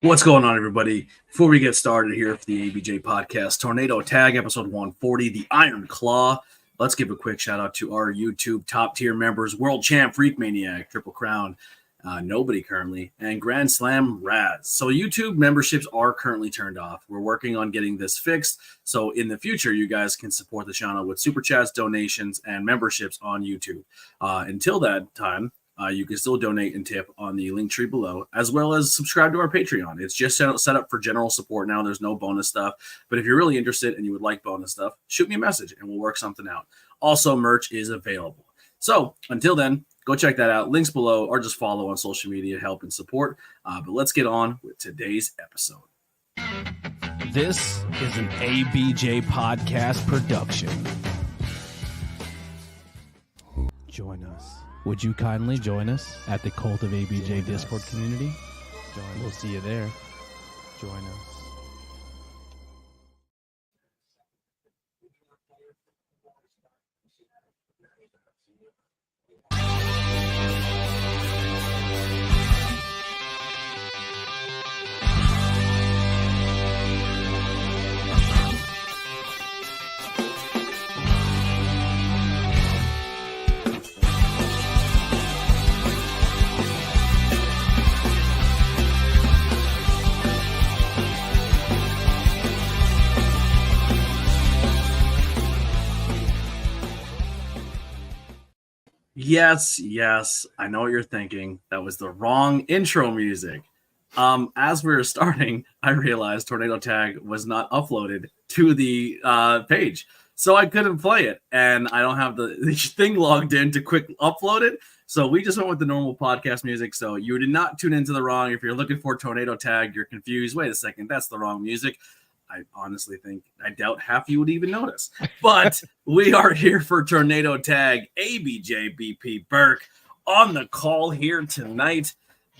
What's going on, everybody? Before we get started here for the ABJ podcast, Tornado Tag, episode 140, the Iron Claw. Let's give a quick shout out to our YouTube top tier members, World Champ, Freak Maniac, Triple Crown, Nobody currently, and Grand Slam Raz. So YouTube memberships are currently turned off. We're working on getting this fixed. So in the future, you guys can support the channel with super chats, donations, and memberships on YouTube. Until that time, you can still donate and tip on the link tree below, as well as subscribe to our Patreon. It's just set up for general support now. There's no bonus stuff. But if you're really interested and you would like bonus stuff, shoot me a message and we'll work something out. Also, merch is available. So until then, go check that out. Links below, or just follow on social media, help and support. But let's get on with today's episode. This is an ABJ podcast production. Join us. Would you kindly join us at the Cult of ABJ Discord community? We'll see you there. Join us. Yes, I know what you're thinking. That was the wrong intro music. As we were starting, I realized Tornado Tag was not uploaded to the page, so I couldn't play it, and I don't have the thing logged in to quick upload it. So we just went with the normal podcast music. So you did not tune into the wrong. If you're looking for Tornado Tag, you're confused. Wait a second, that's the wrong music. I honestly think I doubt half you would even notice. But we are here for Tornado Tag. ABJ BP Burke on the call here tonight.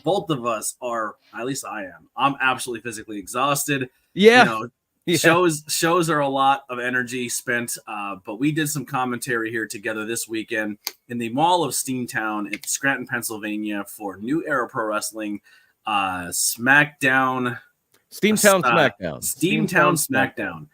Both of us are, at least I am. I'm absolutely physically exhausted. Yeah. Shows are a lot of energy spent. But we did some commentary here together this weekend in the Mall of Steamtown in Scranton, Pennsylvania for New Era Pro Wrestling SmackDown. Steamtown SmackDown,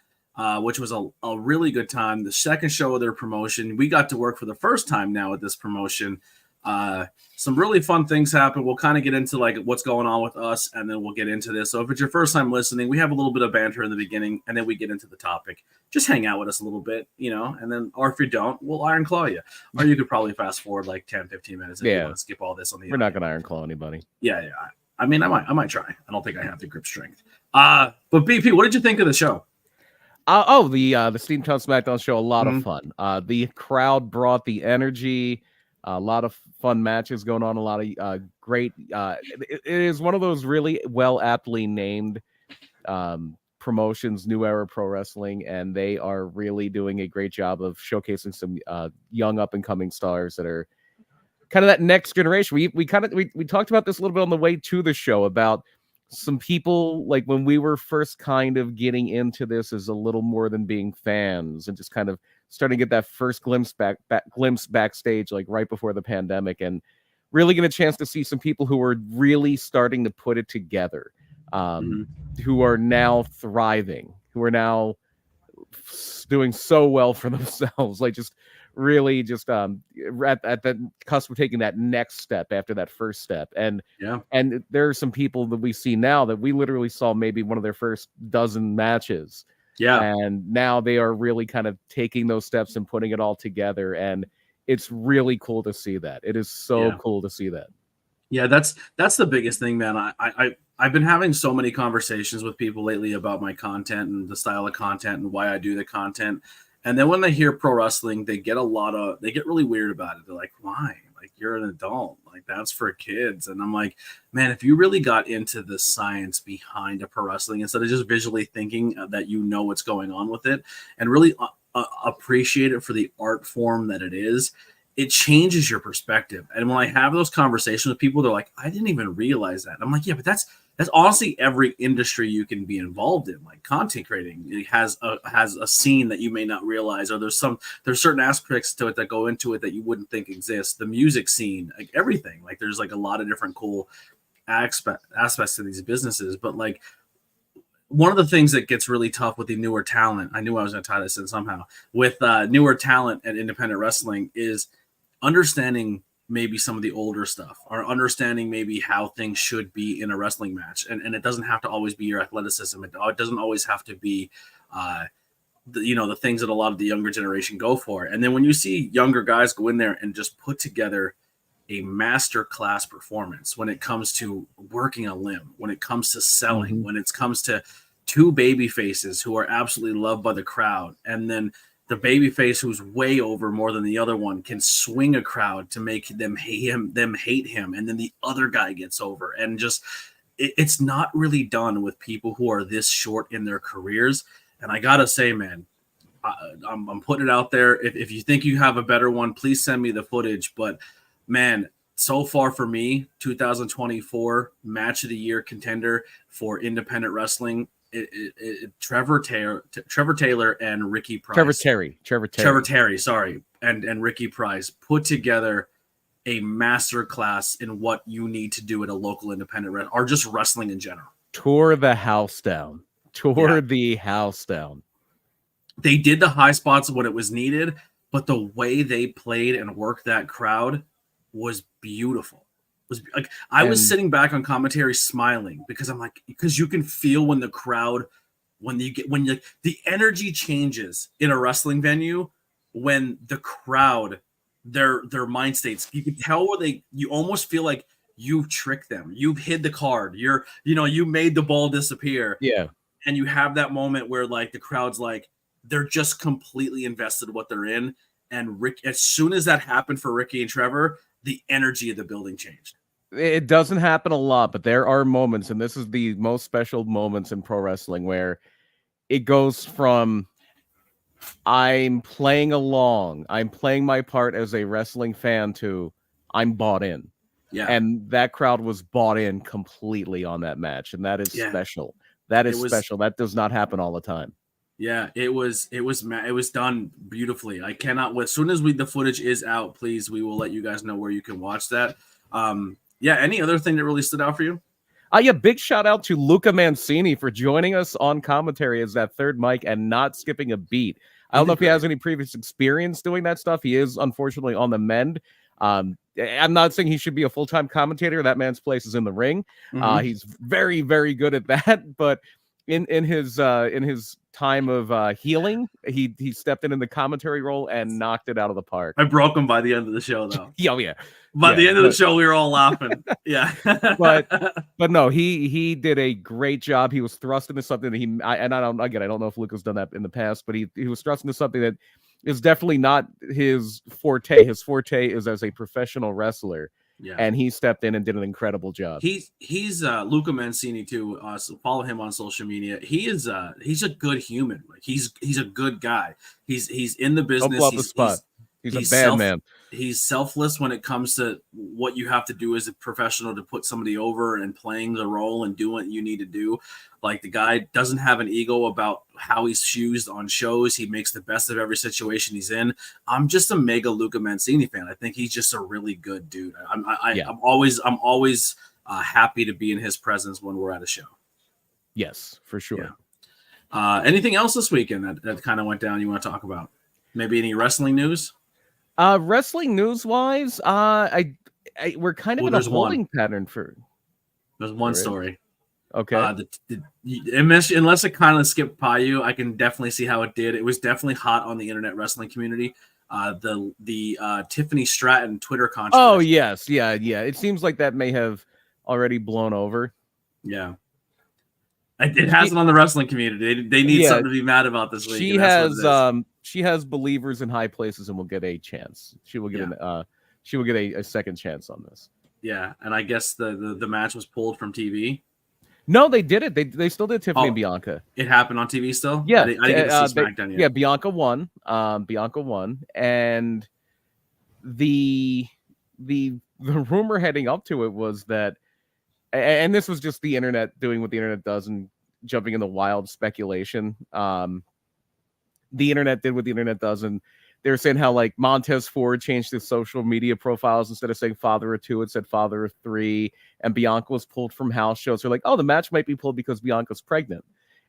which was a really good time. The second show of their promotion. We got to work for the first time now at this promotion. Some really fun things happen. We'll kind of get into like what's going on with us, and then we'll get into this. So if it's your first time listening, we have a little bit of banter in the beginning, and then we get into the topic. Just hang out with us a little bit, and then, or if you don't, we'll iron claw you. Or you could probably fast forward like 10, 15 minutes if you want to skip all this on the We're not going to iron claw anybody. Yeah. I mean, I might try. I don't think I have the grip strength. But BP, what did you think of the show? The Steamtown SmackDown show, a lot of fun. The crowd brought the energy, a lot of fun matches going on, a lot of great. It is one of those really well aptly named promotions, New Era Pro Wrestling, and they are really doing a great job of showcasing some young up and coming stars that are kind of that next generation. We talked about this a little bit on the way to the show about some people, like when we were first kind of getting into this as a little more than being fans and just kind of starting to get that first glimpse backstage, like right before the pandemic, and really get a chance to see some people who are really starting to put it together, who are now thriving, who are now doing so well for themselves, like just really just at the cusp of taking that next step after that first step. And there are some people that we see now that we literally saw maybe one of their first dozen matches. Yeah. And now they are really kind of taking those steps and putting it all together. And it's really cool to see that. It is so cool to see that. Yeah, that's the biggest thing, man. I've been having so many conversations with people lately about my content and the style of content and why I do the content. And then when they hear pro wrestling, they get really weird about it. They're like, why? Like, you're an adult. Like, that's for kids. And I'm like, man, if you really got into the science behind a pro wrestling, instead of just visually thinking that you know what's going on with it, and really appreciate it for the art form that it is, it changes your perspective. And when I have those conversations with people, they're like, I didn't even realize that. And I'm like, yeah, but that's honestly every industry you can be involved in. Like content creating, it has a scene that you may not realize, or there's certain aspects to it that go into it that you wouldn't think exist. The music scene, like everything, like there's like a lot of different cool aspects to these businesses, but like one of the things that gets really tough with the newer talent, I knew I was going to tie this in somehow, with newer talent at independent wrestling is understanding maybe some of the older stuff, or understanding maybe how things should be in a wrestling match. And it doesn't have to always be your athleticism. It doesn't always have to be, the things that a lot of the younger generation go for. And then when you see younger guys go in there and just put together a master class performance when it comes to working a limb, when it comes to selling, when it comes to two baby faces who are absolutely loved by the crowd, and then the baby face who's way over more than the other one can swing a crowd to make them hate him, and then the other guy gets over, and just it's not really done with people who are this short in their careers. And I gotta say, man, I'm putting it out there. If you think you have a better one, please send me the footage. But man, so far for me, 2024 match of the year contender for independent wrestling, Trevor Taylor and Ricky Price. Trevor Terry, sorry, and Ricky Price put together a master class in what you need to do at a local independent or just wrestling in general. Tore the house down. The house down. They did the high spots when it was needed, but the way they played and worked that crowd was beautiful. It was like I was sitting back on commentary smiling because I'm like, because you can feel when the crowd, the energy changes in a wrestling venue when the crowd, their mind states, you can tell where you almost feel like you've tricked them. You've hid the card. You made the ball disappear. Yeah. And you have that moment where like the crowd's like, they're just completely invested in what they're in. And Rick, as soon as that happened for Ricky and Trevor, the energy of the building changed. It doesn't happen a lot, but there are moments, and this is the most special moments in pro wrestling, where it goes from I'm playing along, I'm playing my part as a wrestling fan, to I'm bought in. Yeah. And that crowd was bought in completely on that match. And that is special. That is special. That does not happen all the time. Yeah, it was done beautifully. I cannot wait. As soon as the footage is out, please, we will let you guys know where you can watch that. Any other thing that really stood out for you? Big shout out to Luca Mancini for joining us on commentary as that third mic and not skipping a beat. I don't know if he has any previous experience doing that stuff. He is unfortunately on the mend. I'm not saying he should be a full-time commentator. That man's place is in the ring. He's very, very good at that. But in his time of healing, he stepped in the commentary role and knocked it out of the park. I broke him by the end of the show, though. Yeah. By the end of the show, we were all laughing. Yeah. but no, he did a great job. He was thrust into something that I don't know if Luca's done that in the past, but he was thrust into something that is definitely not his forte. His forte is as a professional wrestler. Yeah. And he stepped in and did an incredible job. He's Luca Mancini too. So follow him on social media. He's a good human. Like he's a good guy. He's in the business. He's a bad man. He's selfless when it comes to what you have to do as a professional to put somebody over and playing the role and doing what you need to do. Like the guy doesn't have an ego about how he's used on shows. He makes the best of every situation he's in. I'm just a mega Luca Mancini fan. I think he's just a really good dude. I'm always happy to be in his presence when we're at a show. Yes, for sure. Yeah. Anything else this weekend that kind of went down you want to talk about? Maybe any wrestling news? Wrestling news wise, we're kind of in a holding pattern for. There's one story. Okay. Unless it kind of skipped by you, I can definitely see how it did. It was definitely hot on the internet wrestling community. The Tiffany Stratton Twitter controversy. Oh yes, yeah. It seems like that may have already blown over. Yeah. It hasn't on the wrestling community. They need something to be mad about this week. She has believers in high places and will get a chance. She will get a second chance on this. Yeah, and I guess the match was pulled from TV. No, they did it. They still did Tiffany and Bianca. It happened on TV still? Yeah. I didn't get to see SmackDown yet. Yeah, Bianca won. And the rumor heading up to it was that, and this was just the internet doing what the internet does and jumping in the wild speculation. The internet did what the internet does, and they were saying how like Montez Ford changed his social media profiles. Instead of saying father of two, it said father of three. And Bianca was pulled from house shows. So like, oh, the match might be pulled because Bianca's pregnant.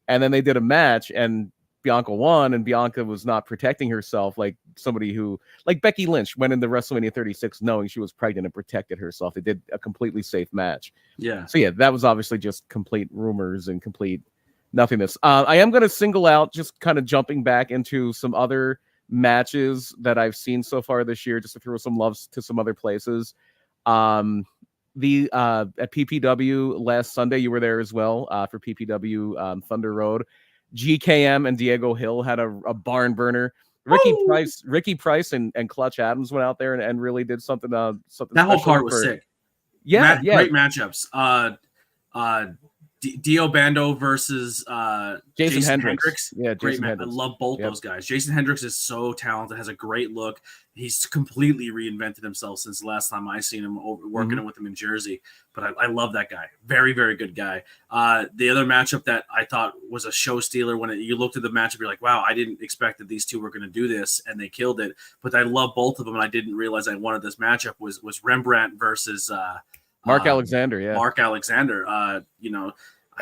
And then they did a match and Bianca won, and Bianca was not protecting herself like somebody who, like Becky Lynch, went into WrestleMania 36 knowing she was pregnant and protected herself. They did a completely safe match. Yeah. So yeah, that was obviously just complete rumors and complete nothingness. I am going to single out, just kind of jumping back into some other matches that I've seen so far this year, just to throw some loves to some other places. At PPW last Sunday, you were there as well for PPW Thunder Road. GKM and Diego Hill had a barn burner. Ricky Price and Clutch Adams went out there and really did something. Something that whole card was sick. Yeah, great matchups. Dio Bando versus Jason Hendricks. Yeah, great match. I love both those guys. Jason Hendricks is so talented, has a great look. He's completely reinvented himself since the last time I seen him working with him in Jersey. But I love that guy. Very, very good guy. The other matchup that I thought was a show stealer, when you looked at the matchup, you're like, wow, I didn't expect that these two were going to do this, and they killed it. But I love both of them, and I didn't realize I wanted this matchup was Rembrandt versus Mark Alexander. Yeah, Mark Alexander. I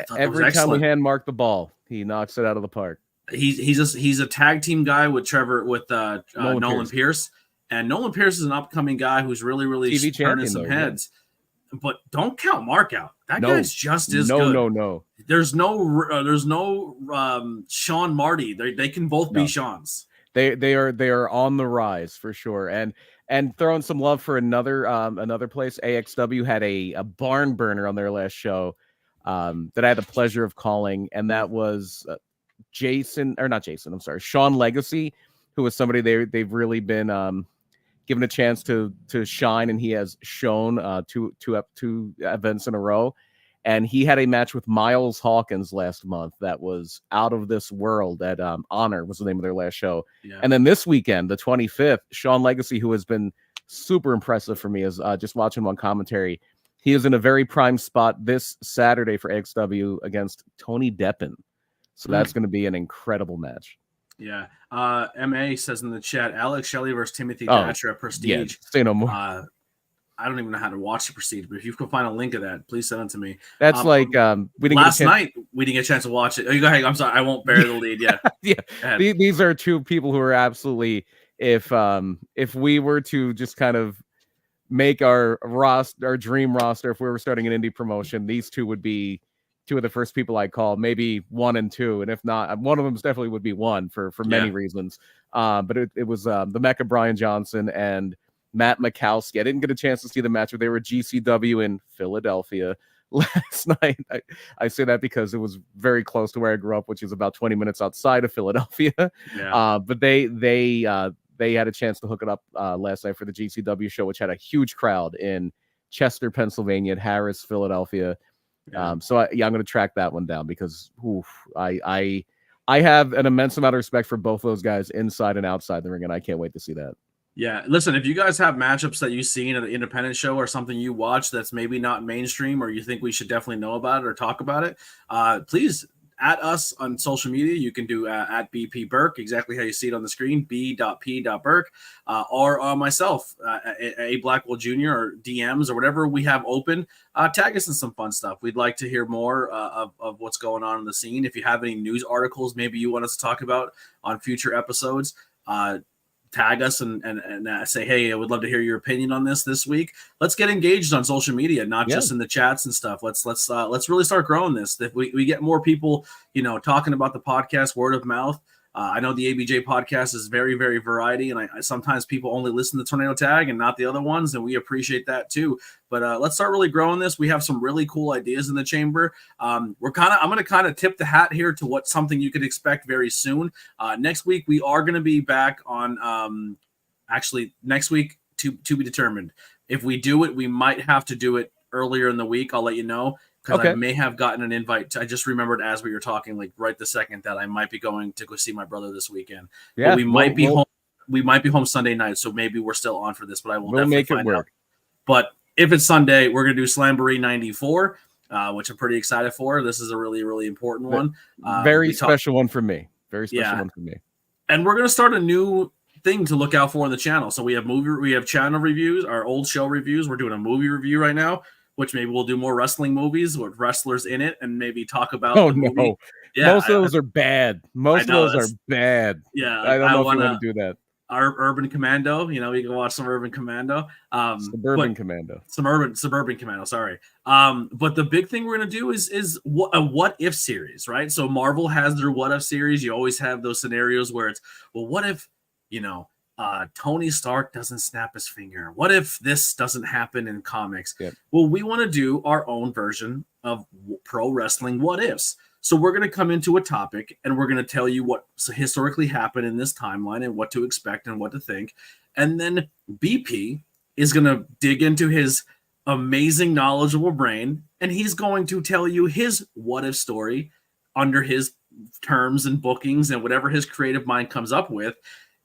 thought every time we hand Mark the ball, he knocks it out of the park. He's a tag team guy with Nolan Pierce. And Nolan Pierce is an upcoming guy who's really turning some heads. Yeah. But don't count Mark out. That guy's just as good. No. There's no Sean Marty. They can both be Seans. They are on the rise for sure. And throwing some love for another place. AXW had a barn burner on their last show that I had the pleasure of calling, and that was Sean Legacy, who was somebody they've really been given a chance to shine, and he has shown two events in a row. And he had a match with Miles Hawkins last month that was out of this world. At Honor was the name of their last show. Yeah. And then this weekend, the 25th, Sean Legacy, who has been super impressive for me, is just watching him on commentary. He is in a very prime spot this Saturday for AXW against Tony Deppen. So that's going to be an incredible match. Yeah. MA says in the chat, Alex Shelley versus Timothy Thatcher at Prestige. Yeah, say no more. I don't even know how to watch the Prestige, but if you can find a link of that, please send it to me. That's we didn't last night. We didn't get a chance to watch it. Oh, you go ahead. I'm sorry. I won't bear the lead. Yeah. Yeah. These are two people who are absolutely, if we were to just kind of make our dream roster, if we were starting an indie promotion, these two would be two of the first people I'd call, maybe 1 and 2. And if not, one of them definitely would be 1 for many reasons. But it was the Mecca Brian Johnson and Matt Mikowski. I didn't get a chance to see the match, but they were GCW in Philadelphia last night. I say that because it was very close to where I grew up, which is about 20 minutes outside of Philadelphia. Yeah. But they had a chance to hook it up last night for the GCW show, which had a huge crowd in Chester, Pennsylvania, at Harris, Philadelphia. Yeah. I'm going to track that one down because I have an immense amount of respect for both those guys inside and outside the ring, and I can't wait to see that. Yeah, listen, if you guys have matchups that you've seen at an independent show or something you watch that's maybe not mainstream or you think we should definitely know about it or talk about it, please at us on social media. You can do at BP Burke, exactly how you see it on the screen, b.p.burke, or myself, A Blackwell Jr. or DMs or whatever we have open. Tag us in some fun stuff. We'd like to hear more of what's going on in the scene. If you have any news articles maybe you want us to talk about on future episodes, tag us and say, hey, I would love to hear your opinion on this week. Let's get engaged on social media, not just in the chats and stuff. Let's really start growing this. If we get more people, talking about the podcast, word of mouth. I know the ABJ podcast is very, very variety, and I sometimes people only listen to Tornado Tag and not the other ones, and we appreciate that too. But let's start really growing this. We have some really cool ideas in the chamber. I'm going to kind of tip the hat here to something you could expect very soon. Next week we are going to be back on. Actually, next week to be determined. If we do it, we might have to do it earlier in the week. I'll let you know. Because I may have gotten an invite. I just remembered as we were talking, like right the second, that I might be going to go see my brother this weekend. Yeah, but we might be home. We might be home Sunday night, so maybe we're still on for this. But I will definitely make it work. Out. But if it's Sunday, we're gonna do Slamboree 94, which I'm pretty excited for. This is a really, really important one. Very special one for me. Very special one for me. And we're gonna start a new thing to look out for on the channel. So we have channel reviews, our old show reviews. We're doing a movie review right now, which maybe we'll do more wrestling movies with wrestlers in it and maybe talk about the movie. No. Yeah, most of those are bad. Most of those are bad. Yeah, I don't know if you want to do that. Our Urban Commando, you know, we can watch some Urban Commando. Suburban Commando. Suburban Commando, sorry. But the big thing we're going to do is a what if series, right? So Marvel has their what if series. You always have those scenarios where it's, well, what if, you know, Tony Stark doesn't snap his finger? What if this doesn't happen in comics? Yep. Well, we want to do our own version of pro wrestling what ifs. So we're going to come into a topic and we're going to tell you what historically happened in this timeline and what to expect and what to think. And then BP is going to dig into his amazing, knowledgeable brain, and he's going to tell you his what if story under his terms and bookings and whatever his creative mind comes up with,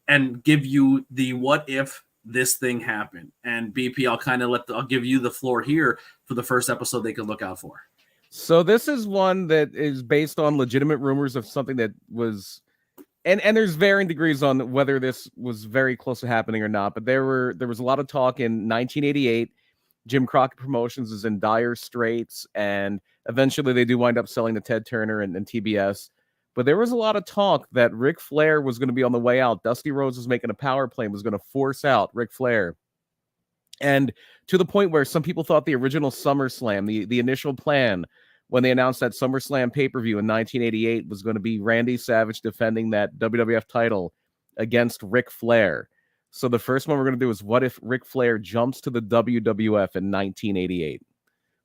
and give you the what if this thing happened. And BP, I'll give you the floor here for the first episode they can look out for. So this is one that is based on legitimate rumors of something that was, and there's varying degrees on whether this was very close to happening or not. But there was a lot of talk in 1988. Jim Crockett Promotions is in dire straits, and eventually they do wind up selling to Ted Turner and TBS. But there was a lot of talk that Ric Flair was going to be on the way out. Dusty Rhodes was making a power play and was going to force out Ric Flair. And to the point where some people thought the original SummerSlam, the initial plan when they announced that SummerSlam pay-per-view in 1988 was going to be Randy Savage defending that WWF title against Ric Flair. So the first one we're going to do is what if Ric Flair jumps to the WWF in 1988?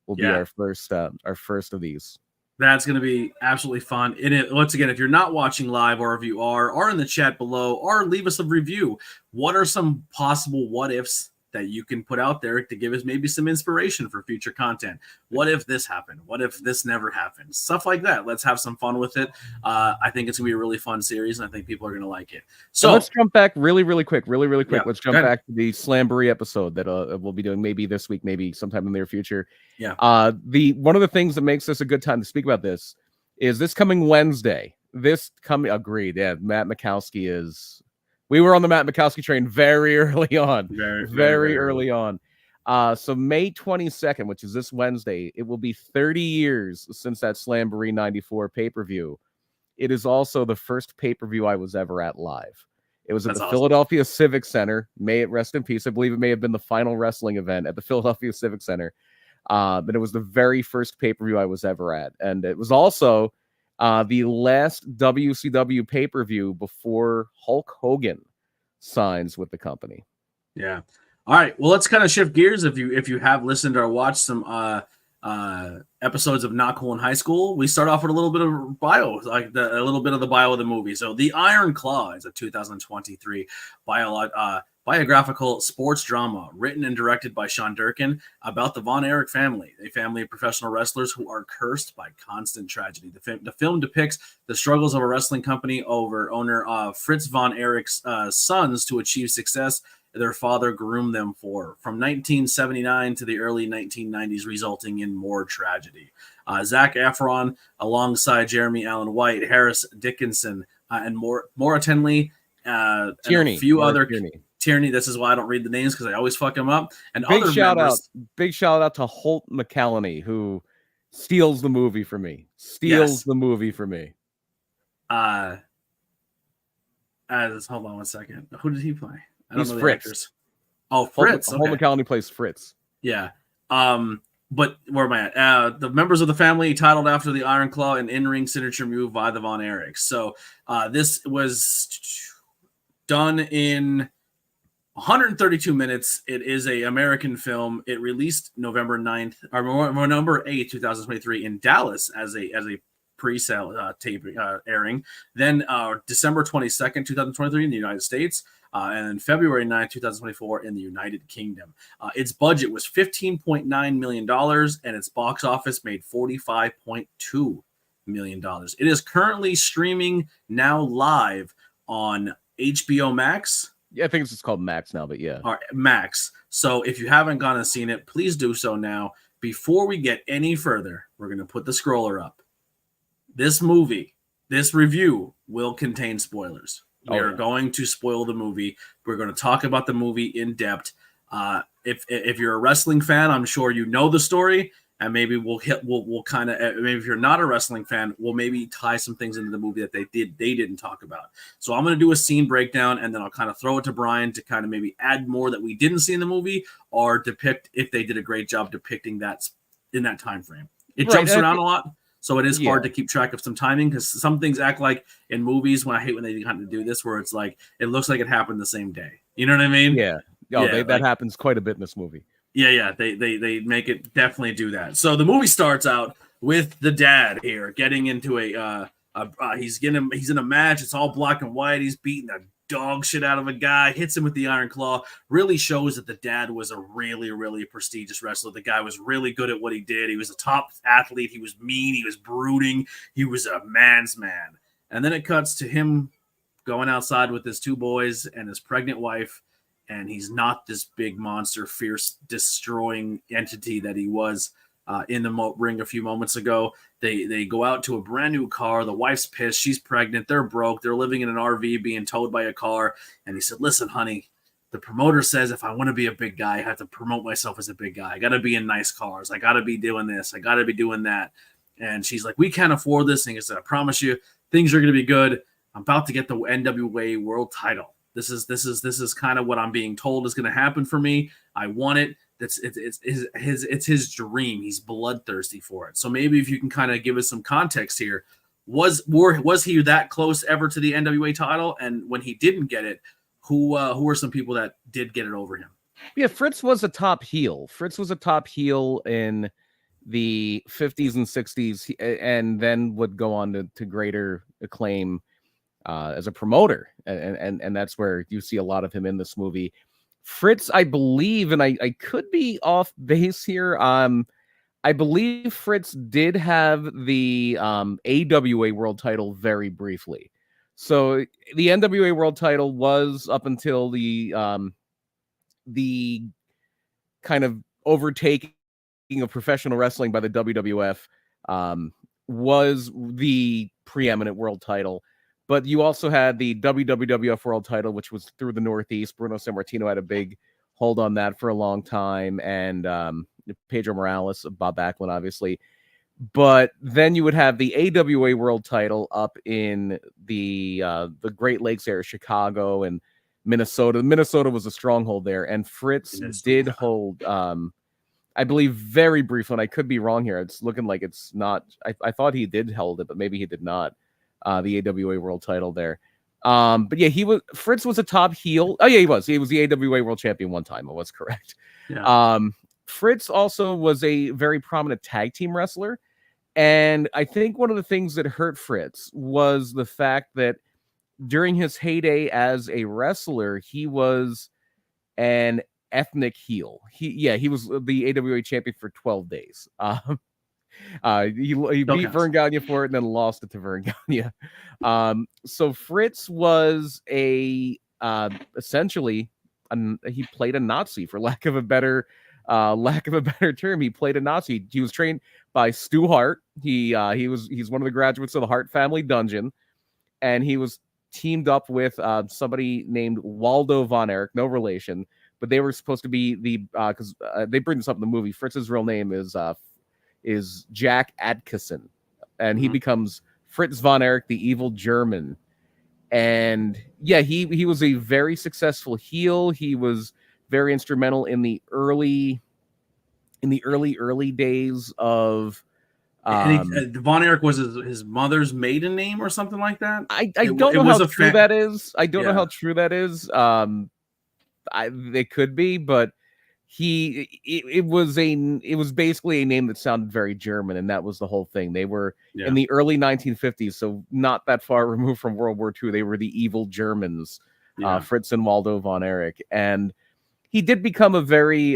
Will be our first of these. That's going to be absolutely fun. And once again, if you're not watching live, or if you are in the chat below, or leave us a review, what are some possible what ifs that you can put out there to give us maybe some inspiration for future content? What if this happened? What if this never happened? Stuff like that. Let's have some fun with it. I think it's gonna be a really fun series, and I think people are gonna like it. So let's jump back really quick. Yeah, let's jump back to the Slamboree episode that we'll be doing maybe this week, maybe sometime in the near future. Yeah. One of the things that makes this a good time to speak about this is this coming Wednesday. Agreed. Yeah, Matt Mikowski is. We were on the Matt Mikowski train very early on. Very early on. So May 22nd, which is this Wednesday, it will be 30 years since that Slamboree 94 pay-per-view. It is also the first pay-per-view I was ever at live. It was at the Philadelphia Civic Center. May it rest in peace. I believe it may have been the final wrestling event at the Philadelphia Civic Center. But it was the very first pay-per-view I was ever at. And it was also the last WCW pay-per-view before Hulk Hogan signs with the company. Yeah. All right. Well, let's kind of shift gears. If you have listened or watched some episodes of Not Cool in High School, we start off with a little bit of bio, a little bit of the bio of the movie. So The Iron Claw is a 2023 biographical sports drama written and directed by Sean Durkin about the Von Erich family, a family of professional wrestlers who are cursed by constant tragedy. The film depicts the struggles of a wrestling company owner Fritz Von Erich's sons to achieve success their father groomed them for, from 1979 to the early 1990s, resulting in more tragedy. Zac Efron, alongside Jeremy Allen White, Harris Dickinson, and Maura Tenley, Tierney, and a few other Tierney. Tierney. This is why I don't read the names, because I always fuck them up. And big other shout members. Big shout out to Holt McCallany, who steals the movie for me. Hold on one second. Who did he play? I don't He's know Fritz. The actors. Oh, Fritz. Holt McCallany plays Fritz. Yeah. But where am I at? The members of the family titled after the Iron Claw, an in-ring signature move by the Von Erichs. So this was done in 132 minutes. It is a American film. It released November 8th, 2023 in Dallas as a pre-sale tape airing. Then December 22nd, 2023 in the United States. And then February 9th, 2024 in the United Kingdom. Its budget was $15.9 million, and its box office made $45.2 million. It is currently streaming now live on HBO Max. Yeah, I think it's just called Max now, but yeah. All right, Max. So if you haven't gone and seen it, please do so now. Before we get any further, we're going to put the scroller up. This movie, this review will contain spoilers. We are going to spoil the movie. We're going to talk about the movie in depth. If you're a wrestling fan, I'm sure you know the story, and maybe we'll kind of, maybe if you're not a wrestling fan, we'll maybe tie some things into the movie that they didn't talk about. So I'm going to do a scene breakdown, and then I'll kind of throw it to Brian to kind of maybe add more that we didn't see in the movie, or depict if they did a great job depicting that in that time frame. It jumps around a lot, so it is hard to keep track of some timing, because some things act like in movies, when I hate when they kind of do this, where it's like it looks like it happened the same day. You know what I mean? Yeah. That happens quite a bit in this movie. Yeah. They make it definitely do that. So the movie starts out with the dad here getting into he's in a match. It's all black and white. He's beating the dog shit out of a guy, hits him with the Iron Claw. Really shows that the dad was a really, really prestigious wrestler. The guy was really good at what he did. He was a top athlete. He was mean. He was brooding. He was a man's man. And then it cuts to him going outside with his two boys and his pregnant wife. And he's not this big monster, fierce, destroying entity that he was in the ring a few moments ago. They go out to a brand new car. The wife's pissed. She's pregnant. They're broke. They're living in an RV being towed by a car. And he said, listen, honey, the promoter says if I want to be a big guy, I have to promote myself as a big guy. I got to be in nice cars. I got to be doing this. I got to be doing that. And she's like, we can't afford this. And he said, I promise you, things are going to be good. I'm about to get the NWA world title. This is kind of what I'm being told is going to happen for me. I want it. It's his dream. He's bloodthirsty for it. So maybe if you can kind of give us some context here, was he that close ever to the NWA title? And when he didn't get it, who were some people that did get it over him? Yeah, Fritz was a top heel. Fritz was a top heel in the 50s and 60s, and then would go on to greater acclaim as a promoter, and that's where you see a lot of him in this movie. Fritz, I believe, and I could be off base here. I believe Fritz did have the AWA World Title very briefly. So the NWA World Title was up until the kind of overtaking of professional wrestling by the WWF was the preeminent world title. But you also had the WWF World Title, which was through the Northeast. Bruno Sammartino had a big hold on that for a long time, and Pedro Morales, Bob Backlund, obviously. But then you would have the AWA World Title up in the Great Lakes area, Chicago and Minnesota. Minnesota was a stronghold there, and Fritz did hold, I believe, very briefly. And I could be wrong here. It's looking like it's not. I thought he did hold it, but maybe he did not. The AWA World Title there. But yeah, Fritz was a top heel. Oh yeah, he was the AWA World Champion one time. I was correct. Yeah. Fritz also was a very prominent tag team wrestler. And I think one of the things that hurt Fritz was the fact that during his heyday as a wrestler, he was an ethnic heel. He was the AWA champion for 12 days. He beat Vern Gagne for it and then lost it to Vern Gagne. So Fritz was essentially he played a Nazi, for lack of a better term. He played a Nazi. He was trained by Stu Hart. He's one of the graduates of the Hart family dungeon, and he was teamed up with somebody named Waldo von Erich, no relation, but they were supposed to be because they bring this up in the movie. Fritz's real name is Jack Adkisson, and he becomes Fritz von Erich, the evil German. And yeah, he was a very successful heel. He was very instrumental in the early days of. Von Erich was his mother's maiden name or something like that. I don't know how true that is. I don't know how true that is. It could be, but. It was basically a name that sounded very German, and that was the whole thing. They were in the early 1950s, so not that far removed from World War II. They were the evil Germans, Fritz and Waldo von Erich, and he did become a very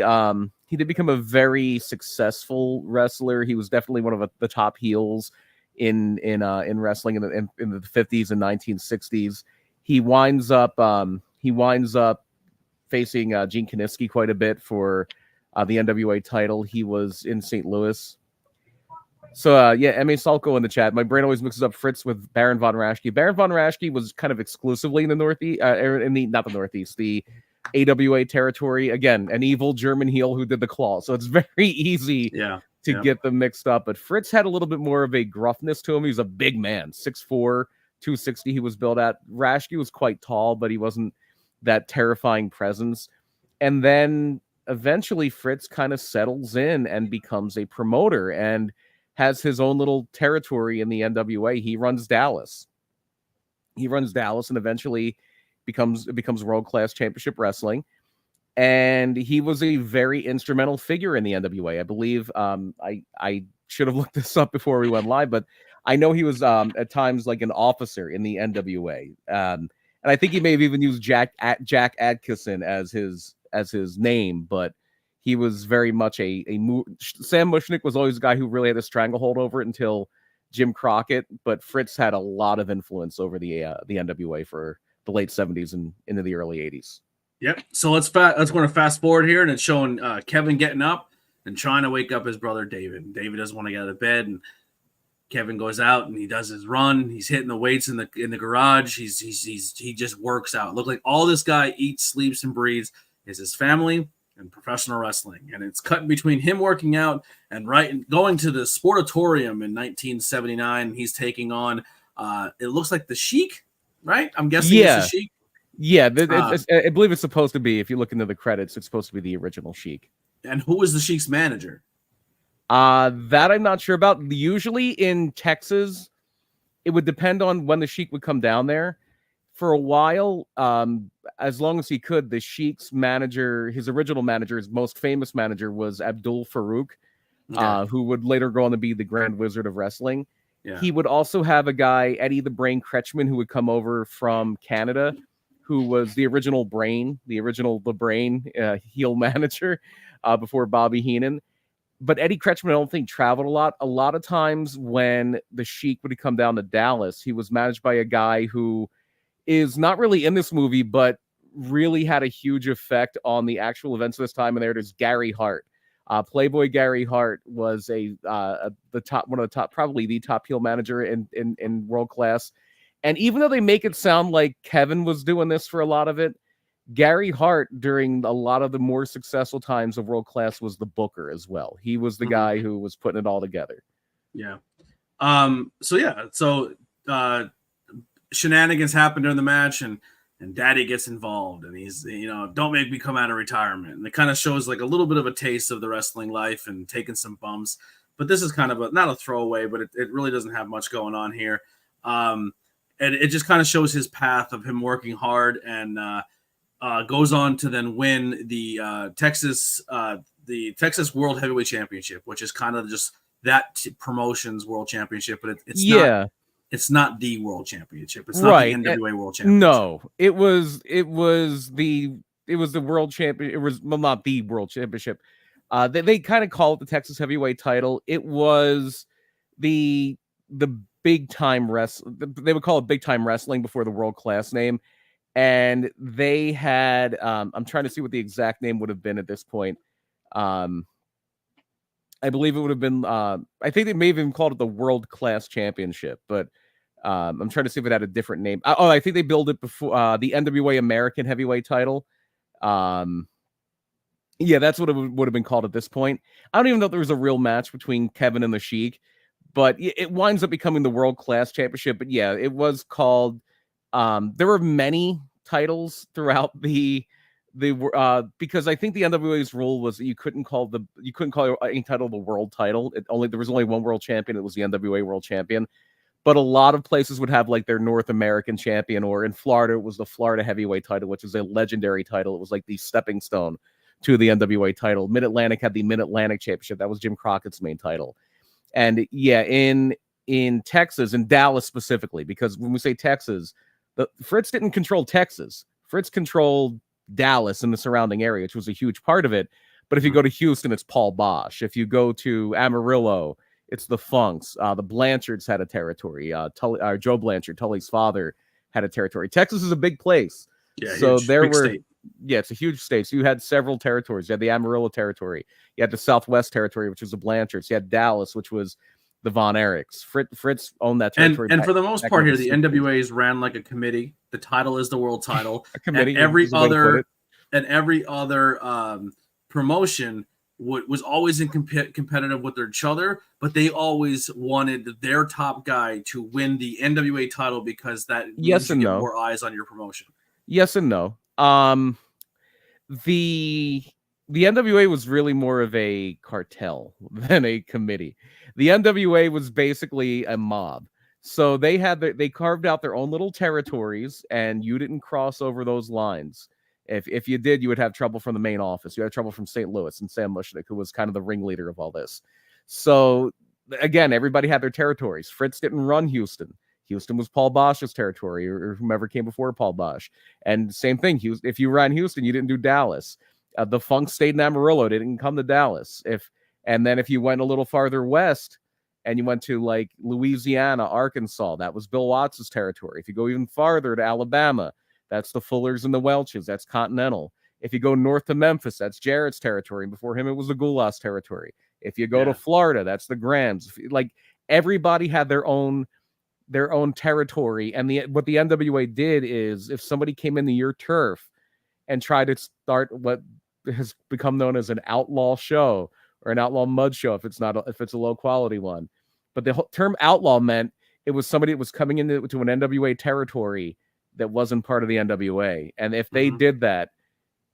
successful wrestler. He was definitely one of the top heels in wrestling in the 50s and 1960s. He winds up facing Gene Kiniski quite a bit for the NWA title. He was in St. Louis. So, yeah, M.A. Salko in the chat. My brain always mixes up Fritz with Baron von Raschke. Baron von Raschke was kind of exclusively in the Northeast, not the Northeast, the AWA territory. Again, an evil German heel who did the claw. So it's very easy to get them mixed up. But Fritz had a little bit more of a gruffness to him. He was a big man, 6'4", 260 he was built at. Raschke was quite tall, but he wasn't that terrifying presence. And then eventually Fritz kind of settles in and becomes a promoter and has his own little territory in the NWA. He runs Dallas. And eventually becomes World Class Championship Wrestling. And he was a very instrumental figure in the NWA. I believe I should have looked this up before we went live, but I know he was at times like an officer in the NWA. And I think he may have even used Jack Atkinson as his name, but he was very much Sam Mushnick was always a guy who really had a stranglehold over it until Jim Crockett, but Fritz had a lot of influence over the NWA for the late 70s and into the early 80s. Yep. So let's go to fast forward here, and it's showing Kevin getting up and trying to wake up his brother David. David doesn't want to get out of bed, and Kevin goes out and he does his run. He's hitting the weights in the garage. He just works out. Look like all this guy eats, sleeps, and breathes is his family and professional wrestling. And it's cut between him working out and going to the Sportatorium in 1979. He's taking on it looks like the Sheik, right? I'm guessing it's the Sheik. Yeah, I believe it's supposed to be. If you look into the credits, it's supposed to be the original Sheik. And who was the Sheik's manager? That I'm not sure about. Usually in Texas, it would depend on when the Sheik would come down there. For a while, as long as he could, the Sheik's manager, his original manager, his most famous manager was Abdul Farouk, who would later go on to be the Grand Wizard of Wrestling. Yeah. He would also have a guy, Eddie the Brain Kretschmann, who would come over from Canada, who was the original Brain, heel manager before Bobby Heenan. But Eddie Kretschmann, I don't think, traveled a lot. A lot of times when the Sheik would come down to Dallas, he was managed by a guy who is not really in this movie, but really had a huge effect on the actual events of this time. And there's Gary Hart. Playboy Gary Hart was one of the top, probably the top heel manager in World Class. And even though they make it sound like Kevin was doing this for a lot of it, Gary Hart, during a lot of the more successful times of World Class, was the booker as well. He was the guy who was putting it all together. Yeah. So shenanigans happen during the match, and Daddy gets involved, and he's, don't make me come out of retirement. And it kind of shows like a little bit of a taste of the wrestling life and taking some bumps. But this is kind of not a throwaway, but it really doesn't have much going on here. And it just kind of shows his path of him working hard and goes on to then win the Texas World Heavyweight Championship, which is kind of just that promotion's World Championship, but it's not the World Championship. It's not the NWA World Championship. No, it was the World Championship. It was not the World Championship. They kind of call it the Texas Heavyweight title. It was the big time they would call it big time wrestling before the World Class name. And they had I'm trying to see what the exact name would have been at this point. I believe it would have been I think they may have even called it the World Class Championship, but I'm trying to see if it had a different name. I think they billed it before the NWA American Heavyweight title. Yeah, that's what it would have been called at this point. I don't even know if there was a real match between Kevin and the Sheik, but it winds up becoming the World Class Championship. But yeah, it was called. There were many titles throughout because I think the NWA's rule was that you couldn't call any title the world title. There was only one world champion. It was the NWA World Champion. But a lot of places would have like their North American champion, or in Florida, it was the Florida Heavyweight title, which is a legendary title. It was like the stepping stone to the NWA title. Mid-Atlantic had the Mid-Atlantic Championship. That was Jim Crockett's main title. And yeah, in Texas, in Dallas specifically, because when we say Texas, Fritz didn't control Texas. Fritz controlled Dallas and the surrounding area, which was a huge part of it. But if you go to Houston, it's Paul Bosch. If you go to Amarillo, it's the Funks. The Blanchards had a territory. Joe Blanchard, Tully's father, had a territory. Texas is a big place. Yeah, so huge, there big were. State. Yeah, it's a huge state. So you had several territories. You had the Amarillo territory. You had the Southwest territory, which was the Blanchards. You had Dallas, which was the Von Erichs. Fritz owned that territory. And for the most part here, the NWAs ran like a committee. The title is the world title. A committee. And every other promotion was always in competitive with each other, but they always wanted their top guy to win the NWA title because that yes and no more eyes on your promotion. Yes and no. The NWA was really more of a cartel than a committee. The NWA was basically a mob. So they carved out their own little territories, and you didn't cross over those lines. If you did, you would have trouble from the main office. You had trouble from St. Louis and Sam Mushnick, who was kind of the ringleader of all this. So again, everybody had their territories. Fritz didn't run Houston. Houston was Paul Bosch's territory, or whomever came before Paul Bosch. And same thing, if you ran Houston, you didn't do Dallas. The Funk stayed in Amarillo. They didn't come to Dallas. And then if you went a little farther west and you went to like Louisiana, Arkansas, that was Bill Watts' territory. If you go even farther to Alabama, that's the Fullers and the Welches. That's Continental. If you go north to Memphis, that's Jarrett's territory. And before him, it was the Goulas territory. If you go to Florida, that's the Grahams. Like everybody had their own territory. And what the NWA did is if somebody came into your turf and tried to start what has become known as an outlaw show or an outlaw mud show, if it's a low quality one, but the term outlaw meant it was somebody that was coming into an NWA territory that wasn't part of the NWA. And if they did that,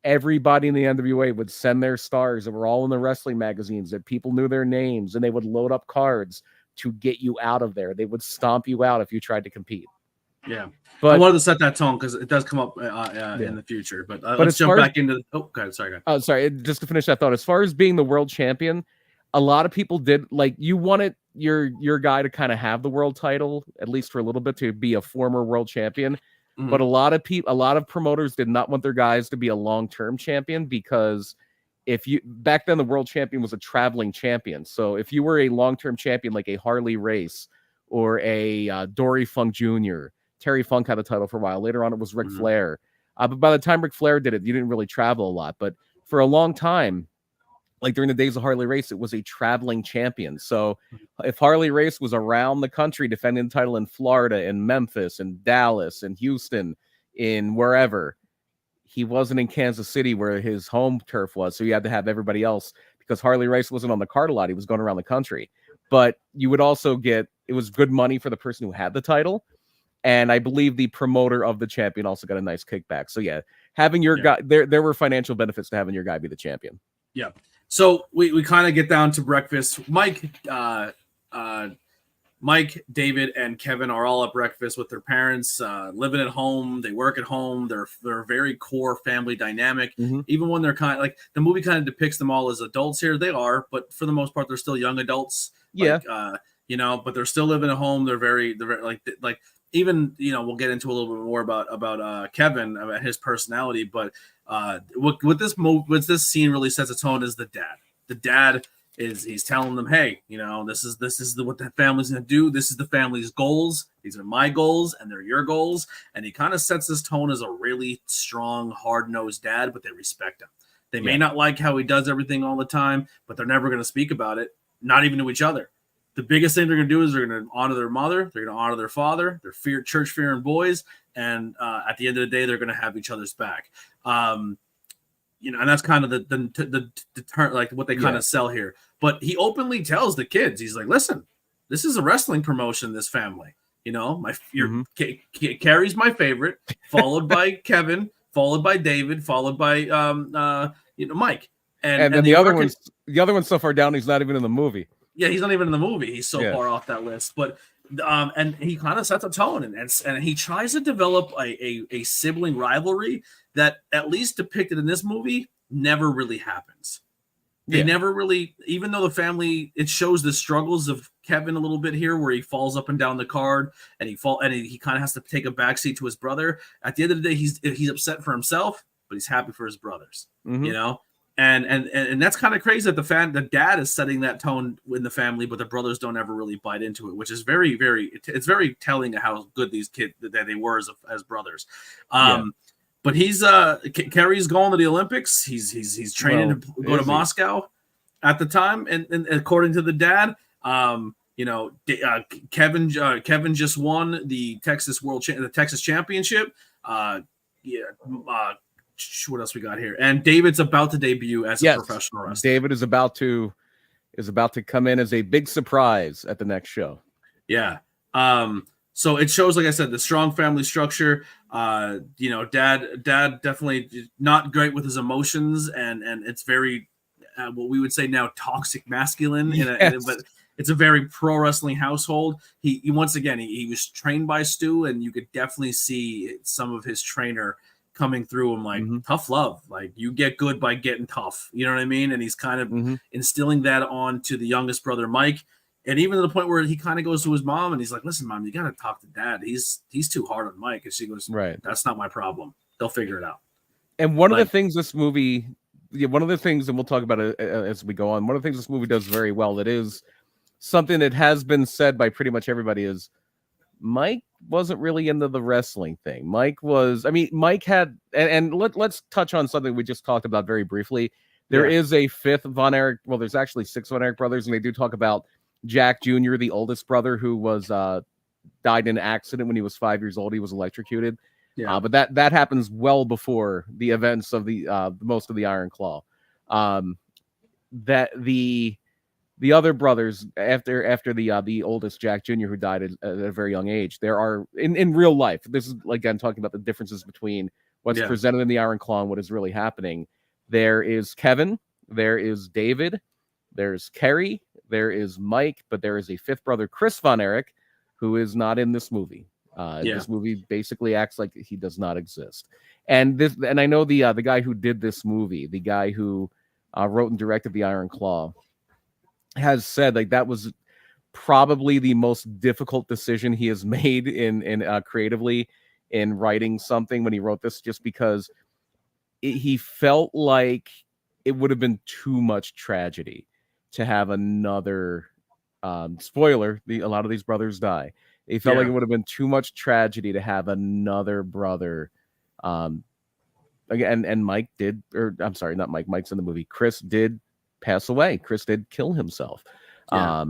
everybody in the NWA would send their stars that were all in the wrestling magazines, that people knew their names, and they would load up cards to get you out of there. They would stomp you out if you tried to compete. Yeah. But I wanted to set that tone because it does come up in the future. But let's jump back into sorry. Oh, sorry. Just to finish that thought, as far as being the world champion, a lot of people did you wanted your guy to kind of have the world title, at least for a little bit, to be a former world champion. Mm-hmm. But a lot of promoters did not want their guys to be a long-term champion because back then the world champion was a traveling champion. So if you were a long-term champion like a Harley Race or a Dory Funk Jr., Terry Funk had a title for a while. Later on, it was Ric Flair. But by the time Ric Flair did it, you didn't really travel a lot. But for a long time, like during the days of Harley Race, it was a traveling champion. So if Harley Race was around the country defending the title in Florida, in Memphis, in Dallas, in Houston, in wherever, he wasn't in Kansas City where his home turf was. So you had to have everybody else because Harley Race wasn't on the card a lot. He was going around the country. But you would also it was good money for the person who had the title. And I believe the promoter of the champion also got a nice kickback. So yeah, having your guy, there were financial benefits to having your guy be the champion. Yeah. So we kind of get down to breakfast. Mike, David, and Kevin are all at breakfast with their parents, living at home. They work at home. They're a very core family dynamic. Mm-hmm. Even when they're kind of like the movie kind of depicts them all as adults here. They are, but for the most part, they're still young adults. Yeah. But they're still living at home. They're very like even, we'll get into a little bit more about Kevin, about his personality, but what this scene really sets a tone is the dad. The dad he's telling them, hey, this is what the family's gonna do. This is the family's goals. These are my goals, and they're your goals. And he kind of sets this tone as a really strong, hard-nosed dad, but they respect him. They may not like how he does everything all the time, but they're never gonna speak about it, not even to each other. The biggest thing they're going to do is they're going to honor their mother. They're going to honor their father. They're church-fearing boys. And at the end of the day, they're going to have each other's back. And that's kind of the like what they kind of sell here. But he openly tells the kids, he's like, listen, this is a wrestling promotion, this family. Carrie's my favorite, followed by Kevin, followed by David, followed by Mike. And then the other one's so far down, he's not even in the movie. Yeah, he's not even in the movie. He's so far off that list. But and he kind of sets a tone and he tries to develop a sibling rivalry that, at least depicted in this movie, never really happens. They never really, even though the family, it shows the struggles of Kevin a little bit here, where he falls up and down the card and he kind of has to take a backseat to his brother. At the end of the day, he's upset for himself, but he's happy for his brothers. Mm-hmm. And that's kind of crazy that the dad is setting that tone in the family, but the brothers don't ever really bite into it, which is very, very, it's very telling of how good these kids that they were as brothers. But Kerry's going to the Olympics. He's training to go to Moscow at the time, and according to the dad, Kevin just won the Texas the Texas Championship. What else we got here? And David's about to debut as a professional wrestler. David is about to come in as a big surprise at the next show. Yeah. So it shows, like I said, the strong family structure. Dad definitely not great with his emotions, and it's very what we would say now toxic masculine. But it's a very pro wrestling household. He once again he was trained by Stu, and you could definitely see some of his trainer coming through him, like tough love. Like, you get good by getting tough. You know what I mean? And he's kind of instilling that on to the youngest brother, Mike. And even to the point where he kind of goes to his mom and he's like, "Listen, Mom, you got to talk to Dad. He's too hard on Mike." And she goes, "Right, that's not my problem. They'll figure it out." And one of the things this movie, one of the things, and we'll talk about it as we go on, one of the things this movie does very well, that is something that has been said by pretty much everybody, is Mike wasn't really into the wrestling thing. Mike had, and let's touch on something we just talked about very briefly. There is a fifth Von Erich. Well, there's actually 6 Von Erich brothers, and they do talk about Jack Jr., the oldest brother, who was died in an accident when he was 5 years old. He was electrocuted. Yeah. But that happens well before the events of the most of the Iron Claw. That the other brothers, after the oldest, Jack Jr., who died at a very young age, there are in real life. This is, again, talking about the differences between what's presented in the Iron Claw and what is really happening. There is Kevin, there is David, there's Kerry, there is Mike, but there is a fifth brother, Chris Von Erich, who is not in this movie. This movie basically acts like he does not exist. And I know the guy who did this movie, the guy who wrote and directed the Iron Claw, has said like that was probably the most difficult decision he has made in creatively in writing something when he wrote this, just because he felt like it would have been too much tragedy to have another spoiler. A lot of these brothers die. He felt like it would have been too much tragedy to have another brother. Again, and Mike did, or I'm sorry, not Mike. Mike's in the movie. Chris did pass away. Chris did kill himself. Yeah.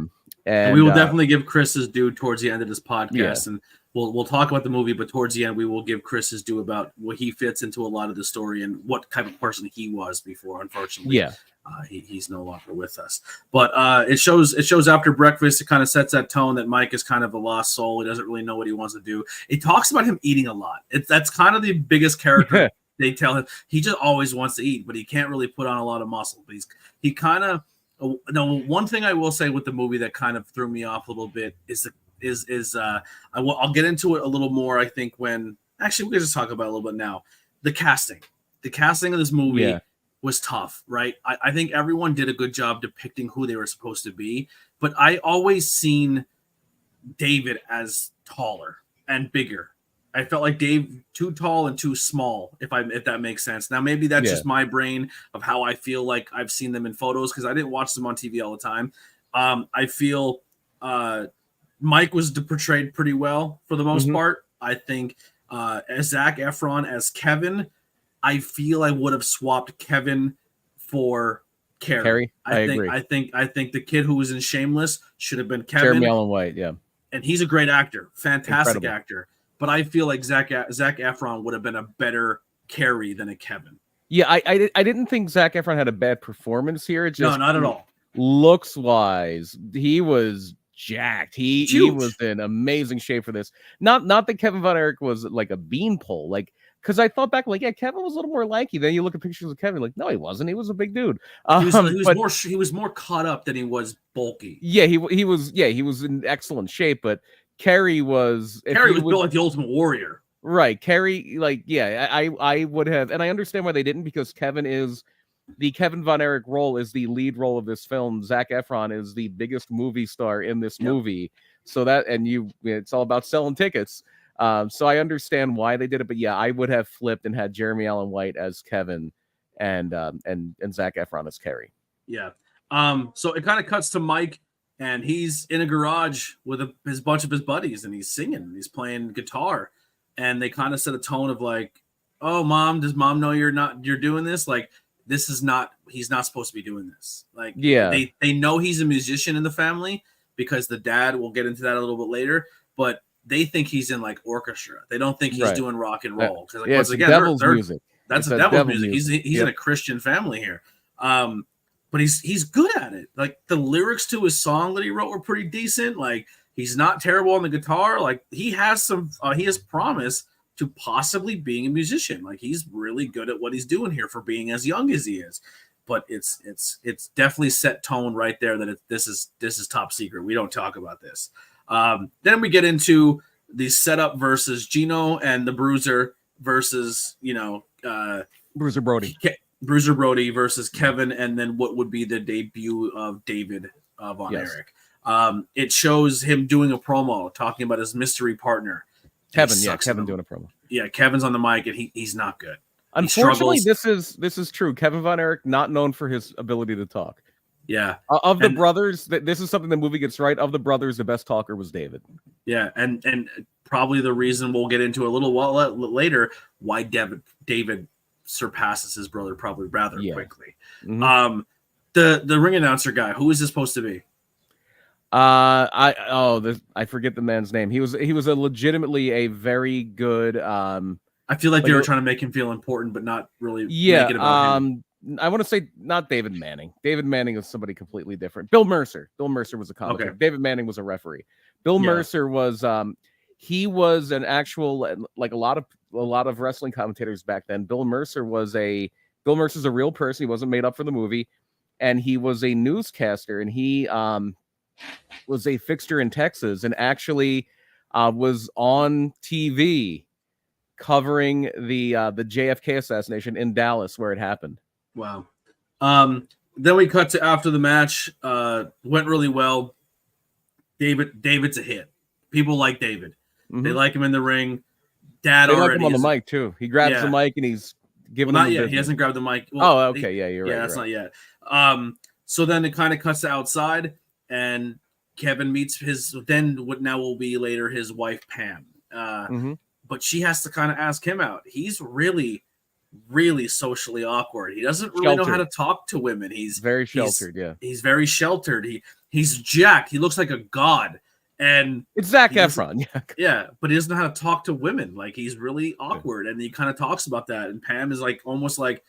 And we will definitely give Chris his due towards the end of this podcast, and we'll talk about the movie. But towards the end, we will give Chris his due about what he fits into a lot of the story and what type of person he was before. Unfortunately, he's no longer with us. But it shows after breakfast. It kind of sets that tone that Mike is kind of a lost soul. He doesn't really know what he wants to do. It talks about him eating a lot. That's kind of the biggest character. They tell him he just always wants to eat, but he can't really put on a lot of muscle. But he kind of. No, one thing I will say with the movie that kind of threw me off a little bit I'll get into it a little more. I think when actually we can just talk about it a little bit now. The casting of this movie was tough, right? I think everyone did a good job depicting who they were supposed to be, but I always seen David as taller and bigger. I felt like Dave too tall and too small, if that makes sense. Now, maybe that's just my brain of how I feel like I've seen them in photos, because I didn't watch them on TV all the time. I feel Mike was portrayed pretty well for the most part. I think as Zac Efron as Kevin, I feel I would have swapped Kevin for Carrie. I agree. I think the kid who was in Shameless should have been Kevin. Jeremy Allen White, and he's a great actor, fantastic actor. But I feel like Zac Efron would have been a better Carrie than a Kevin. Yeah, I didn't think Zac Efron had a bad performance here. No, not at all. Looks wise, he was jacked. He was in amazing shape for this. Not that Kevin Von Erich was like a beanpole, like, because I thought back, like, Kevin was a little more lanky. Then you look at pictures of Kevin, like, no, he wasn't. He was a big dude. He was more caught up than he was bulky. Yeah, he was in excellent shape, but Carrie was built like the Ultimate Warrior. Right. Carrie, like, I would have, and I understand why they didn't, because Kevin Von Erich role is the lead role of this film. Zac Efron is the biggest movie star in this movie. So it's all about selling tickets. So I understand why they did it, but I would have flipped and had Jeremy Allen White as Kevin and Zac Efron as Carrie. Yeah. So it kind of cuts to Mike, and he's in a garage with his bunch of his buddies, and he's singing, and he's playing guitar, and they kind of set a tone of like, "Oh, Mom, does Mom know you're doing this? Like, he's not supposed to be doing this." Like, they know he's a musician in the family, because the dad, we'll get into that a little bit later, but they think he's in like orchestra. They don't think he's doing rock and roll. Because like, once again, devil's music. That's a devil's music. He's in a Christian family here. But he's good at it. Like the lyrics to his song that he wrote were pretty decent. Like he's not terrible on the guitar. Like he has promise to possibly being a musician. Like he's really good at what he's doing here for being as young as he is. But it's definitely set tone right there that this is top secret. We don't talk about this. Then we get into the setup versus Gino and the Bruiser versus Bruiser Brody versus Kevin, and then what would be the debut of David Von Erich. It shows him doing a promo talking about his mystery partner. Kevin doing a promo. Yeah, Kevin's on the mic and he's not good. Unfortunately, this is true. Kevin Von Erich, not known for his ability to talk. Yeah. Of the brothers, this is something the movie gets right. Of the brothers, the best talker was David. Yeah, and probably the reason we'll get into a little while later why David surpasses his brother probably rather quickly. Mm-hmm. The ring announcer guy, who is this supposed to be? I forget the man's name. He was a legitimately a very good. I feel like they were trying to make him feel important, but not really. Make it about him. I want to say not David Manning. David Manning was somebody completely different. Bill Mercer. Bill Mercer was a commentator. Okay. David Manning was a referee. Bill Mercer was he was an actual, like a lot of wrestling commentators back then. Bill Mercer's a real person. He wasn't made up for the movie, and he was a newscaster, and he was a fixture in Texas, and actually was on TV covering the JFK assassination in Dallas where it happened. Wow. Then we cut to after the match. Went really well. David's a hit. People like David. Mm-hmm. They like him in the ring. They like him on the mic too. He grabs the mic and he's giving them. Not yet. He hasn't grabbed the mic. Well, okay. You're right. Yeah, that's not yet. So then it kind of cuts to outside, and Kevin meets what now will be later his wife Pam. But she has to kind of ask him out. He's really, really socially awkward. He doesn't really know how to talk to women. He's very sheltered. He's very sheltered. He's jacked. He looks like a god. And it's Zac Efron. Yeah, but he doesn't know how to talk to women. Like he's really awkward, and he kind of talks about that. And Pam is like almost like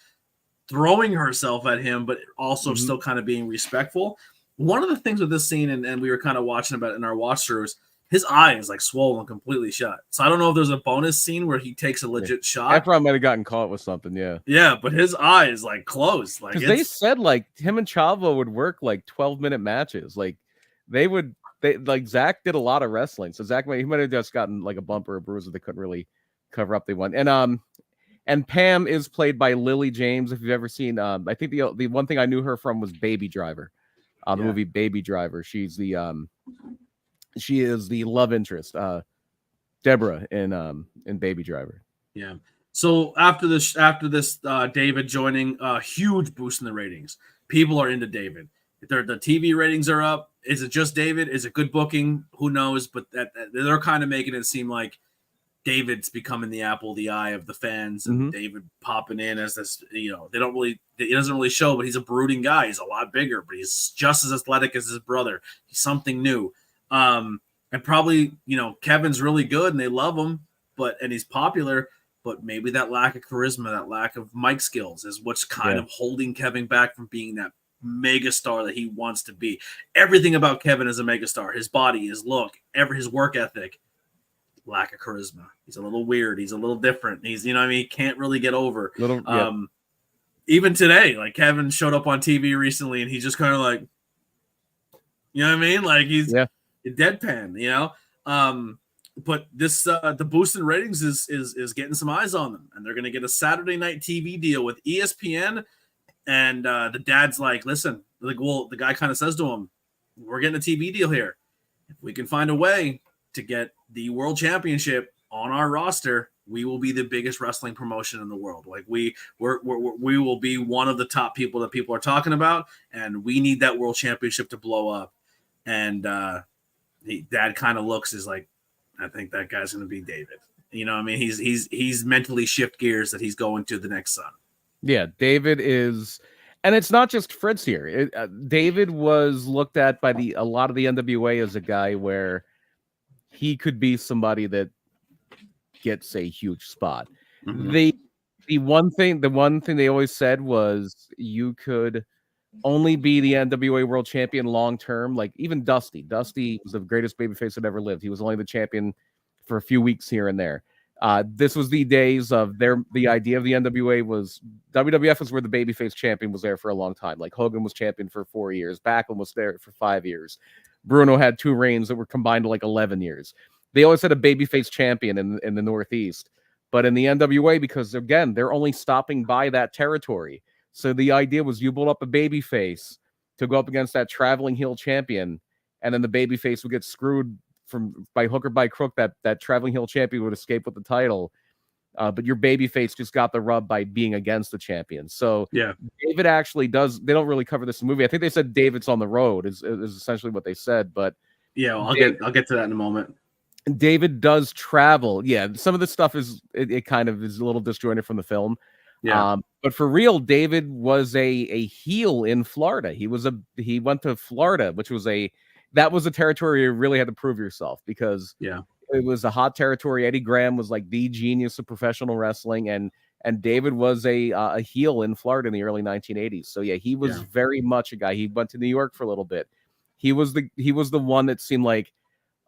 throwing herself at him, but also still kind of being respectful. One of the things with this scene, and we were kind of watching about it in our watch throughs, his eye is like swollen completely shut. So I don't know if there's a bonus scene where he takes a legit shot. Efron might have gotten caught with something, Yeah, but his eye is like closed. Like they said like him and Chavo would work like 12-minute matches. Like Zach did a lot of wrestling. So Zach he might have just gotten like a bump or a bruise that they couldn't really cover up. They won. And Pam is played by Lily James. If you've ever seen, I think the one thing I knew her from was Baby Driver, the movie Baby Driver. She is the love interest, Deborah in Baby Driver. Yeah. So after this, David joining, a huge boost in the ratings. People are into David. The TV ratings are up. Is it just David? Is it good booking? Who knows? But they're kind of making it seem like David's becoming the apple, the eye of the fans, and David popping in as this. He doesn't really show, but he's a brooding guy. He's a lot bigger, but he's just as athletic as his brother. He's something new. And probably, Kevin's really good and they love him, and he's popular, but maybe that lack of charisma, that lack of mic skills is what's kind of holding Kevin back from being that mega star that he wants to be. Everything about Kevin is a mega star. His body, his look, his work ethic, lack of charisma. He's a little weird. He's a little different. He's, he can't really get over. Even today, like Kevin showed up on TV recently and he's just kind of like, like he's deadpan, but this the boost in ratings is getting some eyes on them, and they're going to get a Saturday night TV deal with ESPN. And the dad's like, listen, the guy kind of says to him, we're getting a TV deal here. If we can find a way to get the world championship on our roster, we will be the biggest wrestling promotion in the world. Like we will be one of the top people that people are talking about, and we need that world championship to blow up. And dad kind of looks is like, I think that guy's going to be David. He's mentally shift gears that he's going to the next son. Yeah, David is, And it's not just Fritz here. David was looked at by a lot of the NWA as a guy where he could be somebody that gets a huge spot. Mm-hmm. The one thing they always said was you could only be the NWA World Champion long term. Like even Dusty was the greatest babyface that ever lived. He was only the champion for a few weeks here and there. This was the days of the idea of the NWA was WWF was where the babyface champion was there for a long time. Like Hogan was champion for 4 years. Backlund was there for 5 years. Bruno had 2 reigns that were combined to like 11 years. They always had a babyface champion in the Northeast. But in the NWA, because again, they're only stopping by that territory. So the idea was you build up a babyface to go up against that traveling heel champion, and then the babyface would get screwed by hook or by crook. That traveling heel champion would escape with the title. But your babyface just got the rub by being against the champion. So yeah, David actually does. They don't really cover this in the movie. I think they said David's on the road is essentially what they said. But yeah, well, I'll get to that in a moment. David does travel. Yeah, some of the stuff it kind of is a little disjointed from the film. Yeah. But for real, David was a heel in Florida. He went to Florida, which was a territory you really had to prove yourself because it was a hot territory. Eddie Graham was like the genius of professional wrestling, and David was a heel in Florida in the early 1980s. So yeah, he was very much a guy. He went to New York for a little bit. He was the one that seemed like,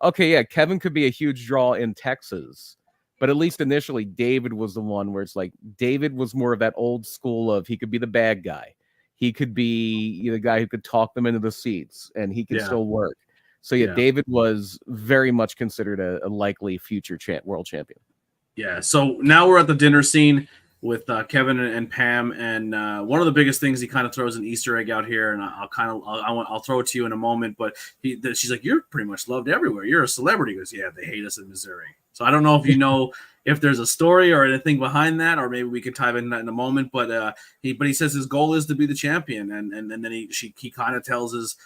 okay, yeah, Kevin could be a huge draw in Texas. But at least initially, David was the one where it's like David was more of that old school of he could be the bad guy. He could be the guy who could talk them into the seats and he could still work. So, David was very much considered a likely future world champion. Yeah. So now we're at the dinner scene with Kevin and Pam. And one of the biggest things he kind of throws an Easter egg out here. And I'll throw it to you in a moment. But she's like, you're pretty much loved everywhere. You're a celebrity. He goes, yeah, they hate us in Missouri. So I don't know if you know if there's a story or anything behind that, or maybe we could dive into that in a moment. But he says his goal is to be the champion, and then he kind of tells his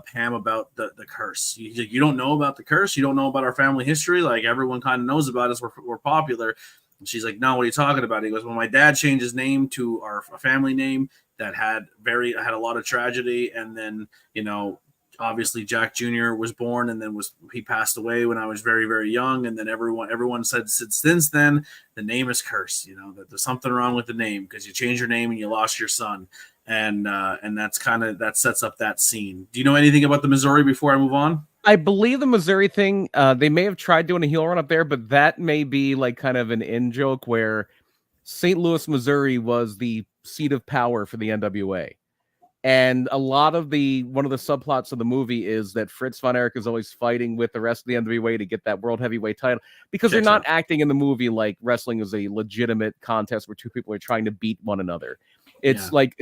Pam about the curse. He's like, you don't know about the curse? You don't know about our family history? Like everyone kind of knows about us. We're popular. And she's like, no, what are you talking about? He goes, well, my dad changed his name to our family name that had a lot of tragedy, and then obviously Jack Jr. was born, and then he passed away when I was very, very young. And then everyone said since then the name is cursed. That there's something wrong with the name because you changed your name and you lost your son. And that sets up that scene. Do you know anything about the Missouri before I move on? I believe the Missouri thing, they may have tried doing a heel run up there, but that may be like kind of an in joke where St. Louis, Missouri was the seat of power for the NWA. And a lot of one of the subplots of the movie is that Fritz von Erich is always fighting with the rest of the NWA to get that world heavyweight title because they're not acting in the movie like wrestling is a legitimate contest where two people are trying to beat one another. It's like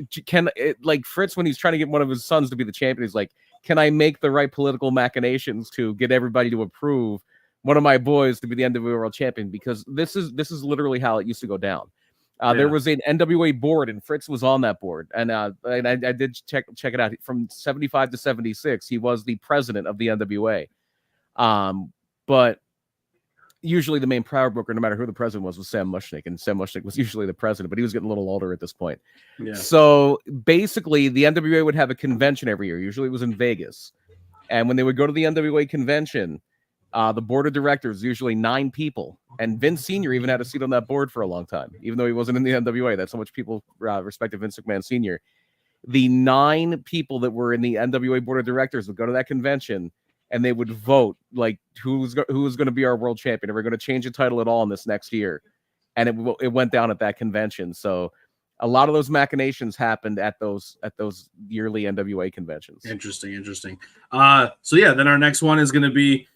Fritz, when he's trying to get one of his sons to be the champion, he's like, can I make the right political machinations to get everybody to approve one of my boys to be the NWA world champion? Because this is literally how it used to go down. There was an NWA board, and Fritz was on that board. And I did check it out. From 75 to 76, he was the president of the NWA. But usually the main power broker, no matter who the president was Sam Mushnick. And Sam Mushnick was usually the president, but he was getting a little older at this point. Yeah. So basically, the NWA would have a convention every year. Usually it was in Vegas. And when they would go to the NWA convention, the board of directors, usually 9 people. And Vince Sr. even had a seat on that board for a long time, even though he wasn't in the NWA. That's how much people respected Vince McMahon Sr. The 9 people that were in the NWA board of directors would go to that convention and they would vote like who was going to be our world champion. Are we going to change the title at all in this next year? And it went down at that convention. So a lot of those machinations happened at those yearly NWA conventions. Interesting. So yeah, then our next one is going to be,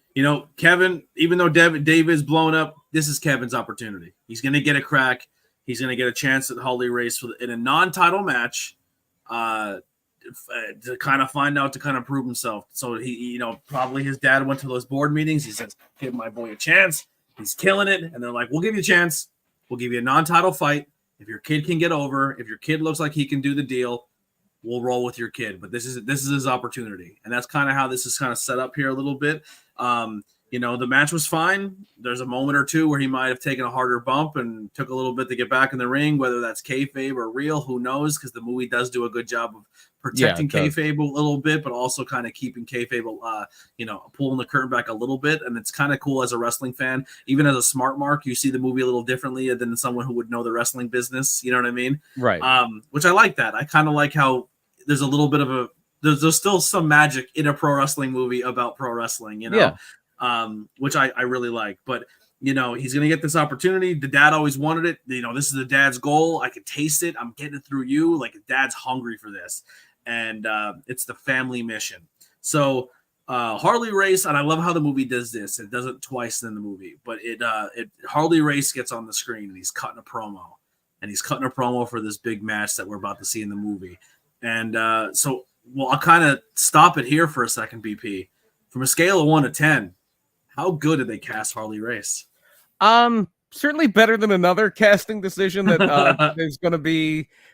Kevin, even though David's blown up, this is Kevin's opportunity. He's going to get a crack. He's going to get a chance at Harley Race in a non-title match to kind of find out, to kind of prove himself. So he, probably his dad went to those board meetings. He says, give my boy a chance. He's killing it. And they're like, we'll give you a chance. We'll give you a non-title fight. If your kid can get over, if your kid looks like he can do the deal, we'll roll with your kid. But this is his opportunity. And that's kind of how this is kind of set up here a little bit. the match was fine. There's a moment or two where he might have taken a harder bump and took a little bit to get back in the ring, whether that's kayfabe or real, who knows? Because the movie does do a good job of protecting kayfabe a little bit, but also kind of keeping kayfabe, pulling the curtain back a little bit. And it's kind of cool as a wrestling fan, even as a smart mark, you see the movie a little differently than someone who would know the wrestling business. You know what I mean? Right. Which I like that. I kind of like how there's a little bit of there's still some magic in a pro wrestling movie about pro wrestling, Yeah. Which I really like. But, he's going to get this opportunity. The dad always wanted it. This is the dad's goal. I can taste it. I'm getting it through you. Like, the dad's hungry for this. And it's the family mission. So Harley Race, and I love how the movie does this. It does it twice in the movie. But Harley Race gets on the screen, and he's cutting a promo. And he's cutting a promo for this big match that we're about to see in the movie. And so I'll kind of stop it here for a second, BP. From a scale of 1 to 10, how good did they cast Harley Race? Certainly better than another casting decision that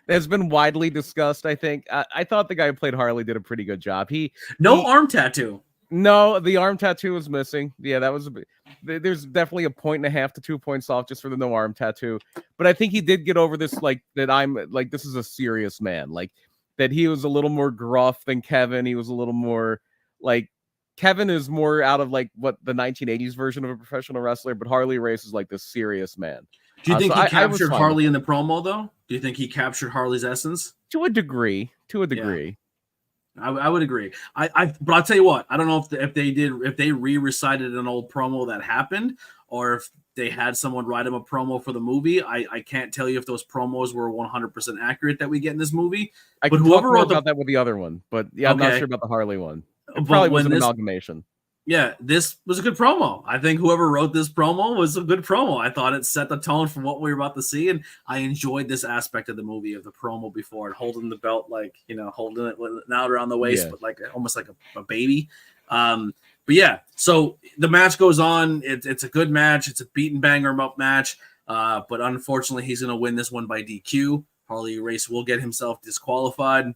has been widely discussed. I think I thought the guy who played Harley did a pretty good job. Arm tattoo. No, the arm tattoo was missing. Yeah, that was there's definitely a 1.5 to 2 points off just for the no arm tattoo. But I think he did get over this, this is a serious man. Like, that he was a little more gruff than Kevin. He was a little more Kevin is more out of what the 1980s version of a professional wrestler, but Harley Race is like this serious man. Do you think he captured Harley in the promo though? Do you think he captured Harley's essence? To a degree. Yeah. I would agree. But I'll tell you what, I don't know if they re-recited an old promo that happened, or if they had someone write him a promo for the movie. I can't tell you if those promos were 100% accurate that we get in this movie. I can talk more about that with the other one, but yeah, I'm not sure about the Harley one. It probably was an amalgamation. Yeah, this was a good promo. I think whoever wrote this promo was a good promo. I thought it set the tone for what we were about to see, and I enjoyed this aspect of the movie, of the promo before, and holding the belt, holding it out around the waist, but almost like a baby. But yeah, so the match goes on. It's a good match. It's a beat and bang 'em up match. But unfortunately, he's going to win this one by DQ. Harley Race will get himself disqualified.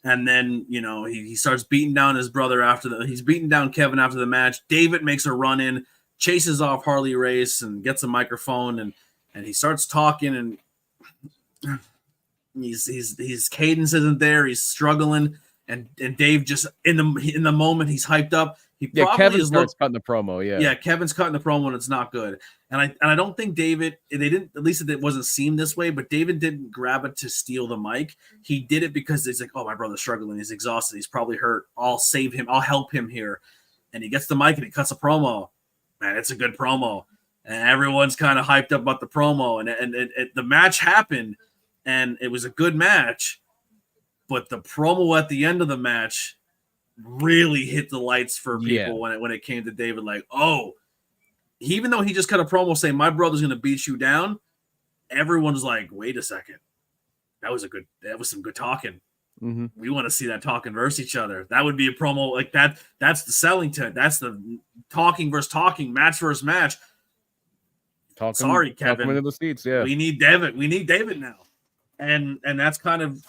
And then, he starts beating down his brother he's beating down Kevin after the match. David makes a run in, chases off Harley Race and gets a microphone, and he starts talking, and his cadence isn't there. He's struggling, and Dave just in the moment he's hyped up. Kevin starts cutting the promo. Yeah, Kevin's cutting the promo, and it's not good. And I don't think David, they didn't, at least it wasn't seen this way, but David didn't grab it to steal the mic. He did it because it's like, oh, my brother's struggling. He's exhausted. He's probably hurt. I'll save him. I'll help him here. And he gets the mic and he cuts a promo. Man, it's a good promo. And everyone's kind of hyped up about the promo. And the match happened, and it was a good match. But the promo at the end of the match really hit the lights for people when it came to David. Like, oh, even though he just cut a promo saying my brother's going to beat you down, everyone's like, wait a second, that was some good talking. Mm-hmm. We want to see that talking versus each other. That would be a promo like that. That's the selling to it. That's the talking versus talking, match versus match. Sorry, Kevin. Into the seats, yeah. We need David. We need David now. And that's kind of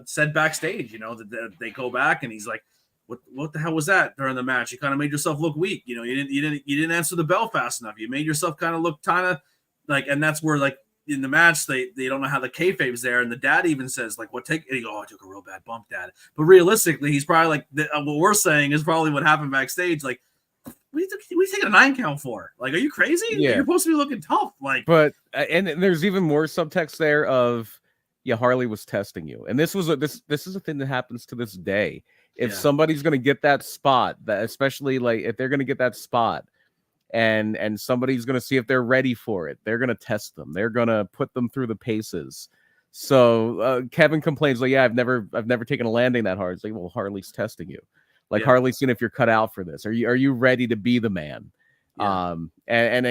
said backstage, that they go back, and he's like, what the hell was that during the match? You kind of made yourself look weak. You didn't answer the bell fast enough. You made yourself kind of look and that's where, like, in the match, they don't know how the kayfabe's there. And the dad even says, like, and he goes, oh, I took a real bad bump, Dad. But realistically, he's probably like, what we're saying is probably what happened backstage. Like, what are you taking a 9 count for? Like, are you crazy? Yeah. You're supposed to be looking tough. Like, but and there's even more subtext there of, Harley was testing you. And this is a thing that happens to this day. If somebody's going to get that spot, that especially if they're going to get that spot, and somebody's going to see if they're ready for it, they're going to test them. They're going to put them through the paces. So Kevin complains, like, I've never taken a landing that hard. It's like, well, Harley's testing you. Like, Harley's seeing if you're cut out for this. Are you ready to be the man? Yeah. And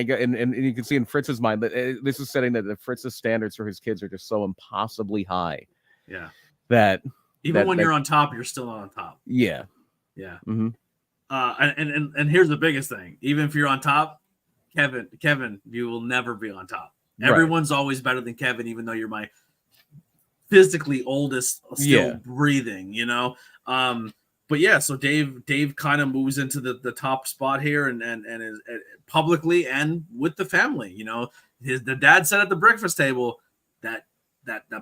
you can see in Fritz's mind that this is setting that Fritz's standards for his kids are just so impossibly high. Yeah. that Even when you're on top, you're still not on top. Yeah. Yeah. Mm-hmm. And here's the biggest thing. Even if you're on top, Kevin, you will never be on top. Right. Everyone's always better than Kevin, even though you're my physically oldest still breathing, but yeah, so Dave kind of moves into the top spot here, and is publicly and with the family. You know, the dad said at the breakfast table that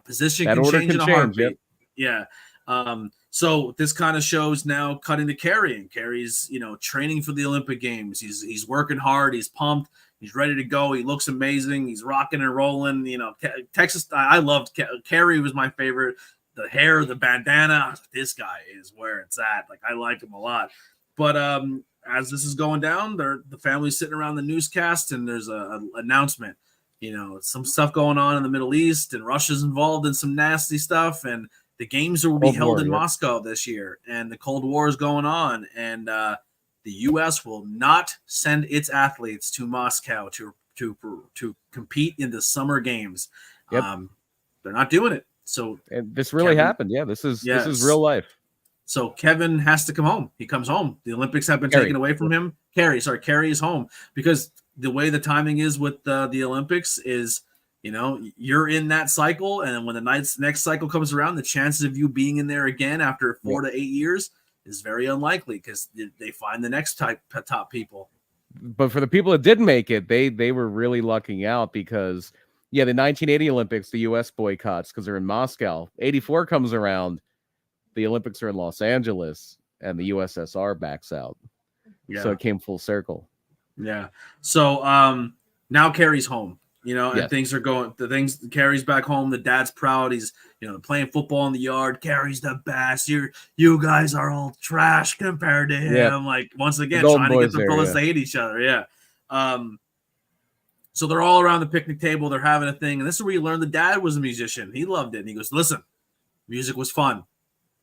position That can order change can in a change. heartbeat. Yep. Yeah. So this kind of shows now cutting to Kerry, and Kerry's, you know, training for the Olympic Games. He's working hard. He's pumped. He's ready to go. He looks amazing. He's rocking and rolling. You know, Texas. I loved Kerry. Was my favorite. The hair, the bandana. This guy is where it's at. Like, I like him a lot. But as this is going down, the family's sitting around the newscast, and there's a announcement. You know, some stuff going on in the Middle East, and Russia's involved in some nasty stuff, and the games will be held in Moscow this year, and the Cold War is going on, and the U.S. will not send its athletes to Moscow to compete in the Summer Games. Yep. They're not doing it. So and this really happened. Yeah, this is real life. So Kevin has to come home. He comes home. The Olympics have been taken away from him. Kerry is home, because the way the timing is with the Olympics is, you know, you're in that cycle, and when the next cycle comes around, the chances of you being in there again after 4 to 8 years is very unlikely, because they find the next top people. But for the people that did make it, they were really lucking out, because the 1980 Olympics, the U.S. boycotts because they're in Moscow. 84 comes around, the Olympics are in Los Angeles, and the USSR backs out. Yeah. So it came full circle. Yeah. So now Kerry's home, you know, and things are going. Kerry's back home. The dad's proud. He's, you know, playing football in the yard. Kerry's the best. You guys are all trash compared to him. Yeah. Like, once again, trying to get the brothers to hate each other. Yeah. So they're all around the picnic table. They're having a thing. And this is where you learn the dad was a musician. He loved it. And he goes, listen, music was fun,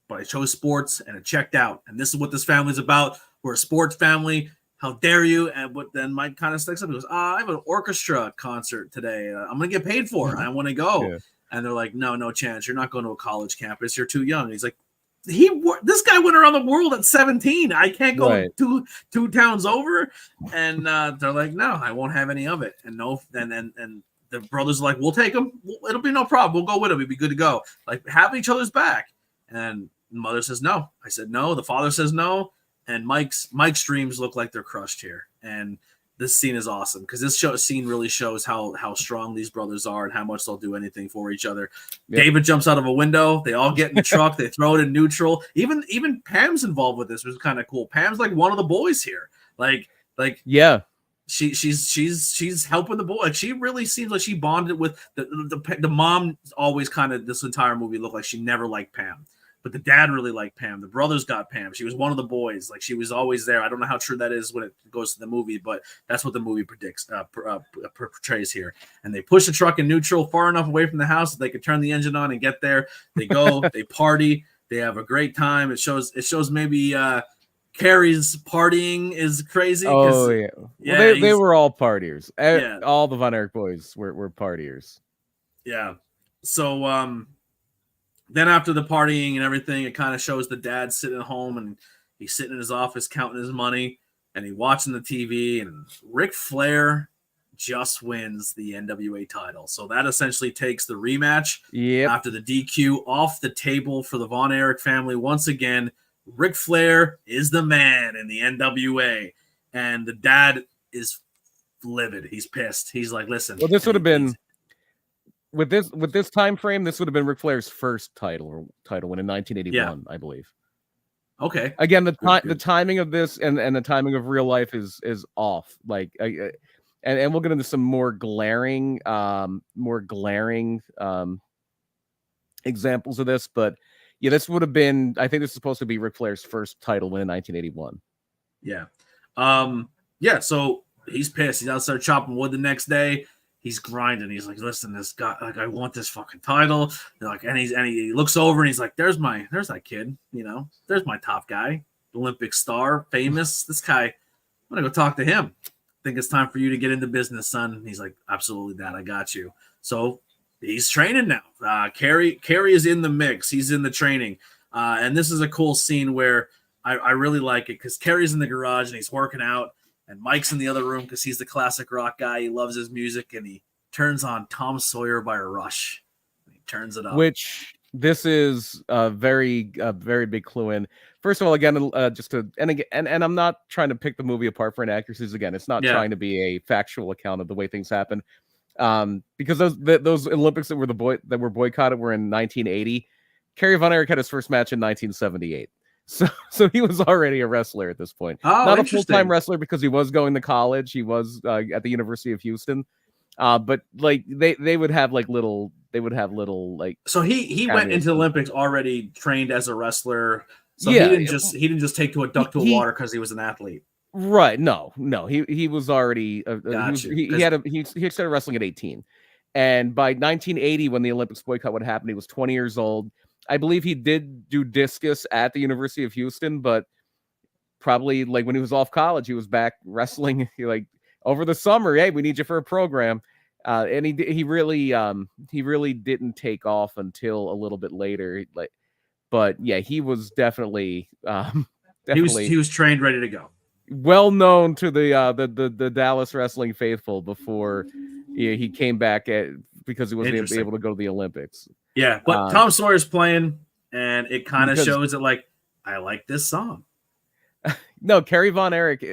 but I chose sports and it checked out. And this is what this family's about. We're a sports family. How dare you? And but then Mike kind of sticks up. He goes, I have an orchestra concert today. I'm going to get paid for it. I want to go. Yeah. And they're like, no chance. You're not going to a college campus. You're too young. And he's like, this guy went around the world at 17. I can't go two towns over. And they're like, no, I won't have any of it. And the brothers are like, we'll take him. It'll be no problem. We'll go with him. We'd be good to go. Like, have each other's back. And the mother says no. I said no. The father says no. And Mike's dreams look like they're crushed here. And this scene is awesome, because this scene really shows how strong these brothers are and how much they'll do anything for each other. Yep. David jumps out of a window. They all get in the truck. They throw it in neutral. Even Pam's involved with this, which is kind of cool. Pam's like one of the boys here. Like yeah. She's helping the boy. Like, she really seems like she bonded with the mom. Always kind of, this entire movie looked like she never liked Pam. But the dad really liked Pam. The brothers got Pam. She was one of the boys. Like, she was always there. I don't know how true that is when it goes to the movie, but that's what the movie portrays here. And they push the truck in neutral far enough away from the house that they could turn the engine on and get there. They go, they party, they have a great time. It shows maybe Kerry's partying is crazy. Oh, yeah. Well, they were all partiers. Yeah. All the Von Erich boys were partiers. Yeah. So, then after the partying and everything, it kind of shows the dad sitting at home, and he's sitting in his office counting his money, and he's watching the TV, and Ric Flair just wins the NWA title. So that essentially takes the rematch after the DQ off the table for the Von Erich family. Once again, Ric Flair is the man in the NWA, and the dad is livid. He's pissed. He's like, listen. Well, this would have been... With this time frame, this would have been Ric Flair's first title win in 1981, I believe. Okay. Again, the timing of this and the timing of real life is off. Like, and we'll get into some more glaring examples of this. But yeah, this would have been. I think this is supposed to be Ric Flair's first title win in 1981. Yeah. Yeah. So he's pissed. He's outside chopping wood the next day. He's grinding. He's like, listen, this guy, like, I want this fucking title. Like, and he looks over and he's like, there's that kid, you know, there's my top guy, Olympic star, famous. This guy, I'm gonna go talk to him. I think it's time for you to get into business, son. And he's like, absolutely, Dad, I got you. So he's training now. Kerry is in the mix. He's in the training. And this is a cool scene where I really like it, because Kerry's in the garage and he's working out. And Mike's in the other room because he's the classic rock guy. He loves his music, and he turns on Tom Sawyer by Rush. He turns it up. Which This is a very big clue in. First of all, again, just to and I'm not trying to pick the movie apart for inaccuracies. Again, it's not trying to be a factual account of the way things happen. Because those Olympics that were boycotted were in 1980. Kerry Von Erich had his first match in 1978. So he was already a wrestler at this point. Oh, not a full-time wrestler because he was going to college. He was at the University of Houston. But like they would have little like. So he went into the Olympics already trained as a wrestler. So yeah, he didn't just take to a duck to a water because he was an athlete. Right. No. He was already he started wrestling at 18. And by 1980, when the Olympics boycott would happen, he was 20 years old. I believe he did do discus at the University of Houston, but probably like when he was off college, he was back wrestling like over the summer. Hey, we need you for a program. And he really didn't take off until a little bit later. But yeah, he was definitely he was trained, ready to go. Well known to the Dallas wrestling faithful before he came back because he wasn't able to go to the Olympics. Yeah, but Tom Sawyer's playing, and it kind of shows that like I like this song. No, Kerry Von Erich,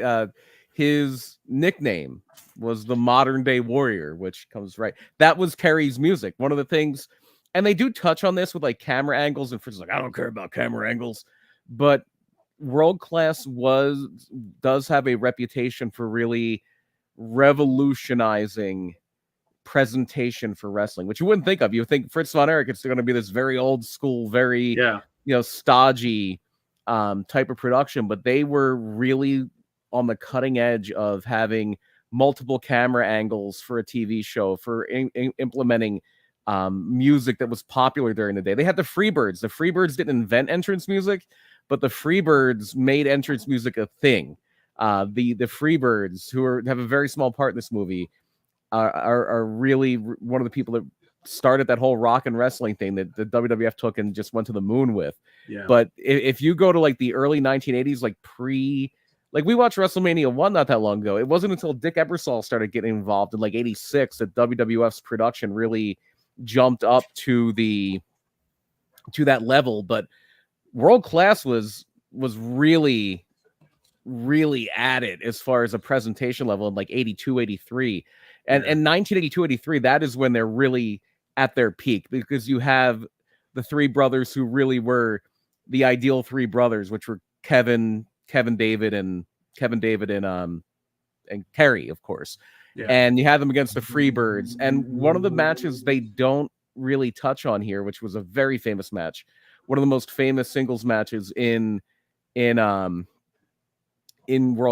his nickname was the Modern Day Warrior, which comes right. That was Kerry's music. One of the things, and they do touch on this with like camera angles, and Fritz is like, I don't care about camera angles, but World Class does have a reputation for really revolutionizing presentation for wrestling, which you wouldn't think of. You would think Fritz Von Erich, it's going to be this very old school, very stodgy type of production, but they were really on the cutting edge of having multiple camera angles for a TV show, for implementing music that was popular during the day. They had the Freebirds. The Freebirds didn't invent entrance music, but the Freebirds made entrance music a thing. The Freebirds, who have a very small part in this movie, are really one of the people that started that whole rock and wrestling thing that the WWF took and just went to the moon with. Yeah. But if you go to like the early 1980s, like we watched WrestleMania 1 not that long ago. It wasn't until Dick Ebersol started getting involved in like 86 that WWF's production really jumped up to that level. But World Class was really at it as far as a presentation level in like 82, 83. And 1982, 83, that is when they're really at their peak, because you have the three brothers who really were the ideal three brothers, which were Kevin David and Kerry, of course. Yeah. And you had them against the Freebirds. And one of the matches they don't really touch on here, which was a very famous match, one of the most famous singles matches in World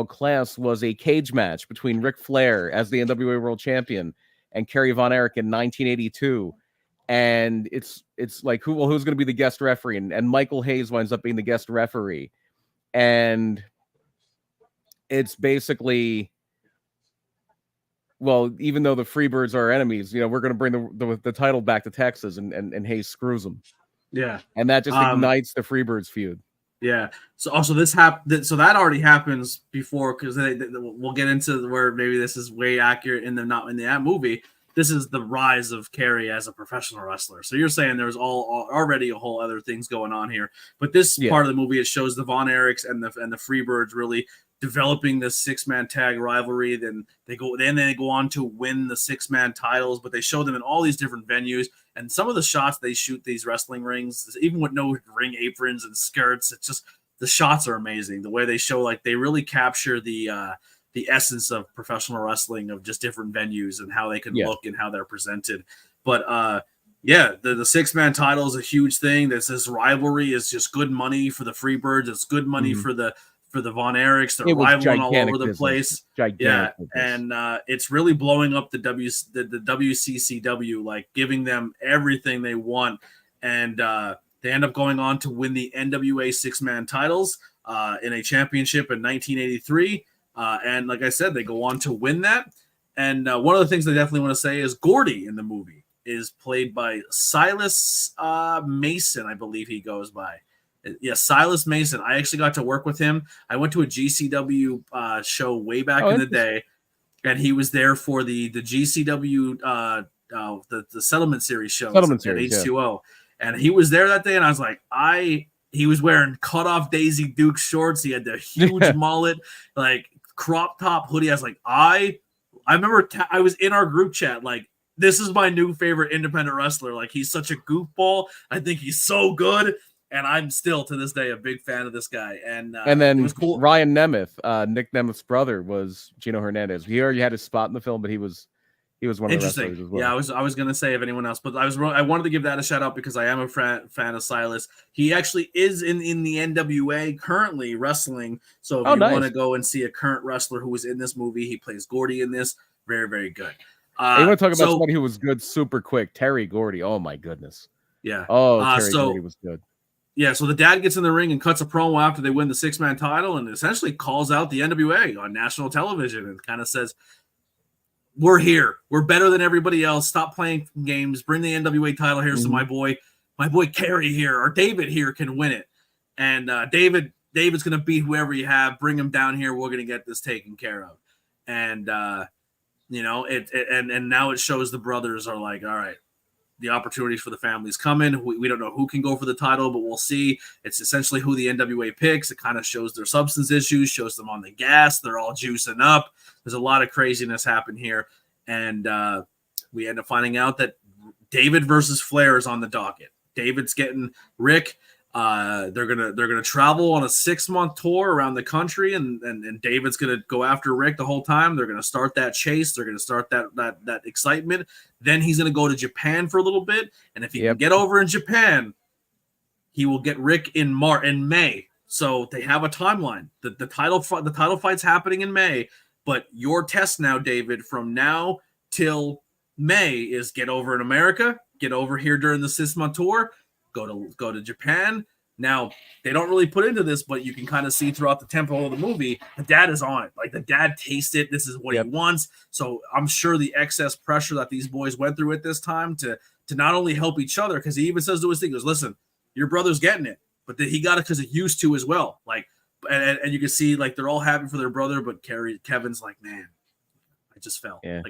Class, was a cage match between Ric Flair as the NWA World Champion and Kerry Von Erich in 1982. And it's like, who's going to be the guest referee? And Michael Hayes winds up being the guest referee. And it's basically, well, even though the Freebirds are our enemies, we're going to bring the title back to Texas, and Hayes screws them. Yeah. And that just ignites the Freebirds feud. Yeah. So also this happened. So that already happens before, because we'll get into where maybe this is way accurate in that movie. This is the rise of Kerry as a professional wrestler. So you're saying there's already a whole other things going on here, but this part of the movie, it shows the Von Erichs and the Freebirds really developing this 6-man tag rivalry. Then they go on to win the 6-man titles, but they show them in all these different venues. And some of the shots they shoot these wrestling rings, even with no ring aprons and skirts, it's just, the shots are amazing. The way they show, like, they really capture the essence of professional wrestling, of just different venues and how they can look and how they're presented. But the 6-man title is a huge thing. This rivalry is just good money for the Freebirds. It's good money for the Von Erichs. They're rivaling all over the place. Gigantic and it's really blowing up the WCCW, like giving them everything they want. And they end up going on to win the NWA 6-man titles in a championship in 1983. And like I said, they go on to win that. And one of the things I definitely want to say is Gordy in the movie is played by Silas Mason, I believe he goes by. Yes, Silas Mason. I actually got to work with him. I went to a GCW show way back in the day, and he was there for the GCW the Settlement Series shows at H2O. and he was there that day, and I was like, he was wearing cutoff Daisy Duke shorts. He had the huge mullet, like crop top hoodie. I was like, I remember I was in our group chat, like, this is my new favorite independent wrestler. Like, he's such a goofball. I think he's so good. And I'm still, to this day, a big fan of this guy. And then it was cool. Ryan Nemeth, Nick Nemeth's brother, was Gino Hernandez. He already had his spot in the film, but he was one of the wrestlers as well. Yeah, I was going to say if anyone else, but I wanted to give that a shout out because I am a fan of Silas. He actually is in the NWA currently wrestling. So if you want to go and see a current wrestler who was in this movie, he plays Gordy in this. Very, very good. You want to talk about somebody who was good super quick? Terry Gordy. Oh my goodness. Yeah. Terry Gordy was good. Yeah, so the dad gets in the ring and cuts a promo after they win the 6-man title and essentially calls out the NWA on national television and kind of says, we're here. We're better than everybody else. Stop playing games. Bring the NWA title here so my boy Kerry here or David here can win it. And David's going to beat whoever you have. Bring him down here. We're going to get this taken care of. And, and now it shows the brothers are like, all right, the opportunities for the family's coming. We don't know who can go for the title, but we'll see. It's essentially who the NWA picks. It kind of shows their substance issues, shows them on the gas. They're all juicing up. There's a lot of craziness happen here. And we end up finding out that David versus Flair is on the docket. David's getting Rick. They're gonna travel on a 6-month tour around the country, and David's gonna go after Rick the whole time. They're gonna start that chase. They're gonna start that excitement. Then he's gonna go to Japan for a little bit, and if he can get over in Japan, he will get Rick in May. So they have a timeline. The title fight's happening in May, but your test now, David, from now till May is get over in America, get over here during the 6-month tour. Go to Japan. Now, they don't really put into this, but you can kind of see throughout the tempo of the movie, the dad is on it. Like, the dad tastes it. This is what he wants. So I'm sure the excess pressure that these boys went through at this time to not only help each other, because he even says to his thing, he goes, listen, your brother's getting it, but he got it because he used to as well. Like, and you can see, like, they're all happy for their brother, but Kevin's like, man, I just fell. Yeah.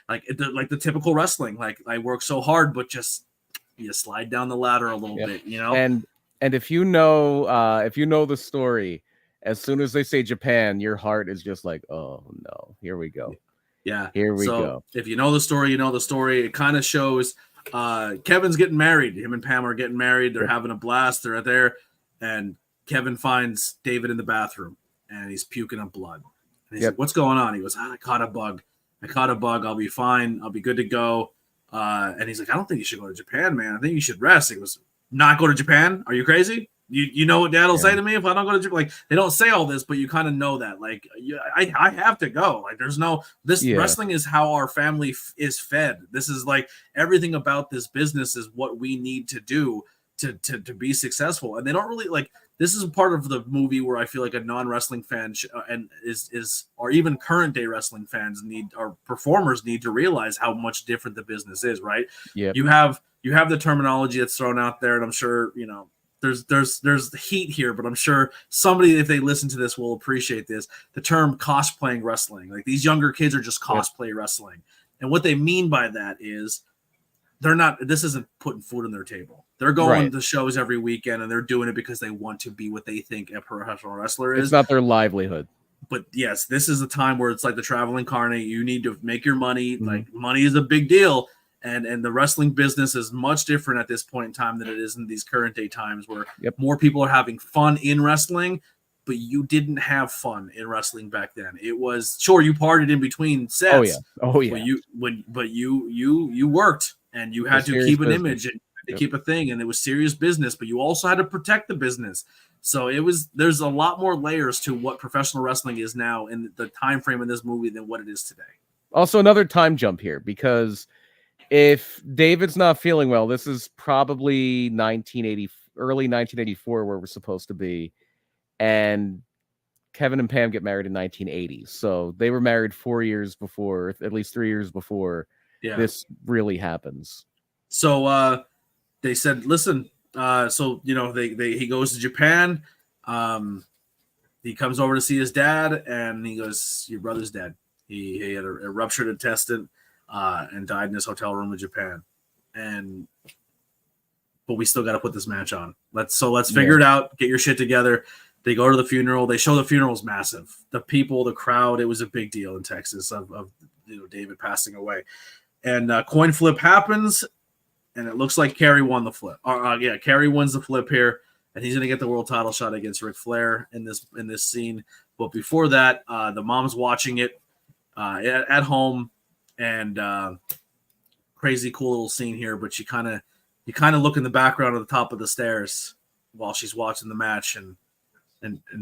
Like, the typical wrestling. Like, I work so hard, but just you slide down the ladder a little bit, you know. And if you know the story, as soon as they say Japan, your heart is just like, oh no, here we go. Yeah, here we go. If you know the story, you know the story. It kind of shows Kevin's getting married. Him and Pam are getting married. They're having a blast. They're there, and Kevin finds David in the bathroom, and he's puking up blood. And he's like, "What's going on?" He goes, "I caught a bug. I'll be fine. I'll be good to go." And he's like, I don't think you should go to Japan, man. I think you should rest. He goes, not go to Japan? Are you crazy? You know what Dad will say to me if I don't go to Japan? Like, they don't say all this, but you kind of know that. Like, I have to go. Like, there's no wrestling is how our family is fed. This is like everything about this business is what we need to do to be successful. And they don't really like. This is part of the movie where I feel like a non-wrestling fan or even current day wrestling fans or performers need to realize how much different the business is, right? Yeah. You have the terminology that's thrown out there, and I'm sure, you know, there's heat here, but I'm sure somebody, if they listen to this, will appreciate this. The term cosplaying wrestling. Like, these younger kids are just cosplay wrestling. And what they mean by that is this isn't putting food on their table. They're going to shows every weekend, and they're doing it because they want to be what they think a professional wrestler is. It's not their livelihood. But yes, this is a time where it's like the traveling carny. You need to make your money. Mm-hmm. Like, money is a big deal. And the wrestling business is much different at this point in time than it is in these current day times where more people are having fun in wrestling, but you didn't have fun in wrestling back then. It was, sure, you partied in between sets. Oh yeah. But you worked, and you had to keep an image and to keep a thing, and it was serious business, but you also had to protect the business. So there's a lot more layers to what professional wrestling is now in the time frame in this movie than what it is today. Also, another time jump here, because if David's not feeling well, this is probably early 1984 where we're supposed to be, and Kevin and Pam get married in 1980. So they were married 4 years before, at least 3 years before this really happens. So they said, listen, so, you know, he goes to Japan. He comes over to see his dad, and he goes, your brother's dead. He had a ruptured intestine and died in his hotel room in Japan. And but we still got to put this match on. Let's figure it out. Get your shit together. They go to the funeral. They show the funeral's massive. The people, the crowd, it was a big deal in Texas of David passing away. And coin flip happens, and it looks like Kerry won the flip. Kerry wins the flip here, and he's going to get the world title shot against Ric Flair in this scene. But before that, the mom's watching it at home, and crazy cool little scene here. But you kind of look in the background at the top of the stairs while she's watching the match, and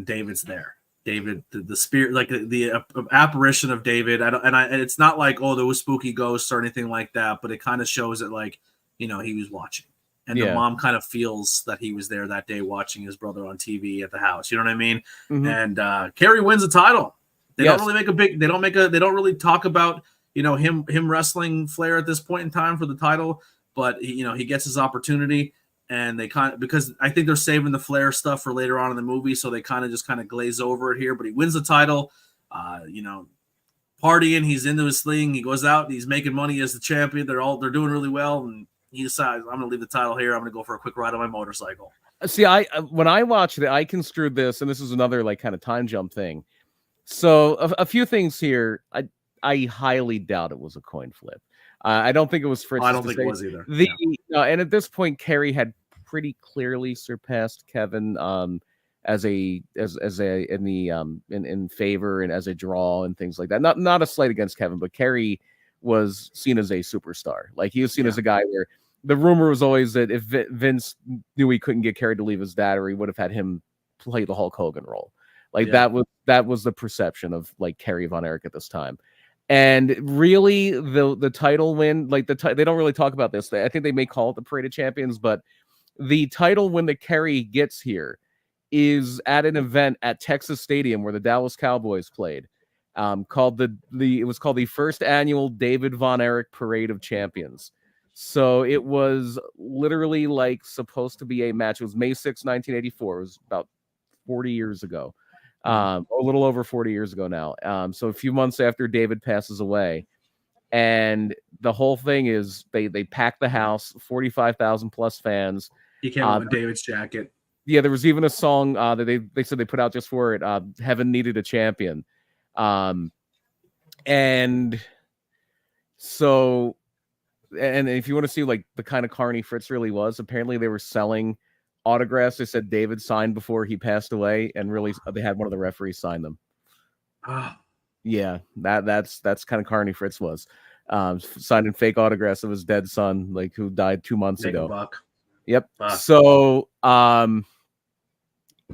David's there. David, the spirit, like the apparition of David. And it's not like, oh, there was spooky ghosts or anything like that, but it kind of shows it like, he was watching. And the mom kind of feels that he was there that day watching his brother on TV at the house. You know what I mean? Mm-hmm. And Kerry wins the title. They don't really they don't really talk about, him wrestling Flair at this point in time for the title, but he gets his opportunity. And they because I think they're saving the Flair stuff for later on in the movie, so they kind of glaze over it here. But he wins the title, partying. He's into his thing. He goes out. He's making money as the champion. They're doing really well, and he decides, I'm going to leave the title here. I'm going to go for a quick ride on my motorcycle. See, when I watched it, I construed this, and this is another like kind of time jump thing. So a few things here. I highly doubt it was a coin flip. I don't think it was Fritz. I don't think it was either. And at this point, Kerry had pretty clearly surpassed Kevin in favor and as a draw and things like that. Not a slight against Kevin, but Kerry was seen as a superstar. Like, he was seen as a guy where the rumor was always that if Vince knew he couldn't get Kerry to leave his dad, or he would have had him play the Hulk Hogan role. Like that was the perception of like Kerry Von Erich at this time. And really, the title win, like they don't really talk about this. I think they may call it the Parade of Champions, but the title win that Kerry gets here is at an event at Texas Stadium where the Dallas Cowboys played, called it was called the first annual David Von Erich Parade of Champions. So it was literally like supposed to be a match. It was May 6, 1984. It was about 40 years ago. A little over 40 years ago now. So a few months after David passes away, and the whole thing is they pack the house, 45,000 plus fans. He came out with David's jacket. Yeah, there was even a song that they said they put out just for it. Heaven Needed a Champion. And so, and if you want to see like the kind of carny Fritz really was, apparently they were selling autographs. They said David signed before he passed away, and really they had one of the referees sign them. Yeah, that's kind of carny Fritz was. Signing fake autographs of his dead son, like who died 2 months ago. Yep. So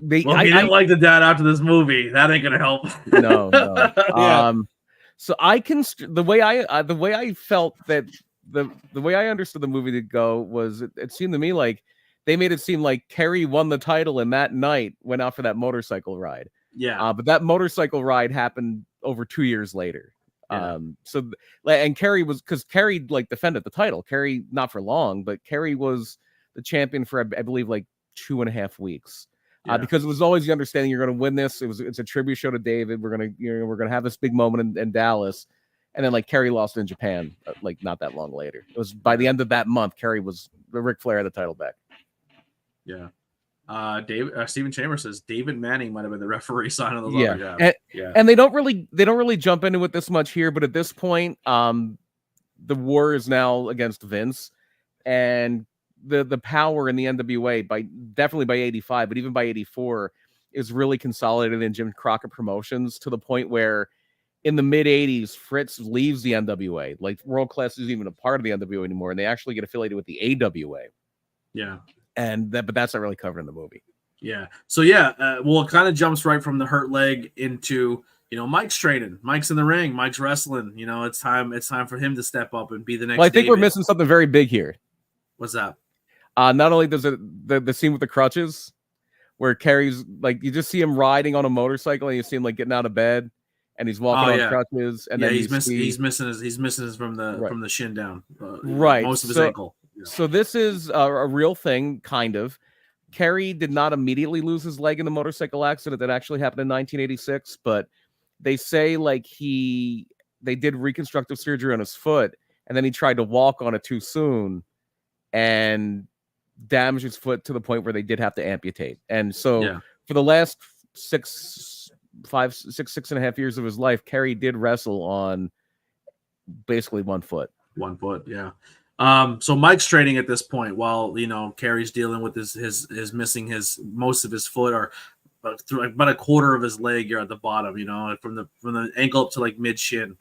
he didn't like the dad after this movie. That ain't gonna help. No. So the way I felt that the way I understood the movie to go was it seemed to me like they made it seem like Kerry won the title, and that night went out for that motorcycle ride. Yeah. But that motorcycle ride happened over 2 years later. Yeah. And Kerry because Kerry like defended the title. Kerry, not for long, but Kerry was the champion for I believe like 2.5 weeks. Because it was always the understanding you're going to win this. It's a tribute show to David. We're gonna have this big moment in Dallas, and then like Kerry lost in Japan like not that long later. It was by the end of that month, Kerry was Ric Flair had the title back. Yeah. Stephen Chambers says David Manning might have been the referee signing those autographs. And they don't really jump into it this much here, but at this point, the war is now against Vince, and the power in the NWA definitely by 85, but even by 84 is really consolidated in Jim Crockett Promotions to the point where in the mid 80s, Fritz leaves the NWA. Like World Class isn't even a part of the NWA anymore, and they actually get affiliated with the AWA. Yeah. But that's not really covered in the movie. Yeah. So it kind of jumps right from the hurt leg into Mike's training. Mike's in the ring. Mike's wrestling. It's time for him to step up and be the next. Well, I think David. we're missing something very big here. What's that? Not only does the scene with the crutches, where Kerry's like you just see him riding on a motorcycle, and you see him like getting out of bed, and he's walking on crutches, and then he's missing his from the shin down. Most of his ankle. Yeah. So this is a real thing, kind of. Kerry did not immediately lose his leg in the motorcycle accident that actually happened in 1986, but they say like they did reconstructive surgery on his foot, and then he tried to walk on it too soon, and damaged his foot to the point where they did have to amputate. And so Yeah. for the last 6.5 years of his life, Kerry did wrestle on basically 1 foot. 1 foot, yeah. So Mike's training at this point while Kerry's dealing with his missing most of his foot, or through about a quarter of his leg here at the bottom, from the ankle up to like mid shin,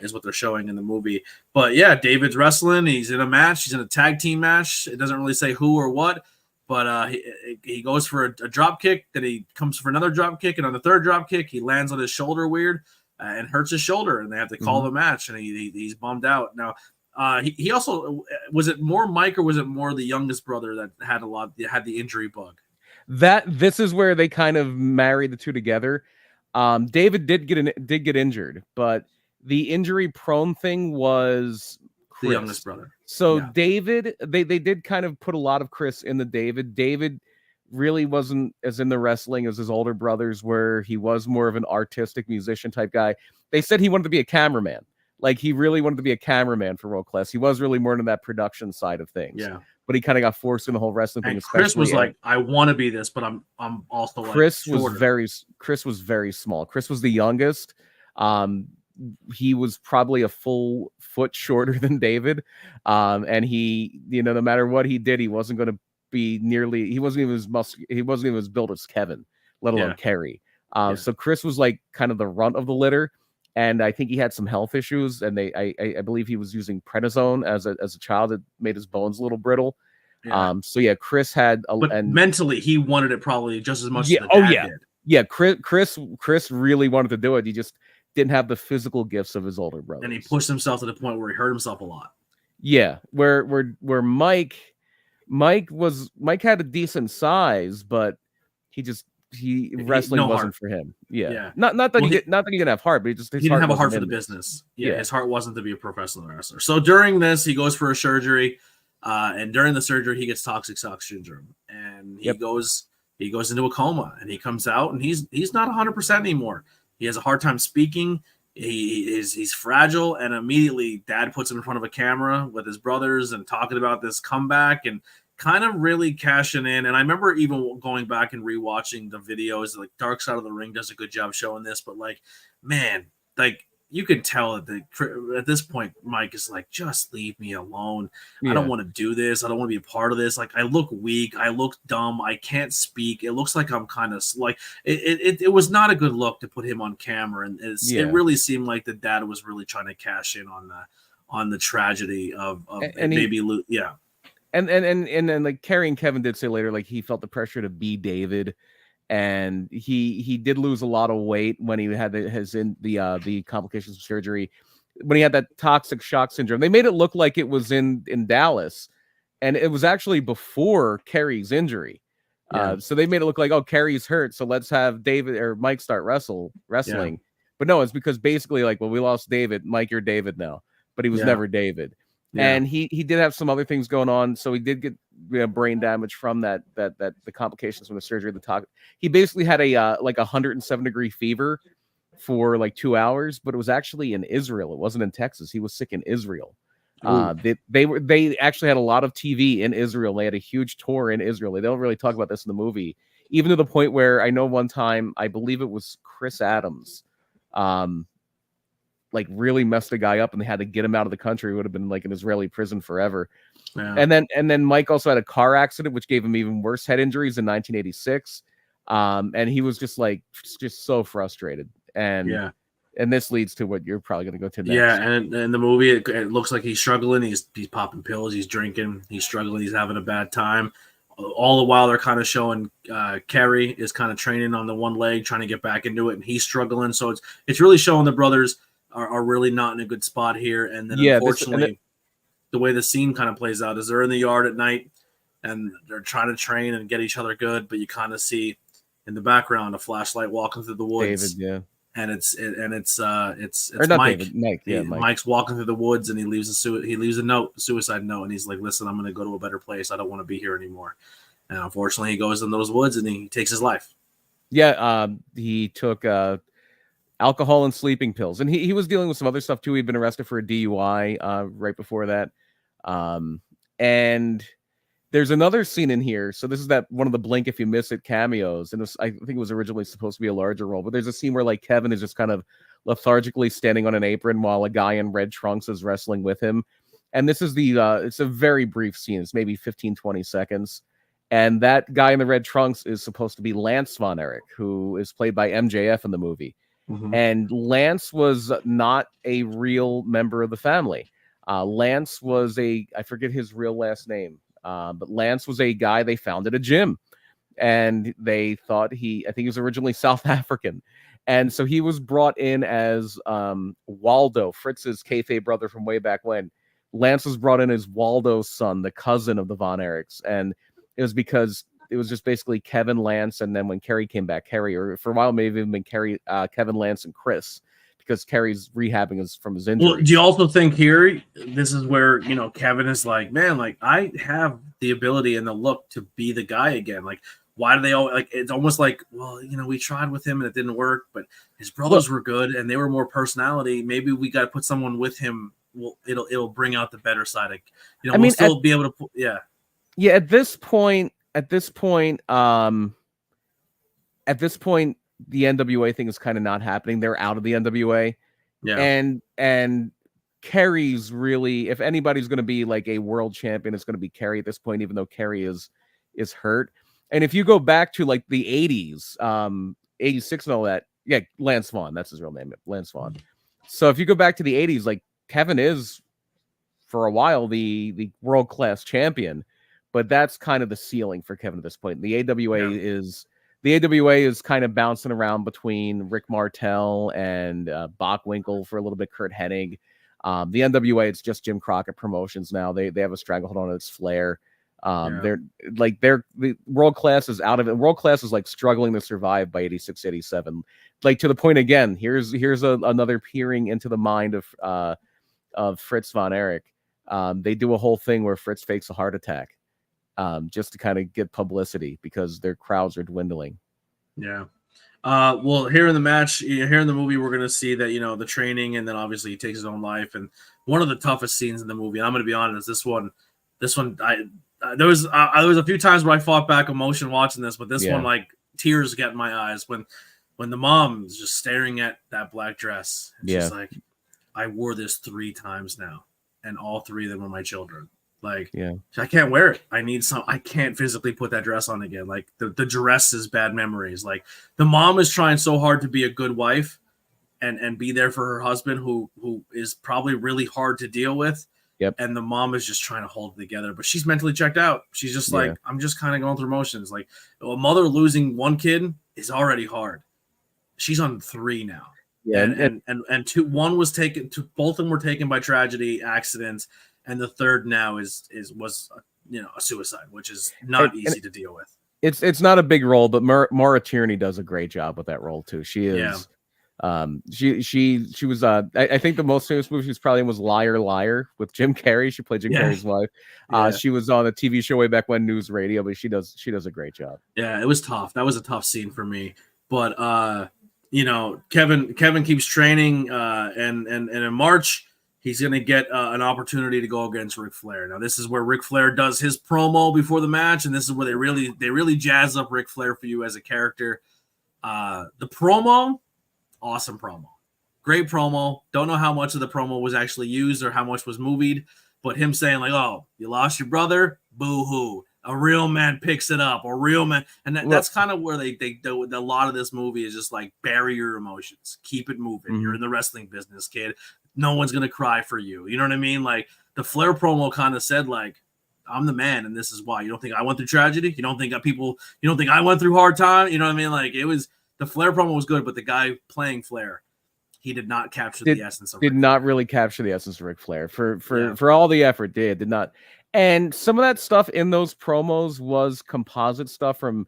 is what they're showing in the movie. But yeah, David's wrestling. He's in a match. He's in a tag team match. It doesn't really say who or what, but he goes for a drop kick. Then he comes for another drop kick, and on the third drop kick, he lands on his shoulder weird and hurts his shoulder, and they have to call the match, and he's bummed out now. He also, was it more Mike or was it more the youngest brother that had the injury bug? This is where they kind of married the two together. David did get injured, but the injury prone thing was Chris, the youngest brother. So yeah. David, they did kind of put a lot of Chris in the David. David really wasn't as in the wrestling as his older brothers were. He was more of an artistic musician type guy. They said he wanted to be a cameraman. Like, he really wanted to be a cameraman for World Class. He was really more into that production side of things. Yeah. But he kind of got forced in the whole wrestling thing. And Chris was like, I want to be this, but I'm also like Chris shorter. Chris was very small. Chris was the youngest. He was probably a full foot shorter than David. And he, no matter what he did, he wasn't going to be he wasn't even as built as Kevin, let alone Kerry. So Chris was like kind of the runt of the litter. And I think he had some health issues, and I believe he was using prednisone as a child that made his bones a little brittle. Yeah. So yeah, Chris had, but mentally he wanted it probably just as much as the dad did. Yeah, Chris really wanted to do it. He just didn't have the physical gifts of his older brother, and he pushed himself to the point where he hurt himself a lot. Yeah, where Mike had a decent size, but wrestling wasn't for him. Yeah. Not that he didn't have heart, but he didn't have a heart for the business. Yeah, his heart wasn't to be a professional wrestler. So during this, he goes for a surgery, and during the surgery, he gets toxic shock syndrome, and he goes into a coma, and he comes out, and he's not 100% anymore. He has a hard time speaking. He's fragile, and immediately Dad puts him in front of a camera with his brothers and talking about this comeback and kind of really cashing in. And I remember even going back and rewatching the videos, like Dark Side of the Ring does a good job showing this, but like, man, like you could tell that at this point, Mike is like, just leave me alone. I don't want to do this. I don't want to be a part of this. Like, I look weak. I look dumb. I can't speak. It looks like I'm kind of like, it was not a good look to put him on camera. And it really seemed like the dad was really trying to cash in on the tragedy of maybe. And then like Kerry and Kevin did say later, like he felt the pressure to be David, and he did lose a lot of weight when he had the complications of surgery, when he had that toxic shock syndrome. They made it look like it was in Dallas, and it was actually before Kerry's injury. So they made it look like, oh, Kerry's hurt, so let's have David or Mike start wrestling. Yeah. But no, it's because basically like, well, we lost David, Mike, you're David now, but he was never David. Yeah. And he did have some other things going on, so he did get brain damage from the complications from the surgery. He basically had a like 107-degree fever for like 2 hours, but it was actually in Israel. It wasn't in Texas. He was sick in Israel. They actually had a lot of TV in Israel. They had a huge tour in Israel. They don't really talk about this in the movie, even to the point where I know one time, I believe it was Chris Adams, like really messed a guy up, and they had to get him out of the country. He would have been like in Israeli prison forever. Yeah. And then Mike also had a car accident, which gave him even worse head injuries in 1986. And he was just so frustrated. And this leads to what you're probably going to go to next. Yeah. And in the movie, it looks like he's struggling. He's popping pills. He's drinking. He's struggling. He's having a bad time. All the while, they're kind of showing Kerry is kind of training on the one leg, trying to get back into it, and he's struggling. So it's really showing the brothers are really not in a good spot here. And then unfortunately, the way the scene kind of plays out is they're in the yard at night and they're trying to train and get each other good, but you kind of see in the background a flashlight walking through the woods. David, and it's or not Mike. David, Mike, Mike. Mike's walking through the woods, and he leaves a suicide note, and he's like, "Listen, I'm going to go to a better place. I don't want to be here anymore." And unfortunately, he goes in those woods and he takes his life. Yeah, he took alcohol and sleeping pills, and he was dealing with some other stuff too. He'd been arrested for a DUI right before that, and There's another scene in here. So this is that one of the blink if you miss it cameos, and I think it was originally supposed to be a larger role. But there's a scene where like Kevin is just kind of lethargically standing on an apron while a guy in red trunks is wrestling with him. And this is it's a very brief scene. It's maybe 15, 20 seconds. And that guy in the red trunks is supposed to be Lance Von Erich, who is played by MJF in the movie. Mm-hmm. And Lance was not a real member of the family. Lance was I forget his real last name, but Lance was a guy they found at a gym. And they thought I think he was originally South African. And so he was brought in as Waldo, Fritz's kayfabe brother from way back when. Lance was brought in as Waldo's son, the cousin of the Von Erichs. And it was because it was just basically Kevin, Lance, and then when Kerry came back, Kerry, or for a while maybe even been Kerry, Kevin, Lance, and Chris, because Kerry's rehabbing from his injury. Well, do you also think here, this is where, Kevin is like, man, like, I have the ability and the look to be the guy again. Like, why do they all, like, it's almost like, well, we tried with him and it didn't work, but his brothers were good and they were more personality. Maybe we got to put someone with him. Well, it'll bring out the better side. Like, we'll still be able to, yeah. Yeah, at this point, the NWA thing is kind of not happening. They're out of the NWA. Yeah. And Kerry's really, if anybody's going to be like a world champion, it's going to be Kerry at this point, even though Kerry is hurt. And if you go back to like the 80s, 86 and all that, yeah, Lance Vaughn, that's his real name, Lance Vaughn. So if you go back to the 80s, like Kevin is for a while the world-class champion, but that's kind of the ceiling for Kevin at this point. The AWA is kind of bouncing around between Rick Martel and Bockwinkel for a little bit, Kurt Hennig. The NWA, it's just Jim Crockett Promotions now. They have a stranglehold on its Flair. They're the world class is out of it. World class is like struggling to survive by 86, 87. Like to the point again, here's another peering into the mind of Fritz Von Erich. They do a whole thing where Fritz fakes a heart attack. Just to kind of get publicity because their crowds are dwindling. Yeah. Well, here in the match, here in the movie, we're going to see that, the training, and then obviously he takes his own life. And one of the toughest scenes in the movie, and I'm going to be honest, this one, there was a few times where I fought back emotion watching this, but this one, like tears get in my eyes when the mom is just staring at that black dress. And she's like, I wore this 3 times now, and all 3 of them are my children. Like, I can't wear it. I can't physically put that dress on again. Like the dress is bad memories. Like the mom is trying so hard to be a good wife and be there for her husband who is probably really hard to deal with. Yep. And the mom is just trying to hold it together, but she's mentally checked out. She's just like, I'm just kind of going through motions. Like a mother losing 1 kid is already hard. She's on 3 now. Yeah. And 2, 1 was taken, both of them were taken by tragedy, accidents. And the third now was a suicide, which is not easy to deal with. It's not a big role, but Maura Tierney does a great job with that role too. She is, she was I think the most famous movie she was probably in was Liar Liar with Jim Carrey. She played Jim Carrey's wife. She was on a TV show way back when, News Radio, but she does a great job. Yeah, it was tough. That was a tough scene for me, but Kevin keeps training, and in March. He's going to get an opportunity to go against Ric Flair. Now, this is where Ric Flair does his promo before the match, and this is where they really jazz up Ric Flair for you as a character. The promo, awesome promo. Great promo. Don't know how much of the promo was actually used or how much was movied, but him saying like, oh, you lost your brother? Boo-hoo. A real man picks it up. A real man. And that's kind of where they do a lot of this movie is just like bury your emotions. Keep it moving. Mm-hmm. You're in the wrestling business, kid. No one's going to cry for you. You know what I mean? Like the Flair promo kind of said like, I'm the man and this is why. You don't think I went through tragedy? You don't think I went through hard time? You know what I mean? Like it was, the Flair promo was good, but the guy playing Flair, he did not capture the essence of Ric Flair. Not really capture the essence of Ric Flair for all the effort. Did not. And some of that stuff in those promos was composite stuff from,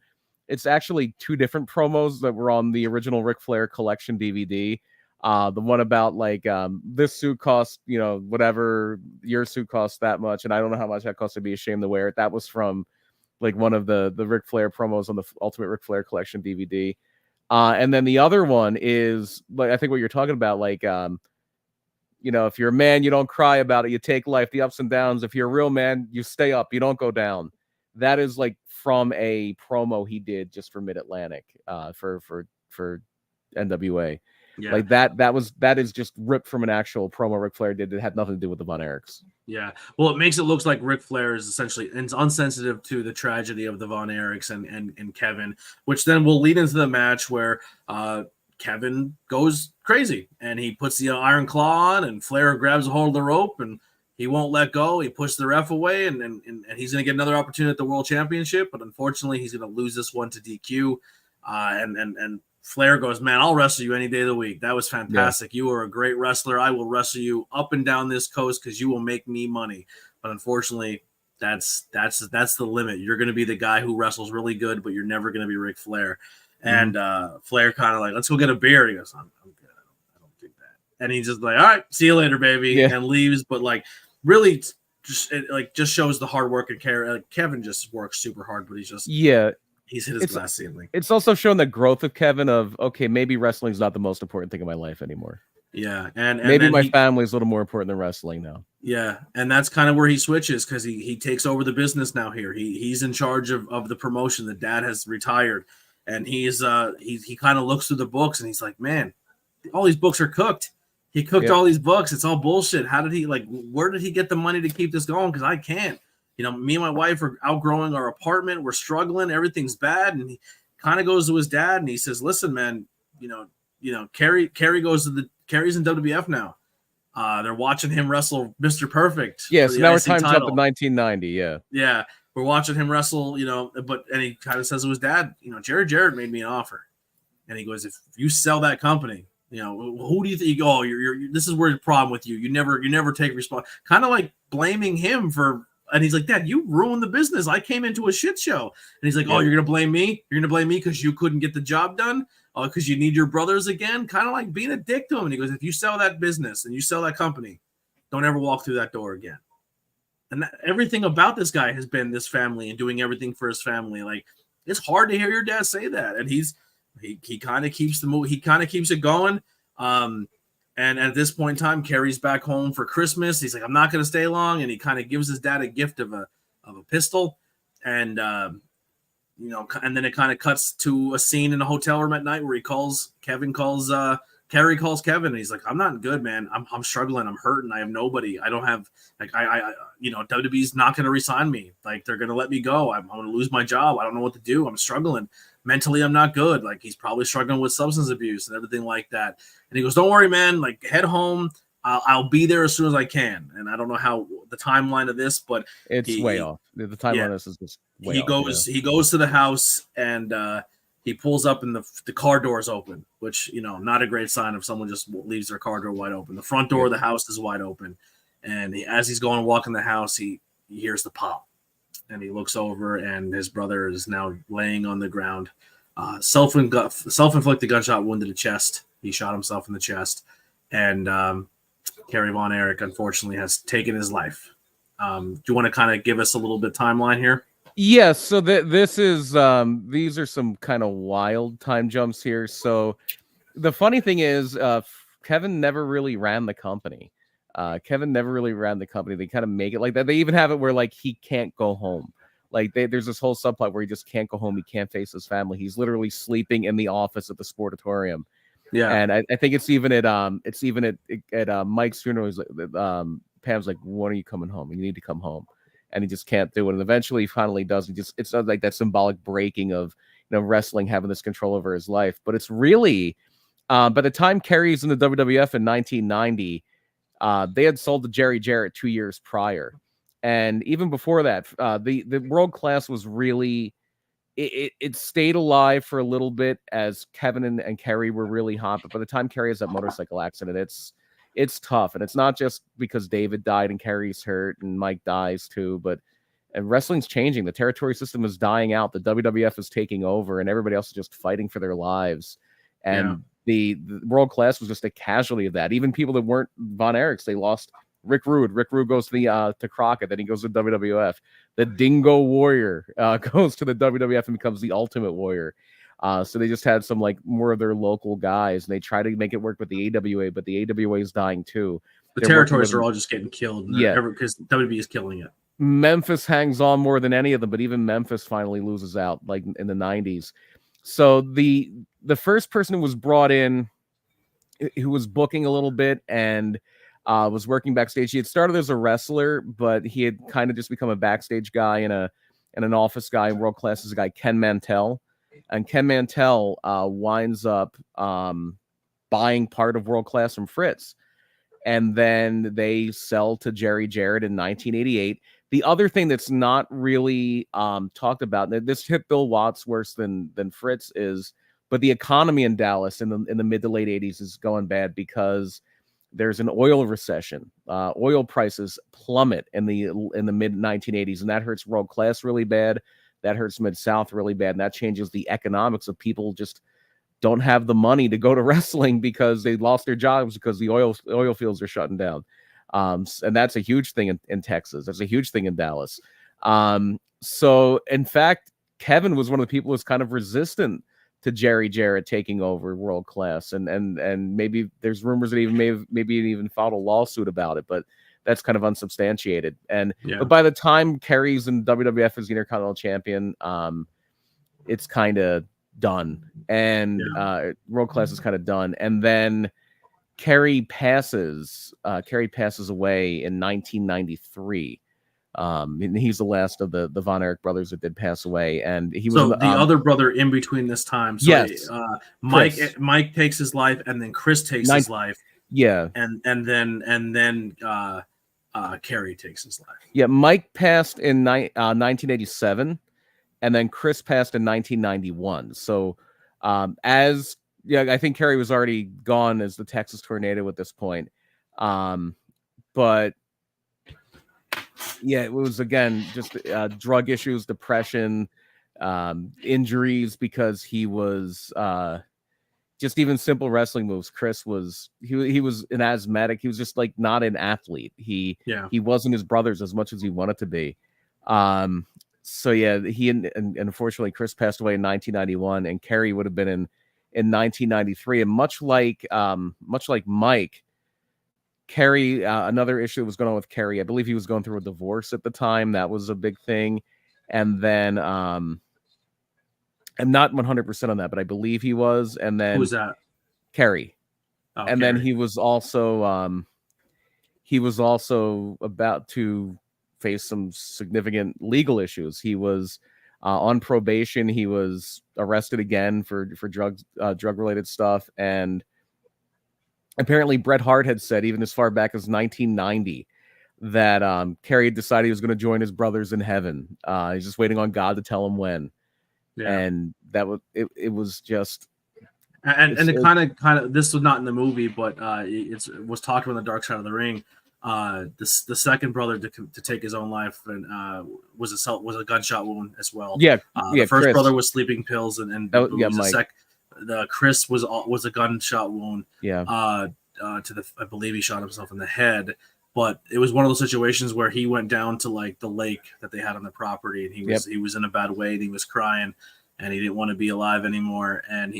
it's actually 2 different promos that were on the original Ric Flair collection DVD. The one about like this suit costs, whatever, your suit costs that much, and I don't know how much that costs, to be ashamed to wear it. That was from like one of the Ric Flair promos on the Ultimate Ric Flair collection DVD. And then the other one is like, I think what you're talking about, like if you're a man, you don't cry about it, you take life, the ups and downs. If you're a real man, you stay up, you don't go down. that is like from a promo he did just for Mid Atlantic, for NWA. Yeah. Like that is just ripped from an actual promo Ric Flair did. It had nothing to do with the Von Erichs. Yeah. Well, it makes it look like Ric Flair is essentially insensitive to the tragedy of the Von Erichs and Kevin, which then will lead into the match where Kevin goes crazy and he puts the Iron Claw on, and Flair grabs a hold of the rope and he won't let go. He pushes the ref away, and he's going to get another opportunity at the World Championship, but unfortunately he's going to lose this one to DQ. And Flair goes, man, I'll wrestle you any day of the week. That was fantastic. Yeah. You are a great wrestler. I will wrestle you up and down this coast because you will make me money. But unfortunately, that's the limit. You're going to be the guy who wrestles really good, but you're never going to be Ric Flair. And Flair kind of like, let's go get a beer. He goes, I'm good. I don't think that. And he's just like, all right, see you later, baby, and leaves. But like, really, just shows the hard work and care. Like, Kevin just works super hard, but he's just he's hit his glass ceiling. It's also shown the growth of Kevin of, okay, maybe wrestling's not the most important thing in my life anymore. Yeah. And maybe my family's a little more important than wrestling now. Yeah. And that's kind of where he switches, because he takes over the business now here. He's in charge of the promotion. The dad has retired, and he kind of looks through the books and he's like, man, all these books are cooked. He cooked all these books. It's all bullshit. How did he, where did he get the money to keep this going? Because I can't. You know, me and my wife are outgrowing our apartment. We're struggling. Everything's bad. And he kind of goes to his dad and he says, listen, man, you know, Kerry's in WWF now. They're watching him wrestle Mr. Perfect. Yeah, so now we're time's up in 1990. Yeah. Yeah. We're watching him wrestle, you know, and he kind of says to his dad, you know, Jerry Jarrett made me an offer. And he goes, if you sell that company, you know, who do you think? Oh, you're this is where the problem with you. You never take response. Kind of like blaming him for. And he's like, Dad, you ruined the business. I came into a shit show. And he's like, oh, you're going to blame me? You're going to blame me because you couldn't get the job done? Because you need your brothers again? Kind of like being a dick to him. And he goes, if you sell that business and you sell that company, don't ever walk through that door again. And everything about this guy has been this family and doing everything for his family. Like, it's hard to hear your dad say that. And he kind of keeps he kind of keeps it going. And at this point in time, Kerry's back home for Christmas. He's like, I'm not going to stay long. And he kind of gives his dad a gift of a pistol. And, you know, and then it kind of cuts to a scene in a hotel room at night where Kerry calls Kevin. And he's like, I'm not good, man. I'm struggling. I'm hurting. I have nobody. I don't have, like, you know, WWE's not going to resign me. Like, they're going to let me go. I'm going to lose my job. I don't know what to do. I'm struggling. Mentally, I'm not good. Like, he's probably struggling with substance abuse and everything like that. And he goes, don't worry, man. Like, head home. I'll be there as soon as I can. And I don't know how the timeline of this, but it's way off. The timeline of this is just way off. He goes to the house and he pulls up and the car doors open, which, you know, not a great sign if someone just leaves their car door wide open. The front door of the house is wide open. And as he's going to walk in the house, he hears the pop. And he looks over, and his brother is now laying on the ground. Self-inflicted gunshot wound to the chest. He shot himself in the chest. And Kerry Von Erich, unfortunately, has taken his life. Do you want to kind of give us a little bit timeline here? Yeah, so this is these are some kind of wild time jumps here. So the funny thing is, Kevin never really ran the company. They kind of make it like that. They even have it where, like, he can't go home. Like, there's this whole subplot where he just can't go home. He can't face his family. He's literally sleeping in the office at the Sportatorium. Yeah, and I think it's even at Mike's funeral. He's like, Pam's like, when are you coming home? You need to come home. And he just can't do it. And eventually he finally does. It's like that symbolic breaking of, you know, wrestling having this control over his life. But it's really, by the time Kerry's in the WWF in 1990, they had sold to Jerry Jarrett 2 years prior. And even before that, the World Class was really, it stayed alive for a little bit as Kevin and Kerry were really hot. But by the time Kerry has that motorcycle accident, it's tough. And it's not just because David died and Kerry's hurt and Mike dies too, but wrestling's changing. The territory system is dying out. The WWF is taking over and everybody else is just fighting for their lives. And the World Class was just a casualty of that. Even people that weren't Von Erichs, they lost Rick Rude. Rick Rude goes to Crockett, then he goes to WWF. The Dingo Warrior goes to the WWF and becomes the Ultimate Warrior. So they just had some, like, more of their local guys, and they try to make it work with the AWA, but the AWA is dying too. The territories are all just getting killed. Because WWE is killing it. Memphis hangs on more than any of them, but even Memphis finally loses out, like in the 90s. So the first person who was brought in, who was booking a little bit and was working backstage. He had started as a wrestler, but he had kind of just become a backstage guy and an office guy in World Class as a guy, Ken Mantell. And Ken Mantell winds up buying part of World Class from Fritz. And then they sell to Jerry Jarrett in 1988. The other thing that's not really talked about, this hit Bill Watts worse than Fritz is, but the economy in Dallas in the mid to late 80s is going bad because there's an oil recession. Oil prices plummet in the mid 1980s, and that hurts World Class really bad. That hurts Mid South really bad, and that changes the economics of people just don't have the money to go to wrestling because they lost their jobs because the oil fields are shutting down. And that's a huge thing in Texas. That's a huge thing in Dallas. So in fact, Kevin was one of the people who was kind of resistant to Jerry Jarrett taking over World Class. And maybe there's rumors that he even filed a lawsuit about it, but that's kind of unsubstantiated. But by the time Kerry's in WWF as the Intercontinental Champion, it's kind of done, and World Class is kind of done. And then Kerry passes away in 1993. And he's the last of the Von Erich brothers that did pass away, and he was the other brother in between this time. So yes, Mike takes his life, and then Chris takes his life. Yeah, and then Kerry takes his life. Yeah, Mike passed in 1987. And then Chris passed in 1991. So I think Kerry was already gone as the Texas Tornado at this point. But yeah, it was, again, just drug issues, depression, injuries, because he was just even simple wrestling moves. Chris was he was an asthmatic. He was just like not an athlete. He wasn't his brothers as much as he wanted to be. So yeah, he and unfortunately Chris passed away in 1991, and Kerry would have been in 1993. And much like Mike, Kerry, another issue that was going on with Kerry, I believe he was going through a divorce at the time. That was a big thing. And then I'm not 100% on that, but I believe he was. And then who's that? Kerry. Oh, and Kerry. Then he was also about to face some significant legal issues. He was on probation. He was arrested again for drug related stuff. And apparently Bret Hart had said, even as far back as 1990, that Kerry had decided he was going to join his brothers in heaven. He's just waiting on God to tell him when. Yeah. And that was it was just. And it kind of this was not in the movie, but it was talked about in the Dark Side of the Ring. The second brother to take his own life and was a gunshot wound as well. The first Chris. brother was sleeping pills, and the Chris was a gunshot wound. I believe he shot himself in the head. But it was one of those situations where he went down to like the lake that they had on the property, and he was in a bad way, and he was crying, and he didn't want to be alive anymore. And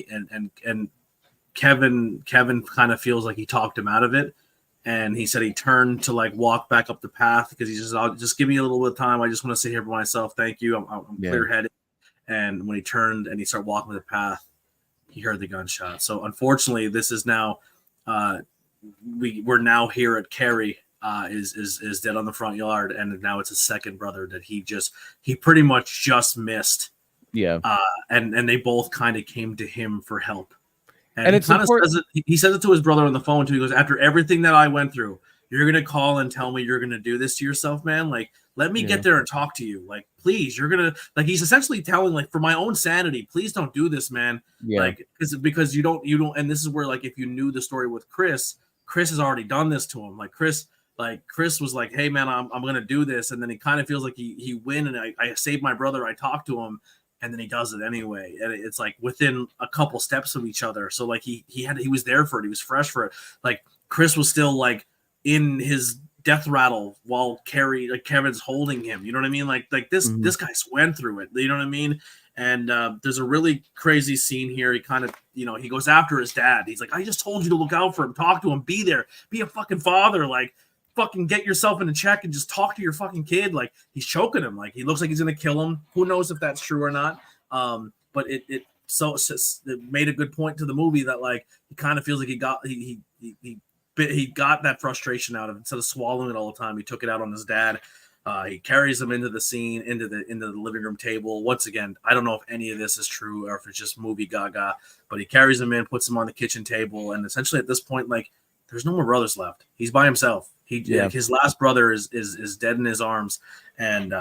Kevin kind of feels like he talked him out of it. And he said he turned to like walk back up the path because he just give me a little bit of time. I just want to sit here by myself. Thank you. I'm clear headed. And when he turned and he started walking the path, he heard the gunshot. So unfortunately, this is now we're now here at Kerry is dead on the front yard, and now it's a second brother that he pretty much just missed. Yeah. And they both kind of came to him for help. And it's he says it to his brother on the phone too. He goes, after everything that I went through, you're gonna call and tell me you're gonna do this to yourself, man. Like, let me get there and talk to you. Like, please, you're gonna like. He's essentially telling, like, for my own sanity, please don't do this, man. Yeah. Like, because you don't. And this is where, like, if you knew the story with Chris has already done this to him. Like Chris was like, hey man, I'm gonna do this, and then he kind of feels like he win, and I saved my brother. I talked to him. And then he does it anyway. And it's like within a couple steps of each other. So like he was there for it. He was fresh for it. Like Chris was still like in his death rattle while Kevin's holding him. You know what I mean? Like this this guy went through it. You know what I mean? And there's a really crazy scene here. He kind of, he goes after his dad. He's like, I just told you to look out for him, talk to him, be there, be a fucking father. Like, fucking get yourself in a check and just talk to your fucking kid. Like, he's choking him. Like, he looks like he's gonna kill him. Who knows if that's true or not? But it made a good point to the movie that like he kind of feels like he got that frustration out of it. Instead of swallowing it all the time, he took it out on his dad. He carries him into the scene, into the living room table. Once again, I don't know if any of this is true or if it's just movie gaga, but he carries him in, puts him on the kitchen table, and essentially at this point, like, there's no more brothers left. He's by himself. His last brother is dead in his arms, and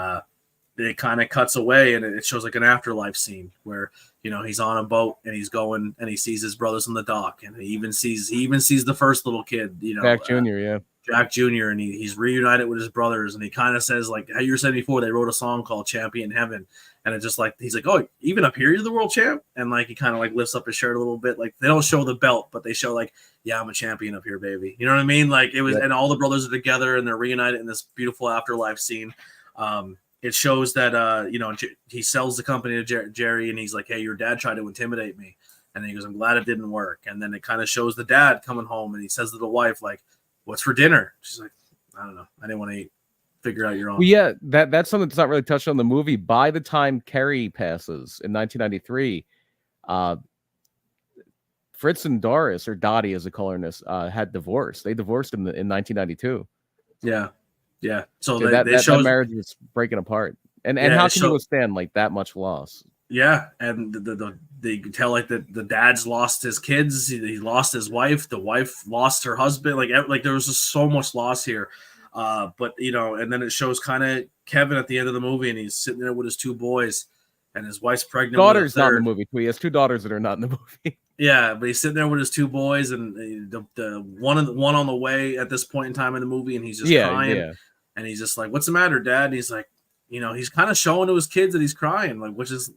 it kind of cuts away, and it shows like an afterlife scene where, you know, he's on a boat and he's going and he sees his brothers on the dock, and he even sees the first little kid, you know, Jack Jr. Jack Jr. And he's reunited with his brothers, and he kind of says, like, how you were saying before, they wrote a song called Champion Heaven, and it's just like, he's like, oh, even up here you're the world champ, and like he kind of like lifts up his shirt a little bit. Like, they don't show the belt, but they show like, yeah, I'm a champion up here, baby. You know what I mean? Like, it was, and all the brothers are together and they're reunited in this beautiful afterlife scene. It shows that you know, he sells the company to Jerry, and he's like, hey, your dad tried to intimidate me, and then he goes, I'm glad it didn't work. And then it kind of shows the dad coming home, and he says to the wife, like, what's for dinner? She's like, I don't know, I didn't want to eat. Figure out your own. Well, yeah, that's something that's not really touched on in the movie. By the time Carrie passes in 1993, Fritz and Doris, or Dottie as they call her in this, had divorced. They divorced in 1992. Yeah. So that marriage was breaking apart. And how can you withstand like that much loss? Yeah, and they can tell like the dad's lost his kids, he lost his wife, the wife lost her husband. Like there was just so much loss here. But you know, and then it shows kind of Kevin at the end of the movie, and he's sitting there with his two boys, and his wife's pregnant. Daughter's not in the movie. He has two daughters that are not in the movie. Yeah, but he's sitting there with his two boys, and the one on the way at this point in time in the movie, and he's just crying. Yeah. And he's just like, "What's the matter, Dad?" And he's like, you know, he's kind of showing to his kids that he's crying, like, which is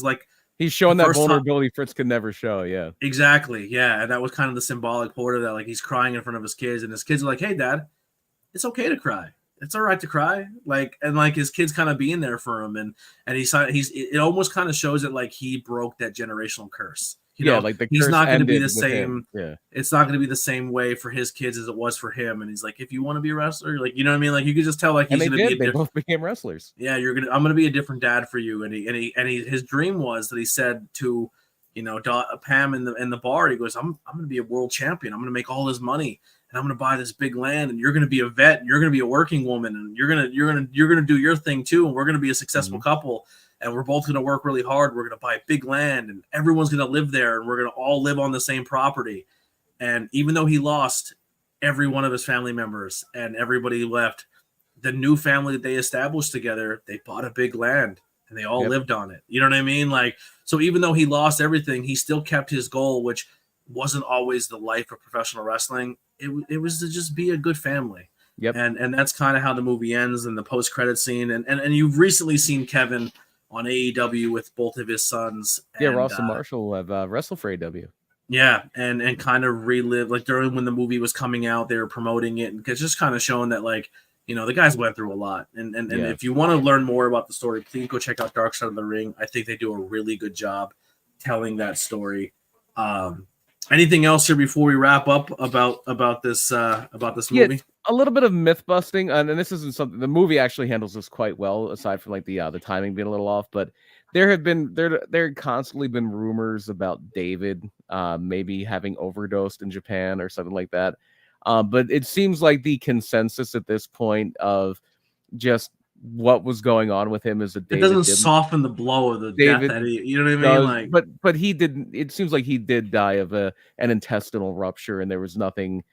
like, he's showing that vulnerability Fritz could never show. Yeah, exactly. Yeah, and that was kind of the symbolic part of that. Like, he's crying in front of his kids, and his kids are like, "Hey, Dad, it's okay to cry. It's all right to cry." Like, and like his kids kind of being there for him, and it almost kind of shows that like he broke that generational curse. You know, like he's not going to be the same. Yeah, it's not going to be the same way for his kids as it was for him. And he's like, if you want to be a wrestler, like, you know what I mean? Like, you could just tell, like, he's going to be. They both became wrestlers. Yeah, I'm going to be a different dad for you. And his dream was that he said to, you know, Pam in the bar, he goes, I'm going to be a world champion. I'm going to make all this money, and I'm going to buy this big land, and you're going to be a vet, and you're going to be a working woman, and you're going to do your thing too, and we're going to be a successful couple. And we're both going to work really hard. We're going to buy big land, and everyone's going to live there, and we're going to all live on the same property. And even though he lost every one of his family members and everybody left, the new family that they established together, they bought a big land and they all lived on it. You know what I mean? Like, so even though he lost everything, he still kept his goal, which wasn't always the life of professional wrestling. It was to just be a good family. Yep. And that's kind of how the movie ends, in the post-credit scene. And you've recently seen Kevin on AEW with both of his sons. Yeah, Ross and Marshall have wrestled for AEW. Yeah, and kind of relive, like, during when the movie was coming out, they were promoting it, and it's just kind of showing that, like, you know, the guys went through a lot. And if you want to learn more about the story, please go check out Dark Side of the Ring. I think they do a really good job telling that story. Anything else here before we wrap up about this movie? Yeah, a little bit of myth busting, and this isn't something the movie actually handles this quite well, aside from like the timing being a little off. But there had constantly been rumors about David maybe having overdosed in Japan or something like that. But it seems like the consensus at this point of just what was going on with him is that David it doesn't soften the blow of the death that he, you know what I mean? Like, but he didn't. It seems like he did die of an intestinal rupture, and there was nothing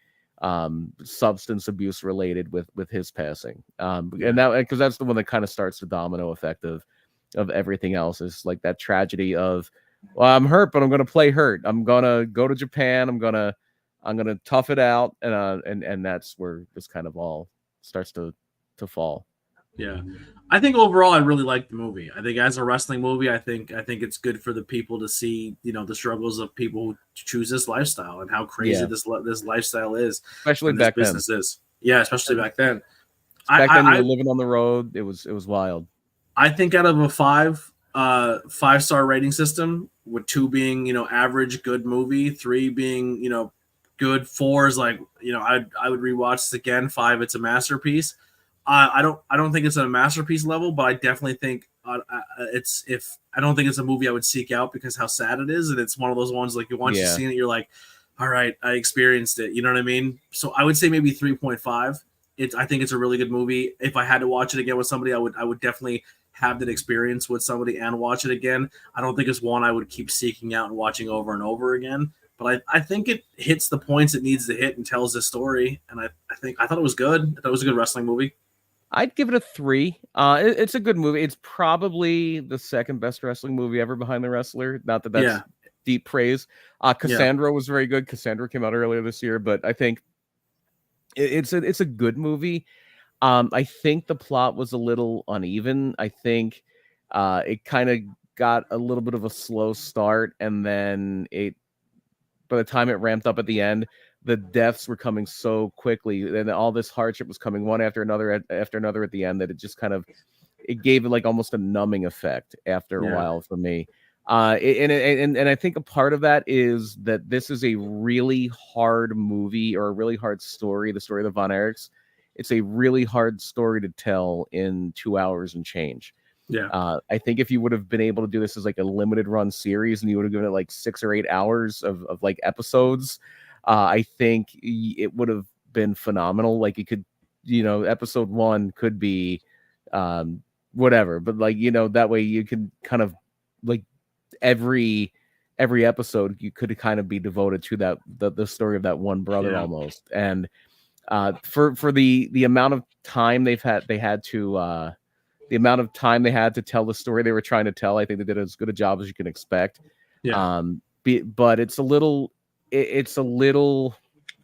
substance abuse related with his passing. And that, because that's the one that kind of starts the domino effect of everything else, is like that tragedy of, well, I'm hurt, but I'm going to play hurt. I'm going to go to Japan. I'm going to tough it out. And that's where this kind of all starts to fall. Yeah, I think overall I really like the movie. I think as a wrestling movie, I think it's good for the people to see, you know, the struggles of people who choose this lifestyle and how crazy this lifestyle is, especially back then. Yeah, especially back then. Back then, you were living on the road. It was wild. I think out of a 5-star rating system, with 2 being, you know, average good movie, 3 being, you know, good. 4 is like, I would rewatch this again. 5, it's a masterpiece. I don't think it's a masterpiece level, but I definitely think I don't think it's a movie I would seek out because how sad it is, and it's one of those ones like once you've seen it, you're like, all right, I experienced it. You know what I mean? So I would say maybe 3.5. I think it's a really good movie. If I had to watch it again with somebody, I would definitely have that experience with somebody and watch it again. I don't think it's one I would keep seeking out and watching over and over again. But I think it hits the points it needs to hit and tells the story. And I thought it was good. I thought it was a good wrestling movie. I'd give it a 3. It's a good movie. It's probably the second best wrestling movie ever behind The Wrestler. Not that that's deep praise. Cassandra was very good. Cassandra came out earlier this year, but I think it's a good movie. I think the plot was a little uneven. I think it kind of got a little bit of a slow start, and then by the time it ramped up at the end, the deaths were coming so quickly, and all this hardship was coming one after another at the end, that it just kind of gave it like almost a numbing effect after a while for me. And I think a part of that is that this is a really hard movie, or a really hard story. The story of the Von Erichs. It's a really hard story to tell in 2 hours and change. Yeah. I think if you would have been able to do this as like a limited run series, and you would have given it like 6 or 8 hours of like episodes, I think it would have been phenomenal. Like it could, episode 1 could be whatever, but like, that way you could kind of like every episode you could kind of be devoted to that the story of that one brother almost. And for the amount of time they had to tell the story they were trying to tell, I think they did as good a job as you can expect. But it's a little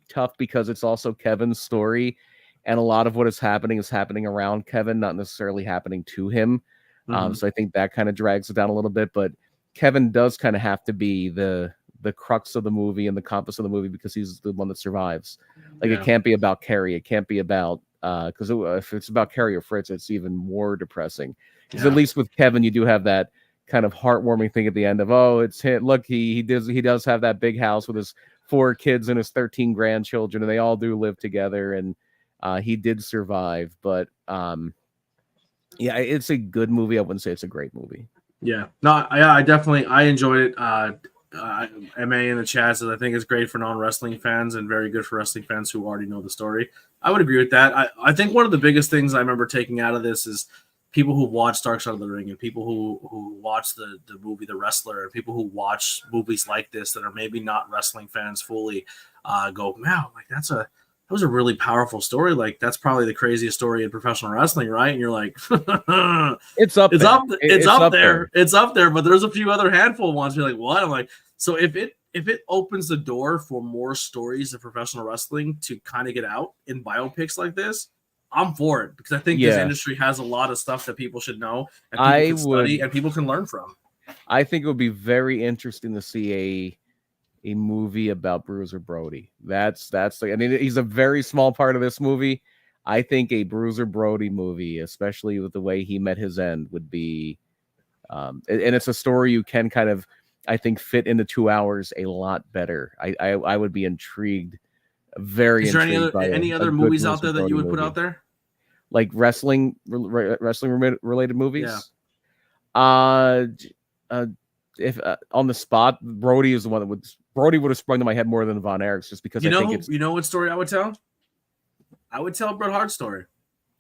tough because it's also Kevin's story, and a lot of what is happening around Kevin, not necessarily happening to him. So I think that kind of drags it down a little bit, but Kevin does kind of have to be the crux of the movie and the compass of the movie, because he's the one that survives. Like it can't be about Carrie. It can't be about because if it's about Carrie or Fritz, it's even more depressing. Because at least with Kevin, you do have that kind of heartwarming thing at the end of, oh, it's him. Look, he does have that big house with his 4 kids and his 13 grandchildren, and they all do live together, and he did survive. But it's a good movie. I wouldn't say it's a great movie. Yeah, no, I definitely enjoyed it. MA in the chat says I think it's great for non-wrestling fans and very good for wrestling fans who already know the story. I would agree with that. I think one of the biggest things I remember taking out of this is people who watch Dark Side of the Ring, and people who watch the movie The Wrestler, and people who watch movies like this that are maybe not wrestling fans fully go, wow, like that was a really powerful story. Like that's probably the craziest story in professional wrestling, right? And you're like, it's up there, but there's a few other handful ones. You're like, what? I'm like, so if it opens the door for more stories of professional wrestling to kind of get out in biopics like this, I'm for it, because I think this industry has a lot of stuff that people should know and people can study and people can learn from. I think it would be very interesting to see a movie about Bruiser Brody. That's like, I mean, he's a very small part of this movie. I think a Bruiser Brody movie, especially with the way he met his end, would be and it's a story you can kind of, I think, fit into 2 hours a lot better. I would be intrigued. Is there any other movies out there that you would put out there? Like wrestling related movies? Yeah. If on the spot, Brody is the one that would have sprung to my head more than Von Erichs, just because you know what story I would tell? I would tell Bret Hart's story.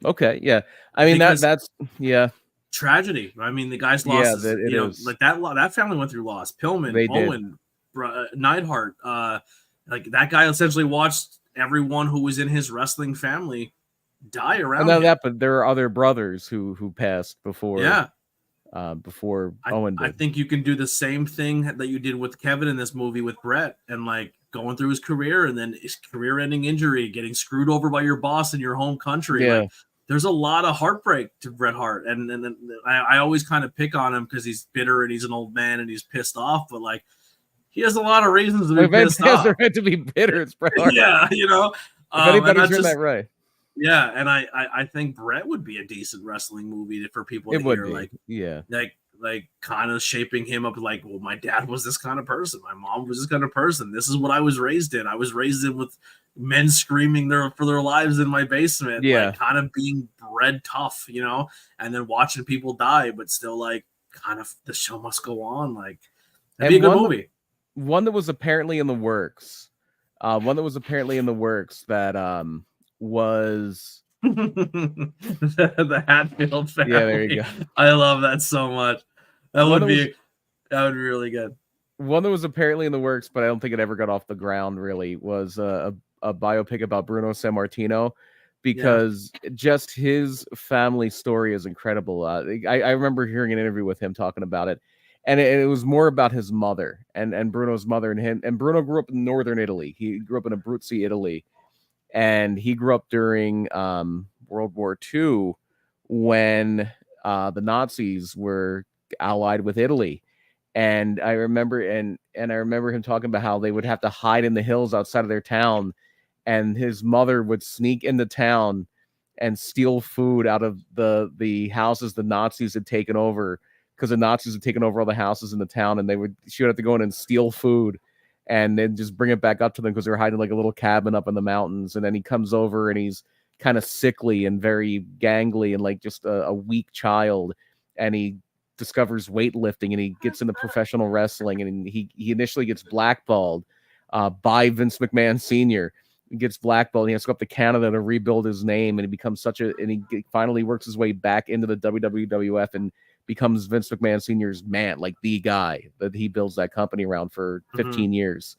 Okay, yeah. I mean that's tragedy. I mean, the guy's lost. Like that family went through loss. Pillman, Owen, Neidhart. Like that guy essentially watched everyone who was in his wrestling family die around him. But there are other brothers who passed before. Yeah. Before Owen did. I think you can do the same thing that you did with Kevin in this movie with Bret, and like going through his career and then his career-ending injury, getting screwed over by your boss in your home country. Yeah. Like, there's a lot of heartbreak to Bret Hart, and I always kind of pick on him because he's bitter and he's an old man and he's pissed off, but like he has a lot of reasons to be pissed off. They're meant to be bitter. It's Bret Hart. Yeah, If anybody's heard that right. Yeah, and I think Bret would be a decent wrestling movie for people to hear. Like like kind of shaping him up. Like, well, my dad was this kind of person. My mom was this kind of person. This is what I was raised in. I was raised in with men screaming for their lives in my basement. Yeah. Like kind of being bred tough, you know, and then watching people die, but still like kind of the show must go on. Like, that'd be a good movie. One that was apparently in the works. That was the Hatfield family. Yeah, there you go. I love that so much. That would be really good. One that was apparently in the works, but I don't think it ever got off the ground. Really, was a biopic about Bruno Sammartino, because just his family story is incredible. I remember hearing an interview with him talking about it. And it was more about his mother and Bruno's mother and him. And Bruno grew up in northern Italy. He grew up in Abruzzi, Italy. And he grew up during World War II when the Nazis were allied with Italy. And I remember I remember him talking about how they would have to hide in the hills outside of their town. And his mother would sneak into town and steal food out of the houses the Nazis had taken over, because the Nazis had taken over all the houses in the town, and she would have to go in and steal food and then just bring it back up to them because they were hiding like a little cabin up in the mountains. And then he comes over and he's kind of sickly and very gangly and like just a weak child. And he discovers weightlifting and he gets into professional wrestling, and he initially gets blackballed by Vince McMahon Sr. He gets blackballed. And he has to go up to Canada to rebuild his name, and he becomes and he finally works his way back into the WWF and becomes Vince McMahon Sr.'s man, like the guy that he builds that company around for 15 years.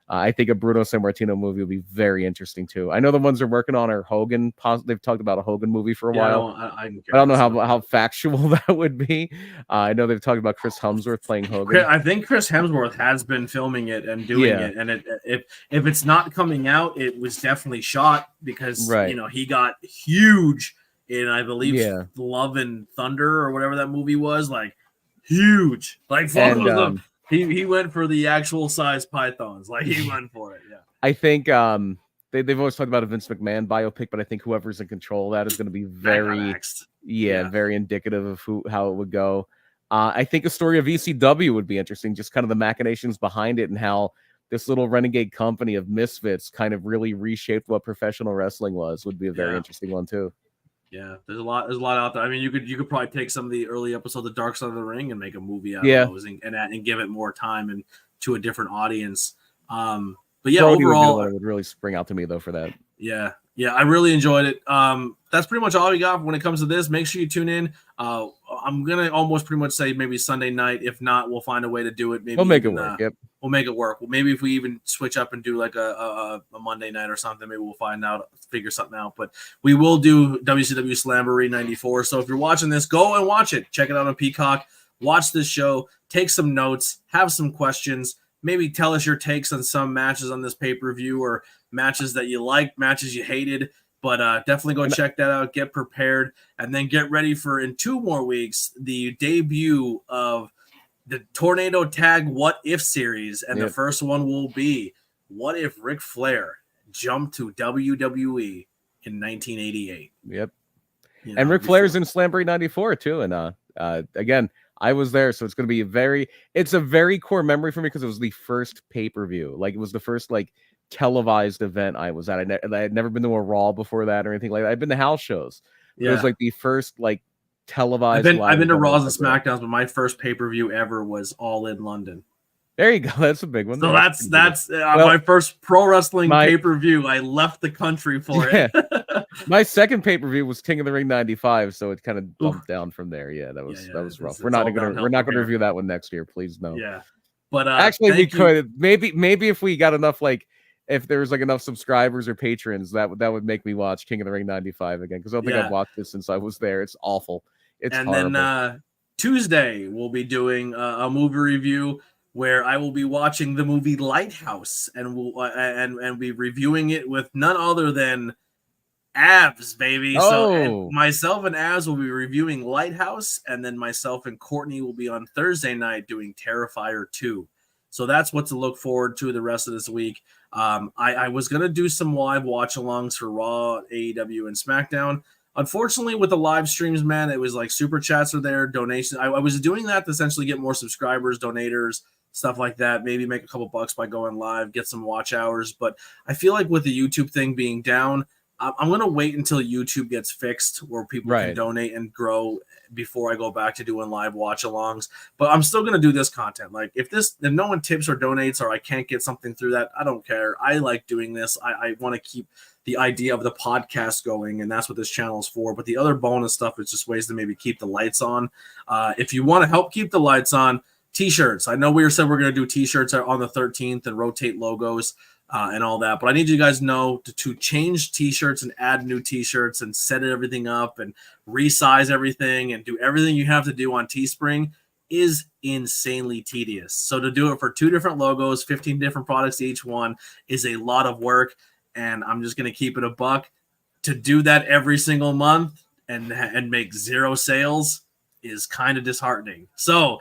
I think a Bruno Sammartino movie would be very interesting too. I know the ones they're working on are Hogan. They've talked about a Hogan movie for a while. I don't know how factual that would be. I know they've talked about Chris Hemsworth playing Hogan. I think Chris Hemsworth has been filming it and doing it. And if it's not coming out, it was definitely shot, because you know, he got huge in, I believe, Love and Thunder or whatever that movie was, like huge. Like he went for the actual size pythons. Like he went for it. Yeah. I think they've always talked about a Vince McMahon biopic, but I think whoever's in control of that is going to be very indicative of how it would go. I think a story of ECW would be interesting, just kind of the machinations behind it and how this little renegade company of misfits kind of really reshaped what professional wrestling was. Would be a very interesting one too. Yeah, there's a lot out there. I mean, you could probably take some of the early episodes of Dark Side of the Ring and make a movie out of those and give it more time and to a different audience. But yeah, Brody overall, would really spring out to me though for that. Yeah, I really enjoyed it. That's pretty much all we got when it comes to this. Make sure you tune in. I'm gonna almost pretty much say maybe Sunday night. If not, we'll find a way to do it. Maybe we'll make it work. We'll make it work. Maybe if we even switch up and do like a Monday night or something, maybe we'll figure something out. But we will do WCW Slamboree 94. So if you're watching this, go and watch it. Check it out on Peacock. Watch this show. Take some notes. Have some questions. Maybe tell us your takes on some matches on this pay-per-view, or matches that you liked, matches you hated. But definitely go check that out. Get prepared. And then get ready for, in 2 more weeks, the debut of the Tornado Tag What If series. And the first one will be, what if Ric Flair jumped to WWE in 1988? Yep. And Ric Flair's in Slamboree 94 too. And again, I was there, so it's going to be it's a very core memory for me, because it was the first pay-per-view. Like, it was the first televised event I was at. I had never been to a Raw before that or anything like that. I've been to house shows. It was like the first televised. I've been to Raws and SmackDowns, but my first pay-per-view ever was All In London. There you go. That's a big one. So that's my first pro wrestling pay-per-view. I left the country for it. My second pay-per-view was King of the Ring 95, so it kind of bumped down from there. Yeah, that was rough. We're not gonna review that one next year, please. No. Yeah. But actually we could maybe if we got enough, if there was enough subscribers or patrons, that would make me watch King of the Ring 95 again, because I don't think I've watched this since I was there. It's awful. It's horrible. Then Tuesday we'll be doing a movie review where I will be watching the movie Lighthouse, and we'll and be reviewing it with none other than Abs, baby. So myself and Abs will be reviewing Lighthouse, and then myself and Courtney will be on Thursday night doing Terrifier 2. So that's what to look forward to the rest of this week. I was going to do some live watch-alongs for Raw, AEW, and SmackDown. Unfortunately, with the live streams, man, it was like super chats are there, donations. I was doing that to essentially get more subscribers, donators, stuff like that. Maybe make a couple bucks by going live, get some watch hours. But I feel like with the YouTube thing being down, I'm going to wait until YouTube gets fixed where people can donate and grow before I go back to doing live watch alongs. But I'm still going to do this content. Like if no one tips or donates or I can't get something through that, I don't care. I like doing this. I want to keep the idea of the podcast going, and that's what this channel is for. But the other bonus stuff is just ways to maybe keep the lights on. If you want to help keep the lights on, t-shirts. I know we said we're going to do t-shirts on the 13th and rotate logos and all that, but I need you guys to know to change t-shirts and add new t-shirts and set everything up and resize everything and do everything you have to do on Teespring is insanely tedious. So to do it for 2 different logos, 15 different products each one is a lot of work, and I'm just going to keep it a buck. To do that every single month and make 0 sales is kind of disheartening. So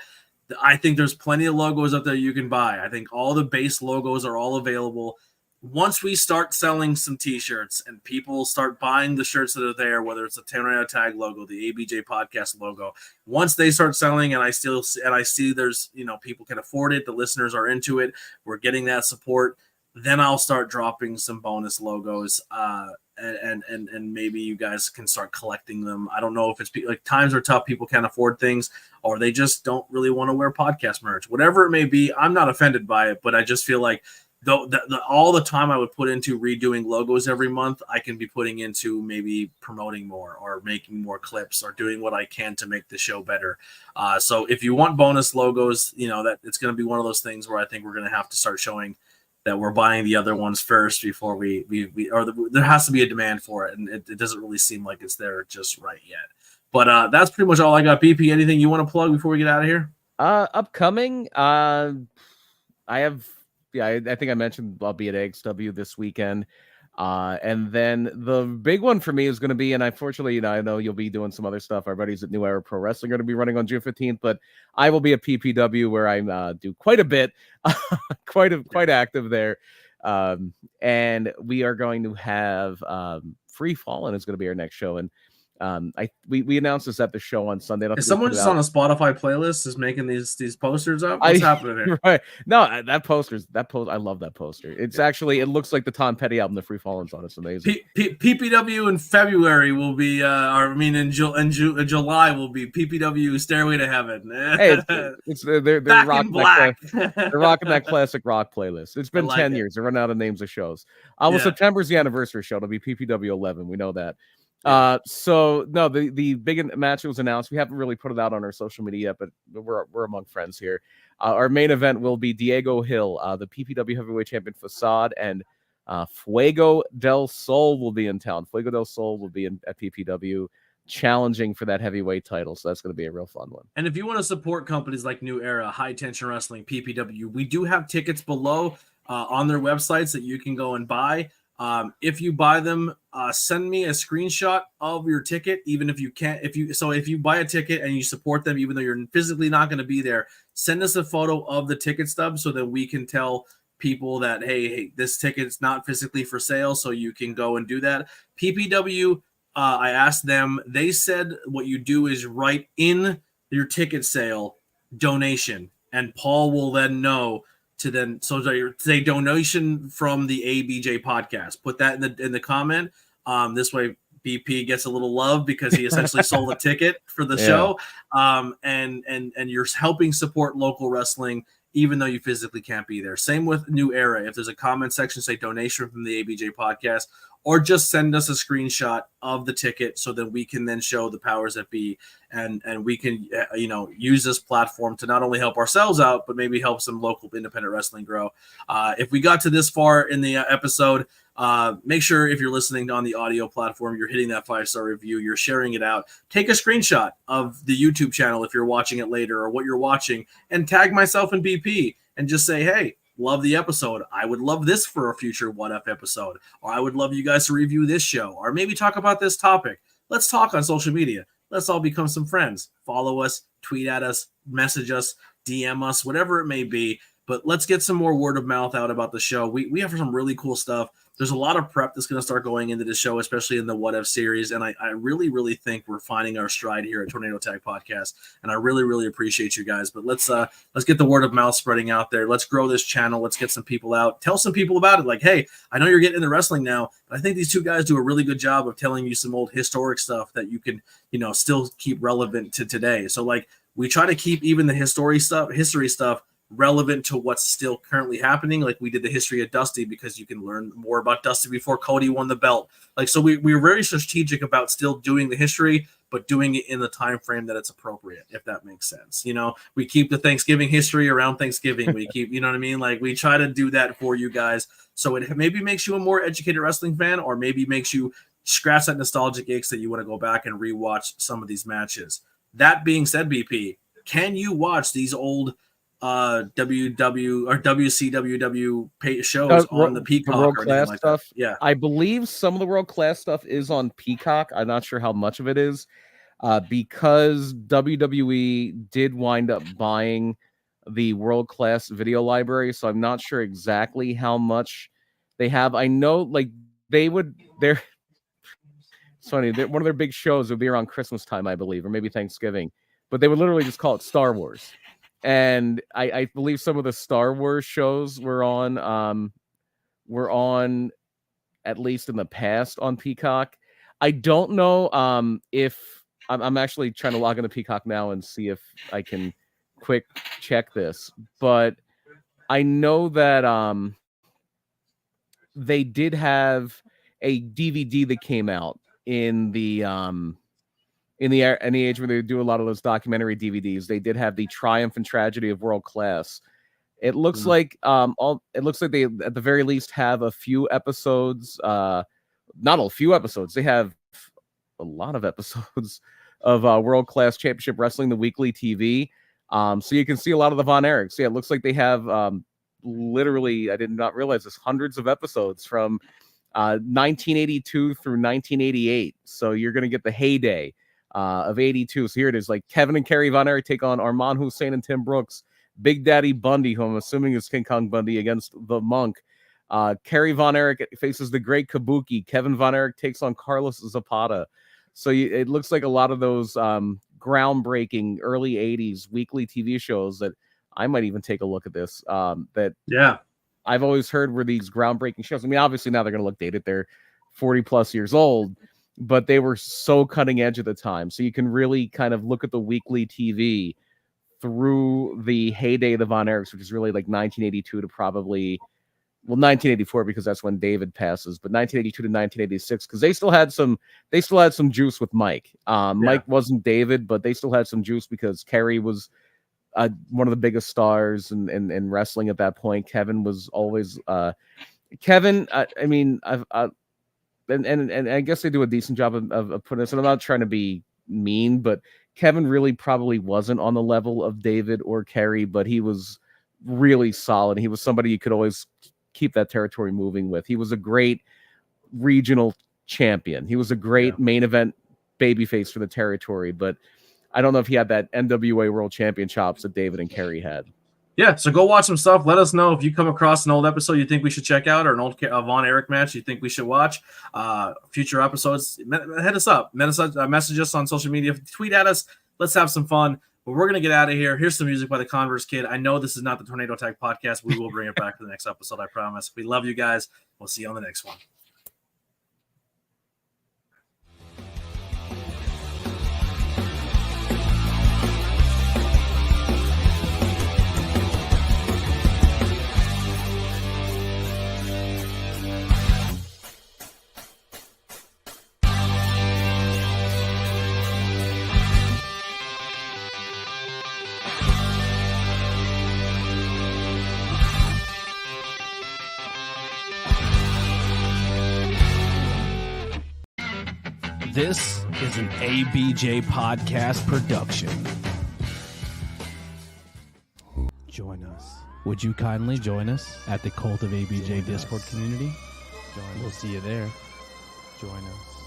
I think there's plenty of logos out there you can buy. I think all the base logos are all available. Once we start selling some t-shirts and people start buying the shirts that are there, whether it's the Tornado Tag logo, the ABJ podcast logo, once they start selling and I see there's, people can afford it, the listeners are into it, we're getting that support, then I'll start dropping some bonus logos. And maybe you guys can start collecting them. I don't know if it's like times are tough, people can't afford things, or they just don't really want to wear podcast merch. Whatever it may be, I'm not offended by it, but I just feel like all the time I would put into redoing logos every month, I can be putting into maybe promoting more or making more clips or doing what I can to make the show better. So if you want bonus logos, that it's going to be one of those things where I think we're going to have to start showing that we're buying the other ones first before there has to be a demand for it, and it doesn't really seem like it's there just right yet. But that's pretty much all I got. BP, anything you want to plug before we get out of here? Upcoming, I think I mentioned I'll be at HTW this weekend. And then the big one for me is going to be, and unfortunately, I know you'll be doing some other stuff. Our buddies at New Era Pro Wrestling are going to be running on June 15th, but I will be at PPW where I do quite a bit, quite active there. And we are going to have Free Fallen is going to be our next show. And we announced this at the show on Sunday. Is someone just on a Spotify playlist is making these posters up? What's happening here? Right. No, I love that poster. It's actually, it looks like the Tom Petty album, The Free Fallen's on. It's amazing. PPW in February will be, in July will be PPW Stairway to Heaven. Hey, they're rocking they're rocking that classic rock playlist. It's been 10 years. They're running out of names of shows. September's the anniversary show. It'll be PPW 11. We know that. So no, the big match was announced. We haven't really put it out on our social media yet, but we're among friends here. Our main event will be Diego Hill, the PPW heavyweight champion Facade, and Fuego del Sol will be in town. Fuego del Sol will be at PPW challenging for that heavyweight title. So that's going to be a real fun one. And if you want to support companies like New Era, High Tension Wrestling, PPW, we do have tickets below on their websites that you can go and buy. If you buy them, send me a screenshot of your ticket, even if you can't. If you buy a ticket and you support them, even though you're physically not going to be there, send us a photo of the ticket stub so that we can tell people that, hey, this ticket's not physically for sale, so you can go and do that. PPW, I asked them, they said what you do is write in your ticket sale donation, and Paul will then know to say donation from the ABJ podcast. Put that in the comment. This way BP gets a little love because he essentially sold a ticket for the show. And you're helping support local wrestling even though you physically can't be there. Same with New Era. If there's a comment section, say donation from the ABJ podcast, or just send us a screenshot of the ticket so that we can then show the powers that be, and we can use this platform to not only help ourselves out, but maybe help some local independent wrestling grow. If we got to this far in the episode, make sure if you're listening on the audio platform, you're hitting that 5-star review, you're sharing it out. Take a screenshot of the YouTube channel if you're watching it later or what you're watching, and tag myself and BP and just say, hey, love the episode. I would love this for a future What If episode, or I would love you guys to review this show, or maybe talk about this topic. Let's talk on social media. Let's all become some friends. Follow us, tweet at us, message us, DM us, whatever it may be. But let's get some more word of mouth out about the show. We have some really cool stuff. there's a lot of prep that's going to start going into the show, especially in the What If series. And I really, really think we're finding our stride here at Tornado Tag Podcast. And I really, really appreciate you guys. But let's get the word of mouth spreading out there. Let's grow this channel. Let's get some people out. Tell some people about it. Like, hey, I know you're getting into wrestling now, but I think these two guys do a really good job of telling you some old historic stuff that you can, still keep relevant to today. So like we try to keep even the history stuff relevant to what's still currently happening. Like we did the history of Dusty, because you can learn more about Dusty before Cody won the belt. Like, so we're very strategic about still doing the history, but doing it in the time frame that it's appropriate, if that makes sense. We keep the Thanksgiving history around Thanksgiving. We keep, what I mean? Like we try to do that for you guys. So it maybe makes you a more educated wrestling fan, or maybe makes you scratch that nostalgic itch that you want to go back and rewatch some of these matches. That being said, BP, can you watch these old WW or WCWW shows on the Peacock world or class like stuff? That? Yeah, I believe some of the world class stuff is on Peacock. I'm not sure how much of it is, because WWE did wind up buying the world class video library, so I'm not sure exactly how much they have. I know, like they're it's funny. One of their big shows would be around Christmas time, I believe, or maybe Thanksgiving, but they would literally just call it Star Wars. And I believe some of the Star Wars shows were on at least in the past on Peacock. I don't know if I'm actually trying to log into Peacock now and see if I can quick check this, but I know that they did have a DVD that came out in the age where they do a lot of those documentary DVDs. They did have the Triumph and Tragedy of World Class. It looks like it looks like they at the very least have a few episodes, not a few episodes. They have a lot of episodes of World Class Championship Wrestling, the weekly TV. So you can see a lot of the Von Erichs. Yeah, it looks like they have literally, I did not realize this, hundreds of episodes from 1982 through 1988. So you're going to get the heyday of 82. So here it is, like Kevin and Kerry Von Erich take on Armand Hussein and Tim Brooks. Big Daddy Bundy, who I'm assuming is King Kong Bundy, against the Monk. Kerry Von Erich faces the Great Kabuki. Kevin Von Erich takes on Carlos Zapata. So it looks like a lot of those groundbreaking early 80s weekly TV shows that I might even take a look at this. I've always heard were these groundbreaking shows. I mean, obviously now they're going to look dated. They're 40 plus years old, but they were so cutting edge at the time. So you can really kind of look at the weekly TV through the heyday of the Von Erichs, which is really like 1982 to probably, 1984, because that's when David passes, but 1982 to 1986, because they still had some juice with Mike. Mike wasn't David, but they still had some juice because Kerry was one of the biggest stars in wrestling at that point. Kevin was always Kevin. I mean, and I guess they do a decent job of putting this. And I'm not trying to be mean, but Kevin really probably wasn't on the level of David or Kerry, but he was really solid. He was somebody you could always keep that territory moving with. He was a great regional champion. He was a great main event babyface for the territory, but I don't know if he had that NWA World Champion chops that David and Kerry had. Yeah, so go watch some stuff. Let us know if you come across an old episode you think we should check out, or an old Von Erich match you think we should watch. Future episodes, hit us up. Message us on social media. Tweet at us. Let's have some fun. But we're going to get out of here. Here's some music by the Converse Kid. I know this is not the Tornado Tag Podcast. We will bring it back for the next episode, I promise. We love you guys. We'll see you on the next one. This is an ABJ podcast production. Join us. Would you kindly join us at the Cult of ABJ Discord community? We'll see you there. Join us.